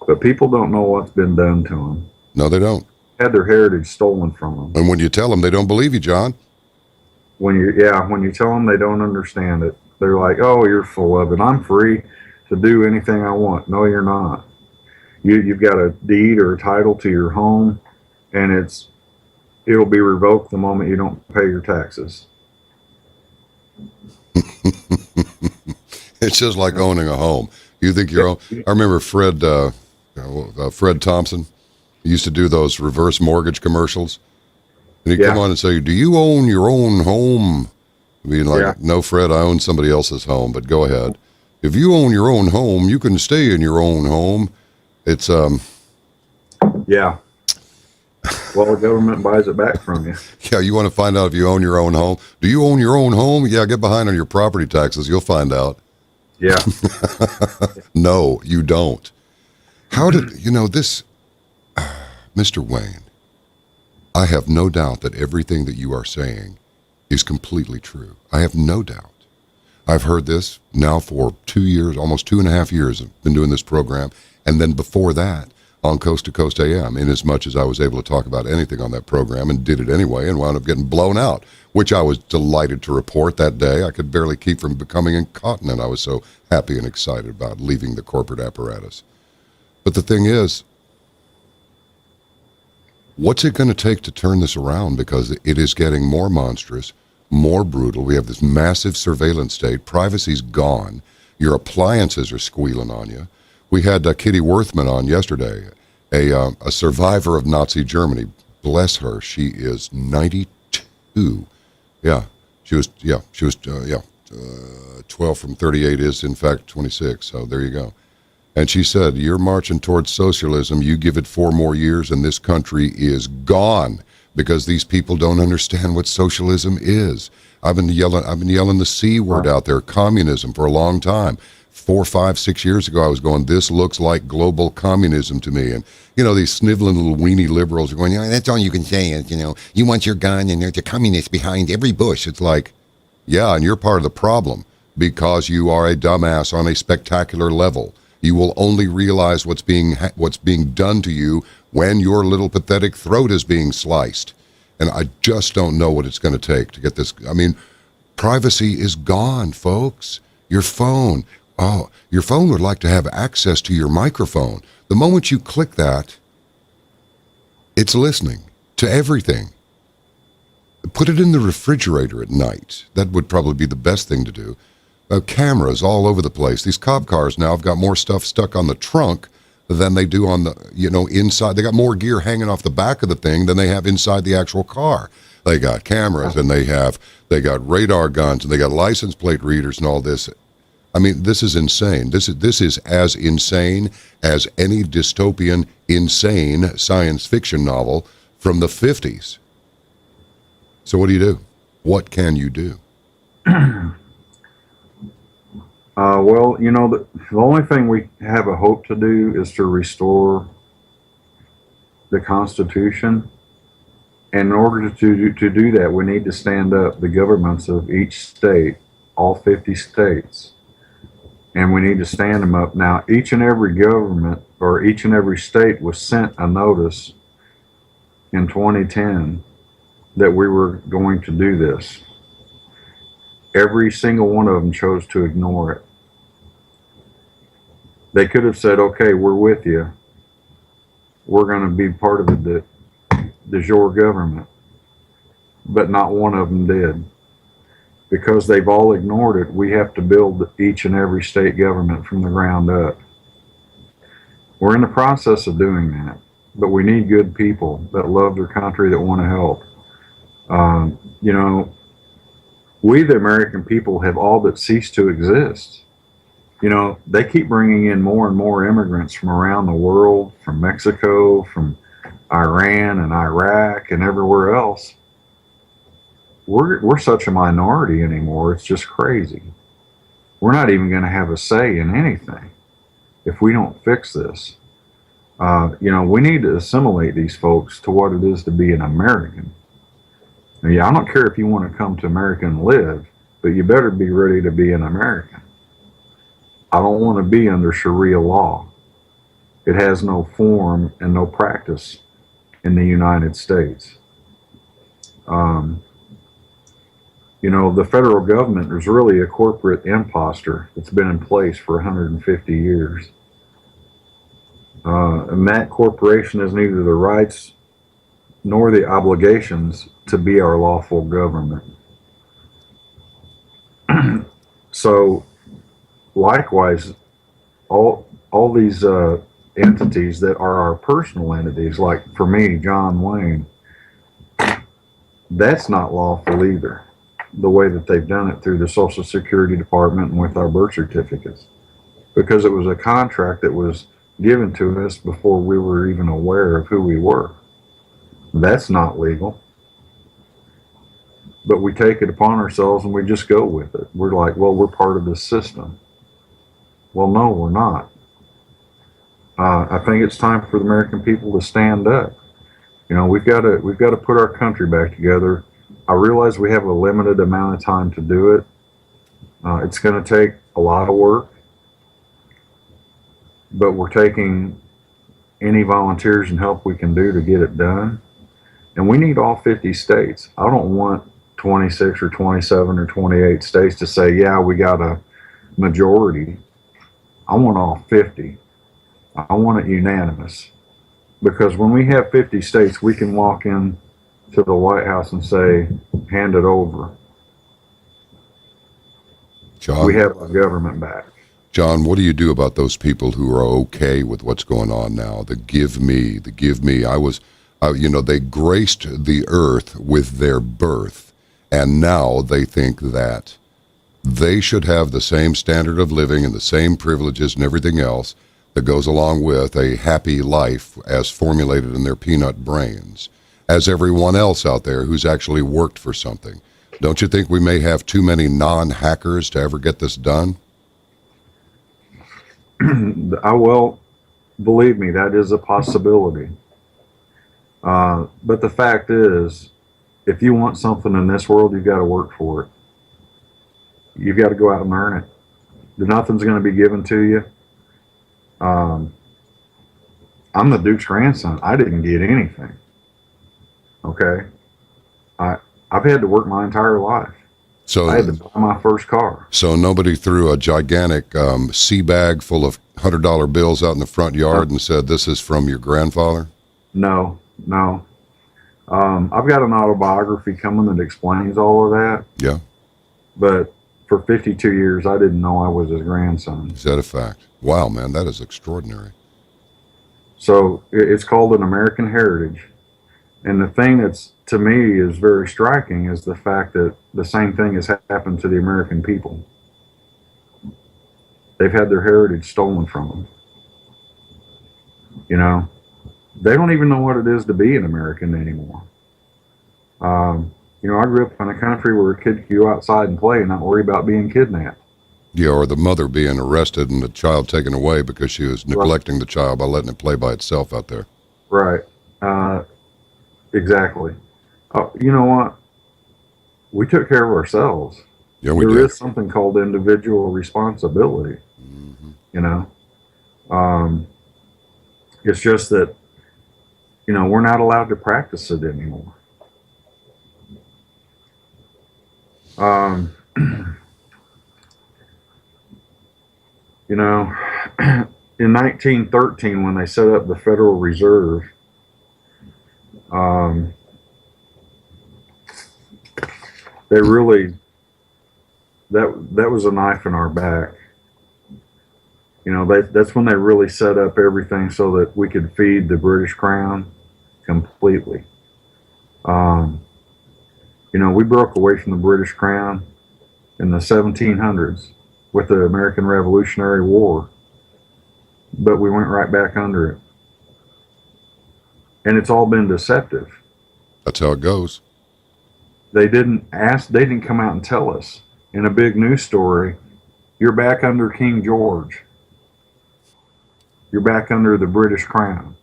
but people don't know what's been done to them. no, they don't. Had their heritage stolen from them. And when you tell them, they don't believe you, John. When you tell them, they don't understand it. They're like, "Oh, you're full of it. I'm free to do anything I want." No, you're not. You've got a deed or a title to your home, and it'll be revoked the moment you don't pay your taxes. It's just like owning a home. You think you're own. I remember Fred Thompson used to do those reverse mortgage commercials. And he'd come on and say, "Do you own your own home?" Being like, "No, Fred, I own somebody else's home, but go ahead. If you own your own home, you can stay in your own home." It's Yeah. Well, the government buys it back from you. yeah, you want to find out if you own your own home? Do you own your own home? Yeah, get behind on your property taxes. You'll find out. Yeah. No, you don't. How did, this, Mr. Wayne, I have no doubt that everything that you are saying is completely true. I have no doubt. I've heard this now for 2 years, almost 2.5 years. I've been doing this program. And then before that, on Coast to Coast AM, in as much as I was able to talk about anything on that program, and did it anyway, and wound up getting blown out, which I was delighted to report that day. I could barely keep from becoming incontinent. I was so happy and excited about leaving the corporate apparatus. But the thing is, what's it going to take to turn this around? Because it is getting more monstrous, more brutal. We have this massive surveillance state. Privacy's gone. Your appliances are squealing on you. We had Kitty Worthman on yesterday, a survivor of Nazi Germany. Bless her. She is 92. Yeah, she was 12 from 38 is in fact 26. So there you go. And she said, "You're marching towards socialism. You give it 4 more years and this country is gone because these people don't understand what socialism is." I've been yelling the C word out there, communism, for a long time. 4, 5, 6 years ago, I was going, "This looks like global communism to me." And, these sniveling little weenie liberals are going, "That's all you can say is, you want your gun and there's a communist behind every bush." It's like, yeah, and you're part of the problem because you are a dumbass on a spectacular level. You will only realize what's being done to you when your little pathetic throat is being sliced. And I just don't know what it's going to take to get this. I mean, privacy is gone, folks. Your phone would like to have access to your microphone. The moment you click that, it's listening to everything. Put it in the refrigerator at night. That would probably be the best thing to do. Cameras all over the place. These cop cars now have got more stuff stuck on the trunk than they do on the, inside. They got more gear hanging off the back of the thing than they have inside the actual car. They got cameras and they got radar guns and they got license plate readers and all this. I mean, this is insane. This is as insane as any dystopian, insane science fiction novel from the 50s. So what do you do? What can you do? Well, the only thing we have a hope to do is to restore the Constitution. And in order to do that, we need to stand up the governments of each state, all 50 states. And we need to stand them up. Now, each and every government or each and every state was sent a notice in 2010 that we were going to do this. Every single one of them chose to ignore it. They could have said, "Okay, we're with you. We're going to be part of the de jure government." But not one of them did. Because they've all ignored it, we have to build each and every state government from the ground up. We're in the process of doing that. but we need good people that love their country, that want to help. You know, we, the American people, have all but ceased to exist. You know, they keep bringing in more and more immigrants from around the world, from Mexico, from Iran and Iraq and everywhere else. We're such a minority anymore. It's just crazy. We're not even going to have a say in anything if we don't fix this. You know, we need to assimilate these folks to what it is to be an American. Now, yeah, I don't care if you want to come to America and live, but you better be ready to be an American. I don't want to be under Sharia law. It has no form and no practice in the United States. You know, the federal government is really a corporate imposter that's been in place for 150 years. And that corporation has neither the rights nor the obligations to be our lawful government. So, likewise, all these entities that are our personal entities, like for me, John Wayne, that's not lawful either, the way that they've done it through the Social Security Department and with our birth certificates, because it was a contract that was given to us before we were even aware of who we were. That's not legal. But we take it upon ourselves and we just go with it. We're like, well, we're part of this system. Well, no, we're not. I think it's time for the American people to stand up. You know, we've got to put our country back together. I realize we have a limited amount of time to do it. It's going to take a lot of work, but we're taking any volunteers and help we can do to get it done. And we need all 50 states. I don't want 26 or 27 or 28 states to say, yeah, we got a majority. I want all 50. I want it unanimous. Because when we have 50 states, we can walk in to the White House and say, hand it over. John, we have our government back. John, what do you do about those people who are okay with what's going on now? The give me. You know, they graced the earth with their birth, and now they think that they should have the same standard of living and the same privileges and everything else that goes along with a happy life as formulated in their peanut brains as everyone else out there who's actually worked for something. Don't you think we may have too many non-hackers to ever get this done? Well, believe me, that is a possibility. But the fact is, if you want something in this world, you've got to work for it. You've got to go out and earn it. Nothing's going to be given to you. I'm the Duke's grandson. I didn't get anything. Okay? I've had to work my entire life. So I had to buy my first car. So nobody threw a gigantic sea bag full of $100 bills out in the front yard and said, this is from your grandfather? No. I've got an autobiography coming that explains all of that. Yeah. But for 52 years, I didn't know I was his grandson. Is that a fact? Wow, man, that is extraordinary. So it's called an American heritage. And the thing that's, to me, is very striking is the fact that the same thing has happened to the American people. They've had their heritage stolen from them. You know, they don't even know what it is to be an American anymore. You know, I grew up in a country where a kid could go outside and play and not worry about being kidnapped. Yeah, or the mother being arrested and the child taken away because she was neglecting the child by letting it play by itself out there. Right. Exactly. You know what? We took care of ourselves. Yeah, we There did. is something called individual responsibility. Mm-hmm. You know, it's just that, you know, we're not allowed to practice it anymore. You know, in 1913, when they set up the Federal Reserve, they really, that was a knife in our back. You know, that's when they really set up everything so that we could feed the British Crown completely. Um, you know, we broke away from the British Crown in the 1700s with the American Revolutionary War, but we went right back under it. And it's all been deceptive. That's how it goes. They didn't come out and tell us in a big news story, you're back under King George. You're back under the British Crown.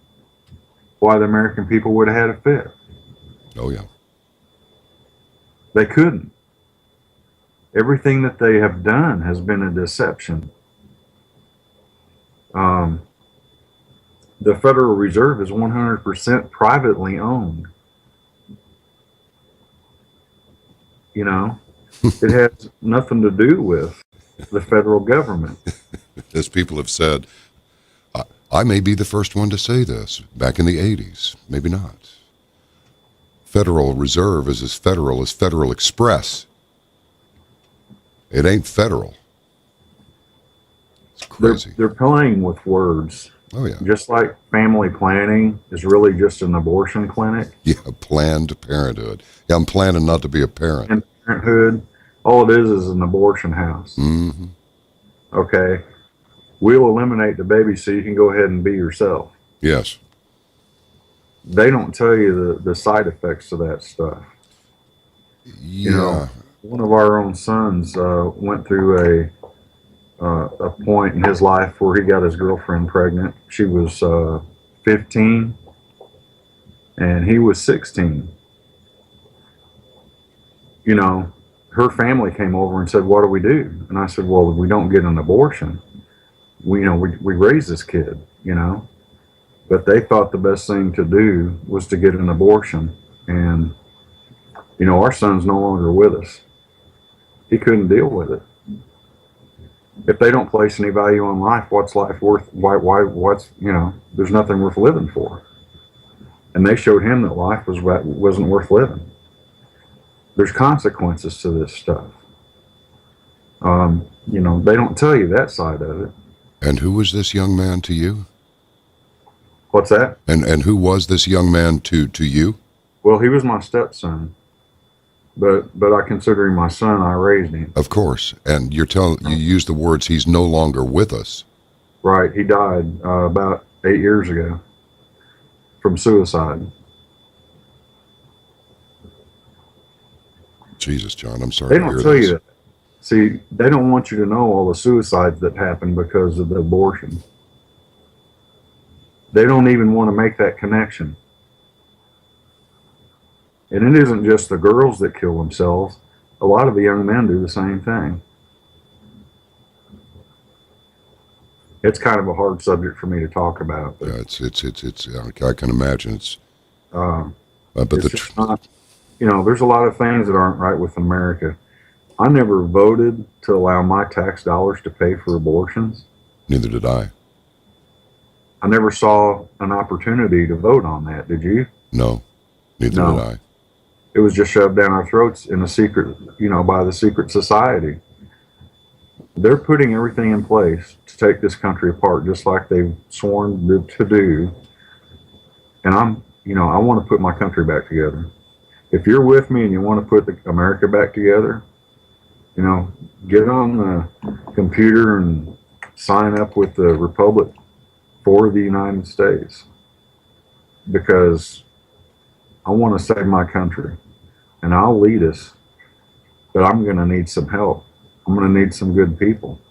Why the American people would have had a fit. Oh, yeah. They couldn't. Everything that they have done has been a deception. The Federal Reserve is 100% privately owned. You know, it has nothing to do with the federal government. As people have said, I may be the first one to say this back in the 80s. Maybe not. Federal Reserve is as Federal Express. It ain't federal. It's crazy. They're playing with words. Oh, yeah. Just like family planning is really just an abortion clinic. Yeah, Planned Parenthood. Yeah, I'm planning not to be a parent. And Parenthood, all it is an abortion house. Mm-hmm. Okay. We'll eliminate the baby so you can go ahead and be yourself. Yes. They don't tell you the side effects of that stuff. Yeah. You know, one of our own sons went through a point in his life where he got his girlfriend pregnant. She was 15 and he was 16. You know, her family came over and said, "What do we do?" And I said, "Well, we don't get an abortion. We raise this kid, you know." But they thought the best thing to do was to get an abortion. And, you know, our son's no longer with us. He couldn't deal with it. If they don't place any value on life, what's life worth? What's, you know, there's nothing worth living for. And they showed him that life wasn't worth living. There's consequences to this stuff. You know, they don't tell you that side of it. And who was this young man to you? What's that? And who was this young man to you? Well, he was my stepson, but I consider him my son. I raised him. Of course. And you used the words, he's no longer with us. Right. He died about 8 years ago from suicide. Jesus, John, I'm sorry They to don't hear tell this. you that. See, they don't want you to know all the suicides that happen because of the abortion. They don't even want to make that connection. And it isn't just the girls that kill themselves. A lot of the young men do the same thing. It's kind of a hard subject for me to talk about. But, Yeah, it's I can imagine it's, but it's just not, you know, there's a lot of things that aren't right with America. I never voted to allow my tax dollars to pay for abortions. neither did I. I never saw an opportunity to vote on that. Did you? No, neither No. did I. It was just shoved down our throats in a secret, you know, by the secret society. They're putting everything in place to take this country apart, just like they've sworn to do. And I want to put my country back together. If you're with me and you want to put America back together, you know, get on the computer and sign up with the Republic for the United States, because I want to save my country and I'll lead us, but I'm going to need some help. I'm going to need some good people.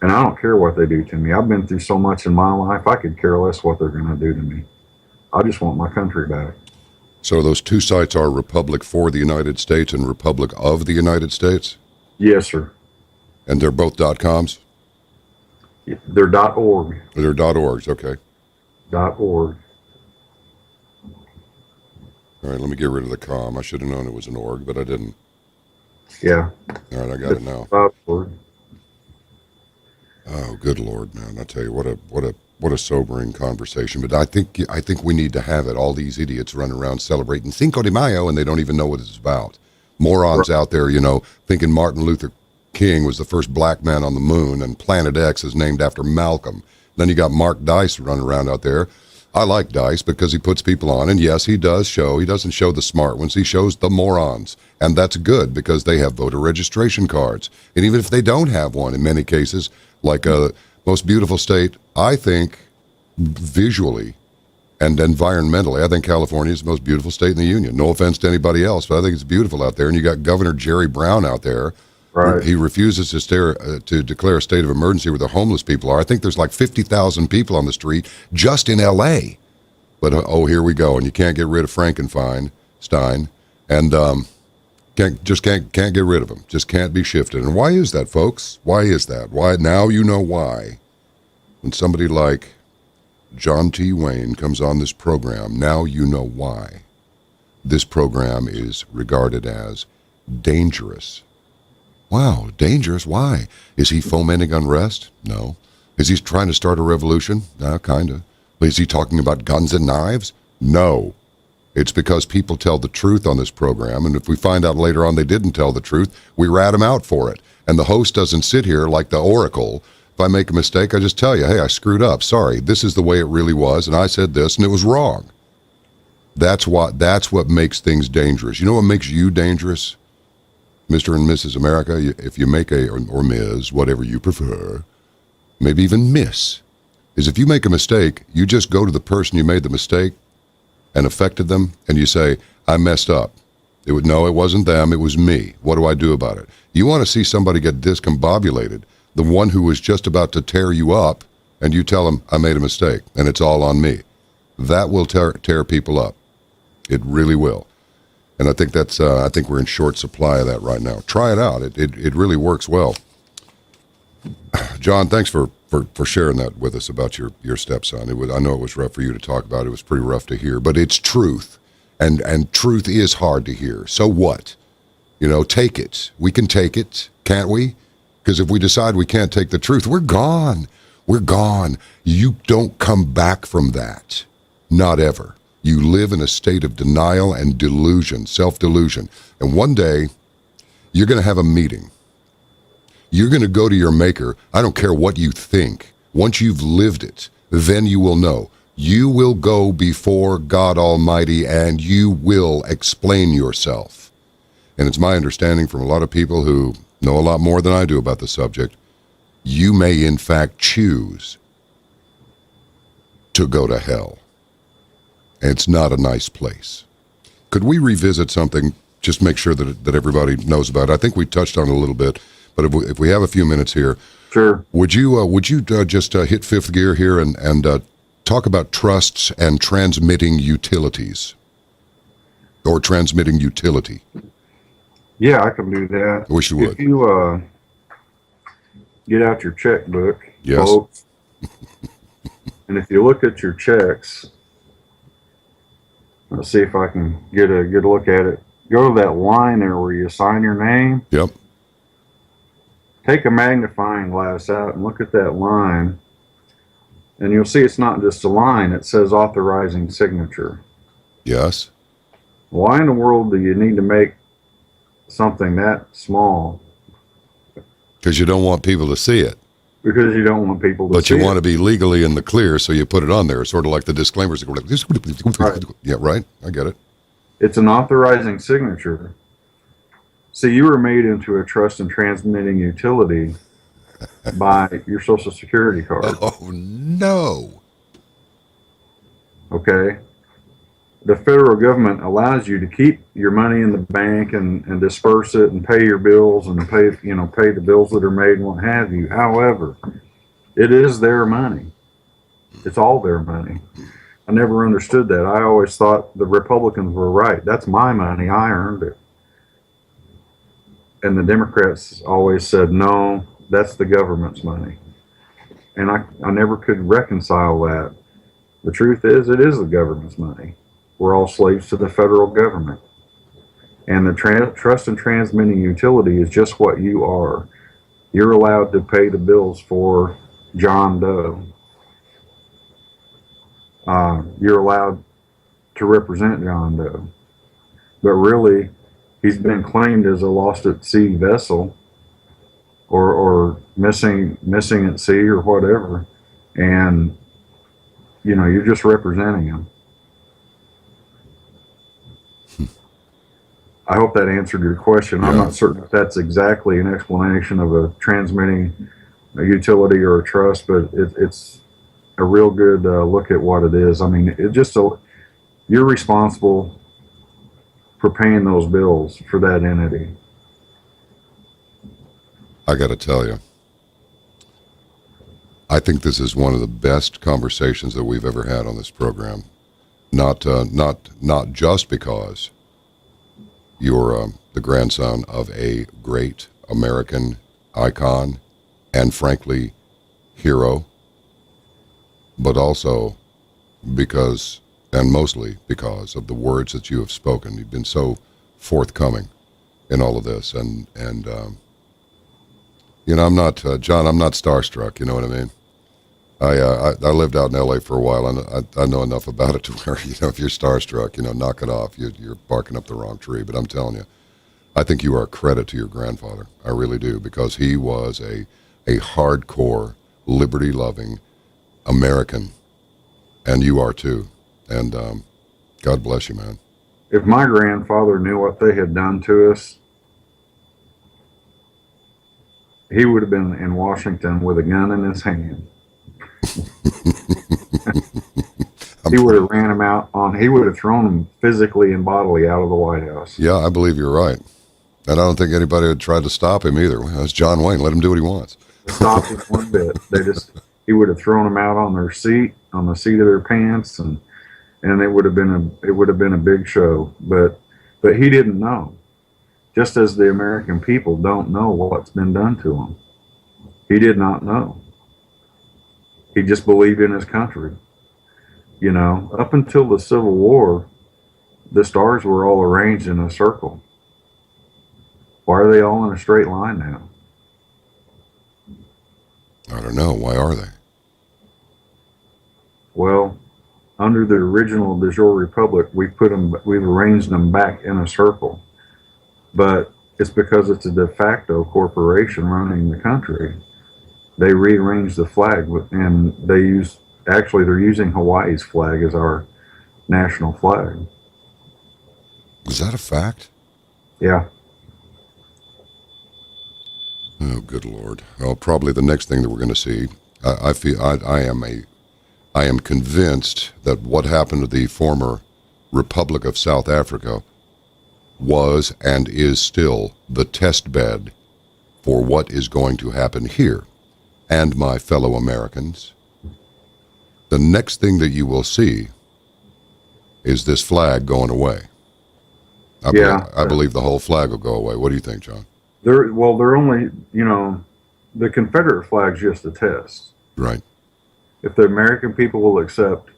And I don't care what they do to me. I've been through so much in my life, I could care less what they're going to do to me. I just want my country back. So those two sites are Republic for the United States and Republic of the United States? Yes, sir. And they're both .coms? They're .org. They're .orgs, okay. .org. All right, let me get rid of the com. I should have known it was an org, but I didn't. Yeah. All right, I got it now. .org. Oh, good Lord, man! I tell you, what a sobering conversation. But I think we need to have it. All these idiots running around celebrating Cinco de Mayo, and they don't even know what it's about. Morons out there, you know, thinking Martin Luther King was the first black man on the moon, and Planet X is named after Malcolm. Then you got Mark Dice running around out there. I like Dice because he puts people on, and yes, he doesn't show the smart ones, he shows the morons. And that's good because they have voter registration cards. And even if they don't have one in many cases, like most beautiful state, I think visually and environmentally, I think California is the most beautiful state in the union. No offense to anybody else, but I think it's beautiful out there. And you got Governor Jerry Brown out there. Right. He refuses to declare a state of emergency where the homeless people are. I think there's like 50,000 people on the street just in L.A. But, here we go. And you can't get rid of Frankenstein. And can't get rid of him. Just can't be shifted. And why is that, folks? Why is that? Why? Now you know why. When somebody like John T. Wayne comes on this program, now you know why. This program is regarded as dangerous. Wow, dangerous? Why? Is he fomenting unrest? No. Is he trying to start a revolution? Kind of. Is he talking about guns and knives? No. It's because people tell the truth on this program, and if we find out later on they didn't tell the truth, we rat them out for it. And the host doesn't sit here like the Oracle. If I make a mistake, I just tell you, hey, I screwed up. Sorry, this is the way it really was, and I said this, and it was wrong. That's what makes things dangerous. You know what makes you dangerous, Mr. and Mrs. America? If you make or Ms., whatever you prefer, maybe even Miss, is if you make a mistake, you just go to the person you made the mistake and affected them, and you say, I messed up. No, it wasn't them, it was me. What do I do about it? You want to see somebody get discombobulated, the one who was just about to tear you up, and you tell them, I made a mistake, and it's all on me. That will tear people up. It really will. And I think I think we're in short supply of that right now. Try it out. It really works well. John, thanks for sharing that with us about your stepson. I know it was rough for you to talk about. It was pretty rough to hear, but it's truth. And truth is hard to hear. So what? Take it. We can take it, can't we? Because if we decide we can't take the truth, we're gone. We're gone. You don't come back from that. Not ever. You live in a state of denial and delusion, self-delusion. And one day, you're going to have a meeting. You're going to go to your maker. I don't care what you think. Once you've lived it, then you will know. You will go before God Almighty and you will explain yourself. And it's my understanding from a lot of people who know a lot more than I do about the subject, you may in fact choose to go to hell. And it's not a nice place. Could we revisit something, just make sure that everybody knows about it? I think we touched on it a little bit, but if we have a few minutes here, Sure. would you just hit fifth gear here and talk about trusts and transmitting utilities, or transmitting utility? Yeah, I can do that. I wish you would. If you get out your checkbook, Yes. folks, and if you look at your checks, let's see if I can get a good look at it. Go to that line there where you sign your name. Yep. Take a magnifying glass out and look at that line, and you'll see it's not just a line. It says authorizing signature. Yes. Why in the world do you need to make something that small? Because you don't want people to see it. Because you don't want people to But see you want to it. be legally in the clear, so you put it on there, sort of like the disclaimers. Right. Yeah, right. I get it. It's an authorizing signature. See, you were made into a trust and transmitting utility by your Social Security card. Oh, no. Okay? The federal government allows you to keep your money in the bank and disperse it and pay your bills and pay the bills that are made and what have you. However, it is their money. It's all their money. I never understood that. I always thought the Republicans were right. That's my money. I earned it. And the Democrats always said, no, that's the government's money. And I never could reconcile that. The truth is, it is the government's money. We're all slaves to the federal government. And the trust and transmitting utility is just what you are. You're allowed to pay the bills for John Doe. You're allowed to represent John Doe. But really, he's been claimed as a lost at sea vessel. or missing at sea or whatever, and you're just representing them. I hope that answered your question. I'm Yeah. not certain if that's exactly an explanation of a transmitting a utility or a trust, but it's a real good look at what it is. I mean, you're responsible for paying those bills for that entity. I got to tell you, I think this is one of the best conversations that we've ever had on this program. Not just because you're the grandson of a great American icon and, frankly, hero, but also because, and mostly because, of the words that you have spoken. You've been so forthcoming in all of this, and I'm not John. I'm not starstruck. You know what I mean? I lived out in L.A. for a while, and I know enough about it to where, if you're starstruck, knock it off. You're barking up the wrong tree. But I'm telling you, I think you are a credit to your grandfather. I really do, because he was a hardcore, liberty-loving American, and you are too. And God bless you, man. If my grandfather knew what they had done to us, he would have been in Washington with a gun in his hand. He would have ran him out he would have thrown him physically and bodily out of the White House. Yeah, I believe you're right. And I don't think anybody would try to stop him either. Well, it's John Wayne. Let him do what he wants. Stop him one bit. He would have thrown them out on the seat of their pants, and it would have been a big show. But he didn't know. Just as the American people don't know what's been done to them. He did not know. He just believed in his country. Up until the Civil War, the stars were all arranged in a circle. Why are they all in a straight line now? I don't know. Why are they? Well, under the original de jure republic, we've arranged them back in a circle. But it's because it's a de facto corporation running the country. They rearranged the flag, and they're using Hawaii's flag as our national flag. Is that a fact? Yeah. Oh, good Lord. Well, probably the next thing that we're going to see. I am convinced that what happened to the former Republic of South Africa was and is still the test bed for what is going to happen here. And my fellow Americans, the next thing that you will see is this flag going away. I believe the whole flag will go away. What do you think, John? They're only, the Confederate flag's just a test. Right. If the American people will accept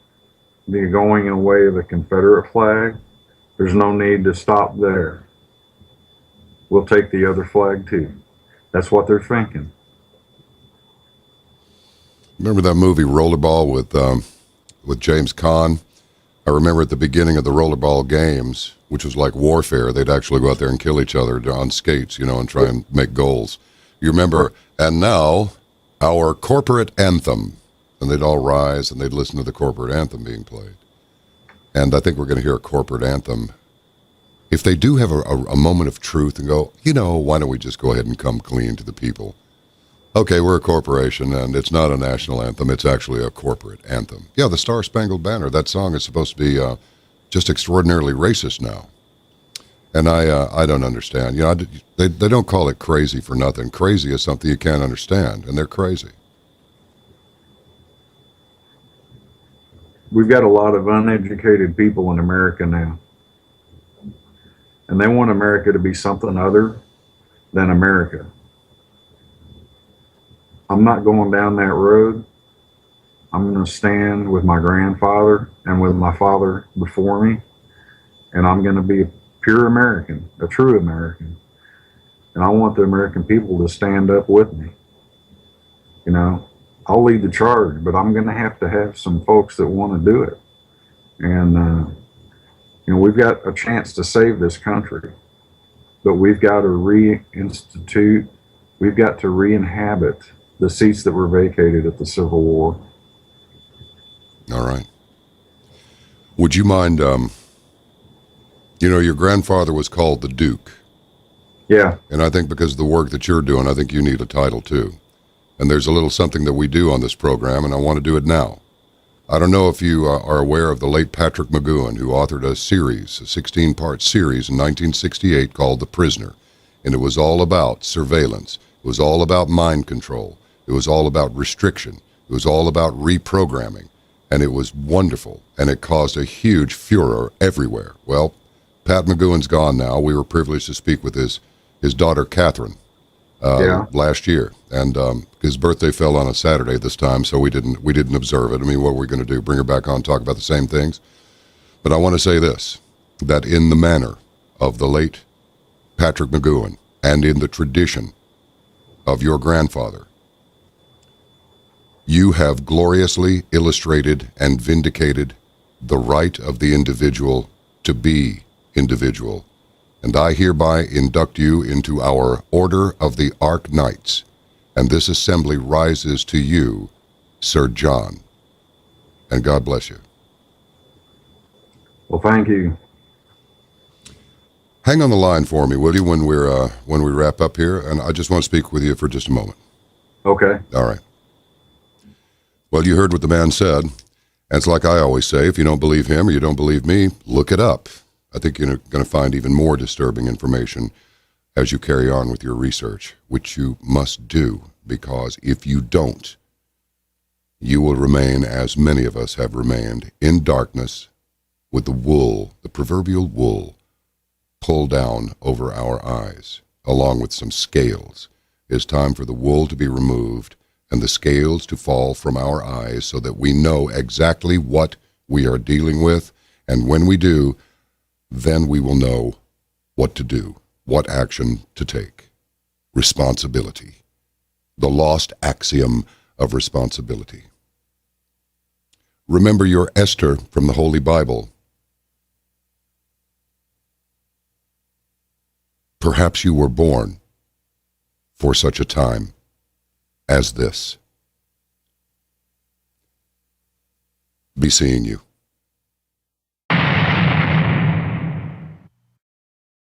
the going away of the Confederate flag, there's no need to stop there. We'll take the other flag too. That's what they're thinking. Remember that movie Rollerball with James Caan? I remember at the beginning of the Rollerball games, which was like warfare, they'd actually go out there and kill each other on skates, and try and make goals. You remember, and now our corporate anthem. And they'd all rise and they'd listen to the corporate anthem being played. And I think we're going to hear a corporate anthem. If they do have a moment of truth and go, why don't we just go ahead and come clean to the people? Okay, we're a corporation, and it's not a national anthem. It's actually a corporate anthem. Yeah, the Star Spangled Banner, that song is supposed to be just extraordinarily racist now. And I don't understand. They don't call it crazy for nothing. Crazy is something you can't understand, and they're crazy. We've got a lot of uneducated people in America now. And they want America to be something other than America. I'm not going down that road. I'm going to stand with my grandfather and with my father before me. And I'm going to be a pure American, a true American. And I want the American people to stand up with me. I'll lead the charge, but I'm going to have some folks that want to do it. And, we've got a chance to save this country, but we've got to reinstitute We've got to re-inhabit the seats that were vacated at the Civil War. All right. Would you mind, your grandfather was called the Duke. Yeah, And I think because of the work that you're doing, I think you need a title too. And there's a little something that we do on this program, and I want to do it now. I don't know if you are aware of the late Patrick McGoohan, who authored a 16-part series in 1968 called The Prisoner. And it was all about surveillance. It was all about mind control. It was all about restriction. It was all about reprogramming. And it was wonderful. And it caused a huge furor everywhere. Well, Pat McGoohan's gone now. We were privileged to speak with his daughter, Catherine, last year. And his birthday fell on a Saturday this time, so we didn't observe it. I mean, what were we going to do? Bring her back on, talk about the same things? But I want to say this, that in the manner of the late Patrick McGoohan and in the tradition of your grandfather, you have gloriously illustrated and vindicated the right of the individual to be individual. And I hereby induct you into our Order of the Ark Knights, and this assembly rises to you, Sir John. And God bless you. well, thank you. Hang on the line for me, will you, when we wrap up here? And I just want to speak with you for just a moment. Okay. All right. Well, you heard what the man said. And it's like I always say, if you don't believe him or you don't believe me, look it up. I think you're going to find even more disturbing information as you carry on with your research, which you must do, because if you don't, you will remain, as many of us have remained, in darkness with the wool, the proverbial wool, pulled down over our eyes, along with some scales. It's time for the wool to be removed and the scales to fall from our eyes so that we know exactly what we are dealing with, and when we do, then we will know what to do, what action to take. Responsibility. The lost axiom of responsibility. Remember your Esther from the Holy Bible. Perhaps you were born for such a time as this. Be seeing you.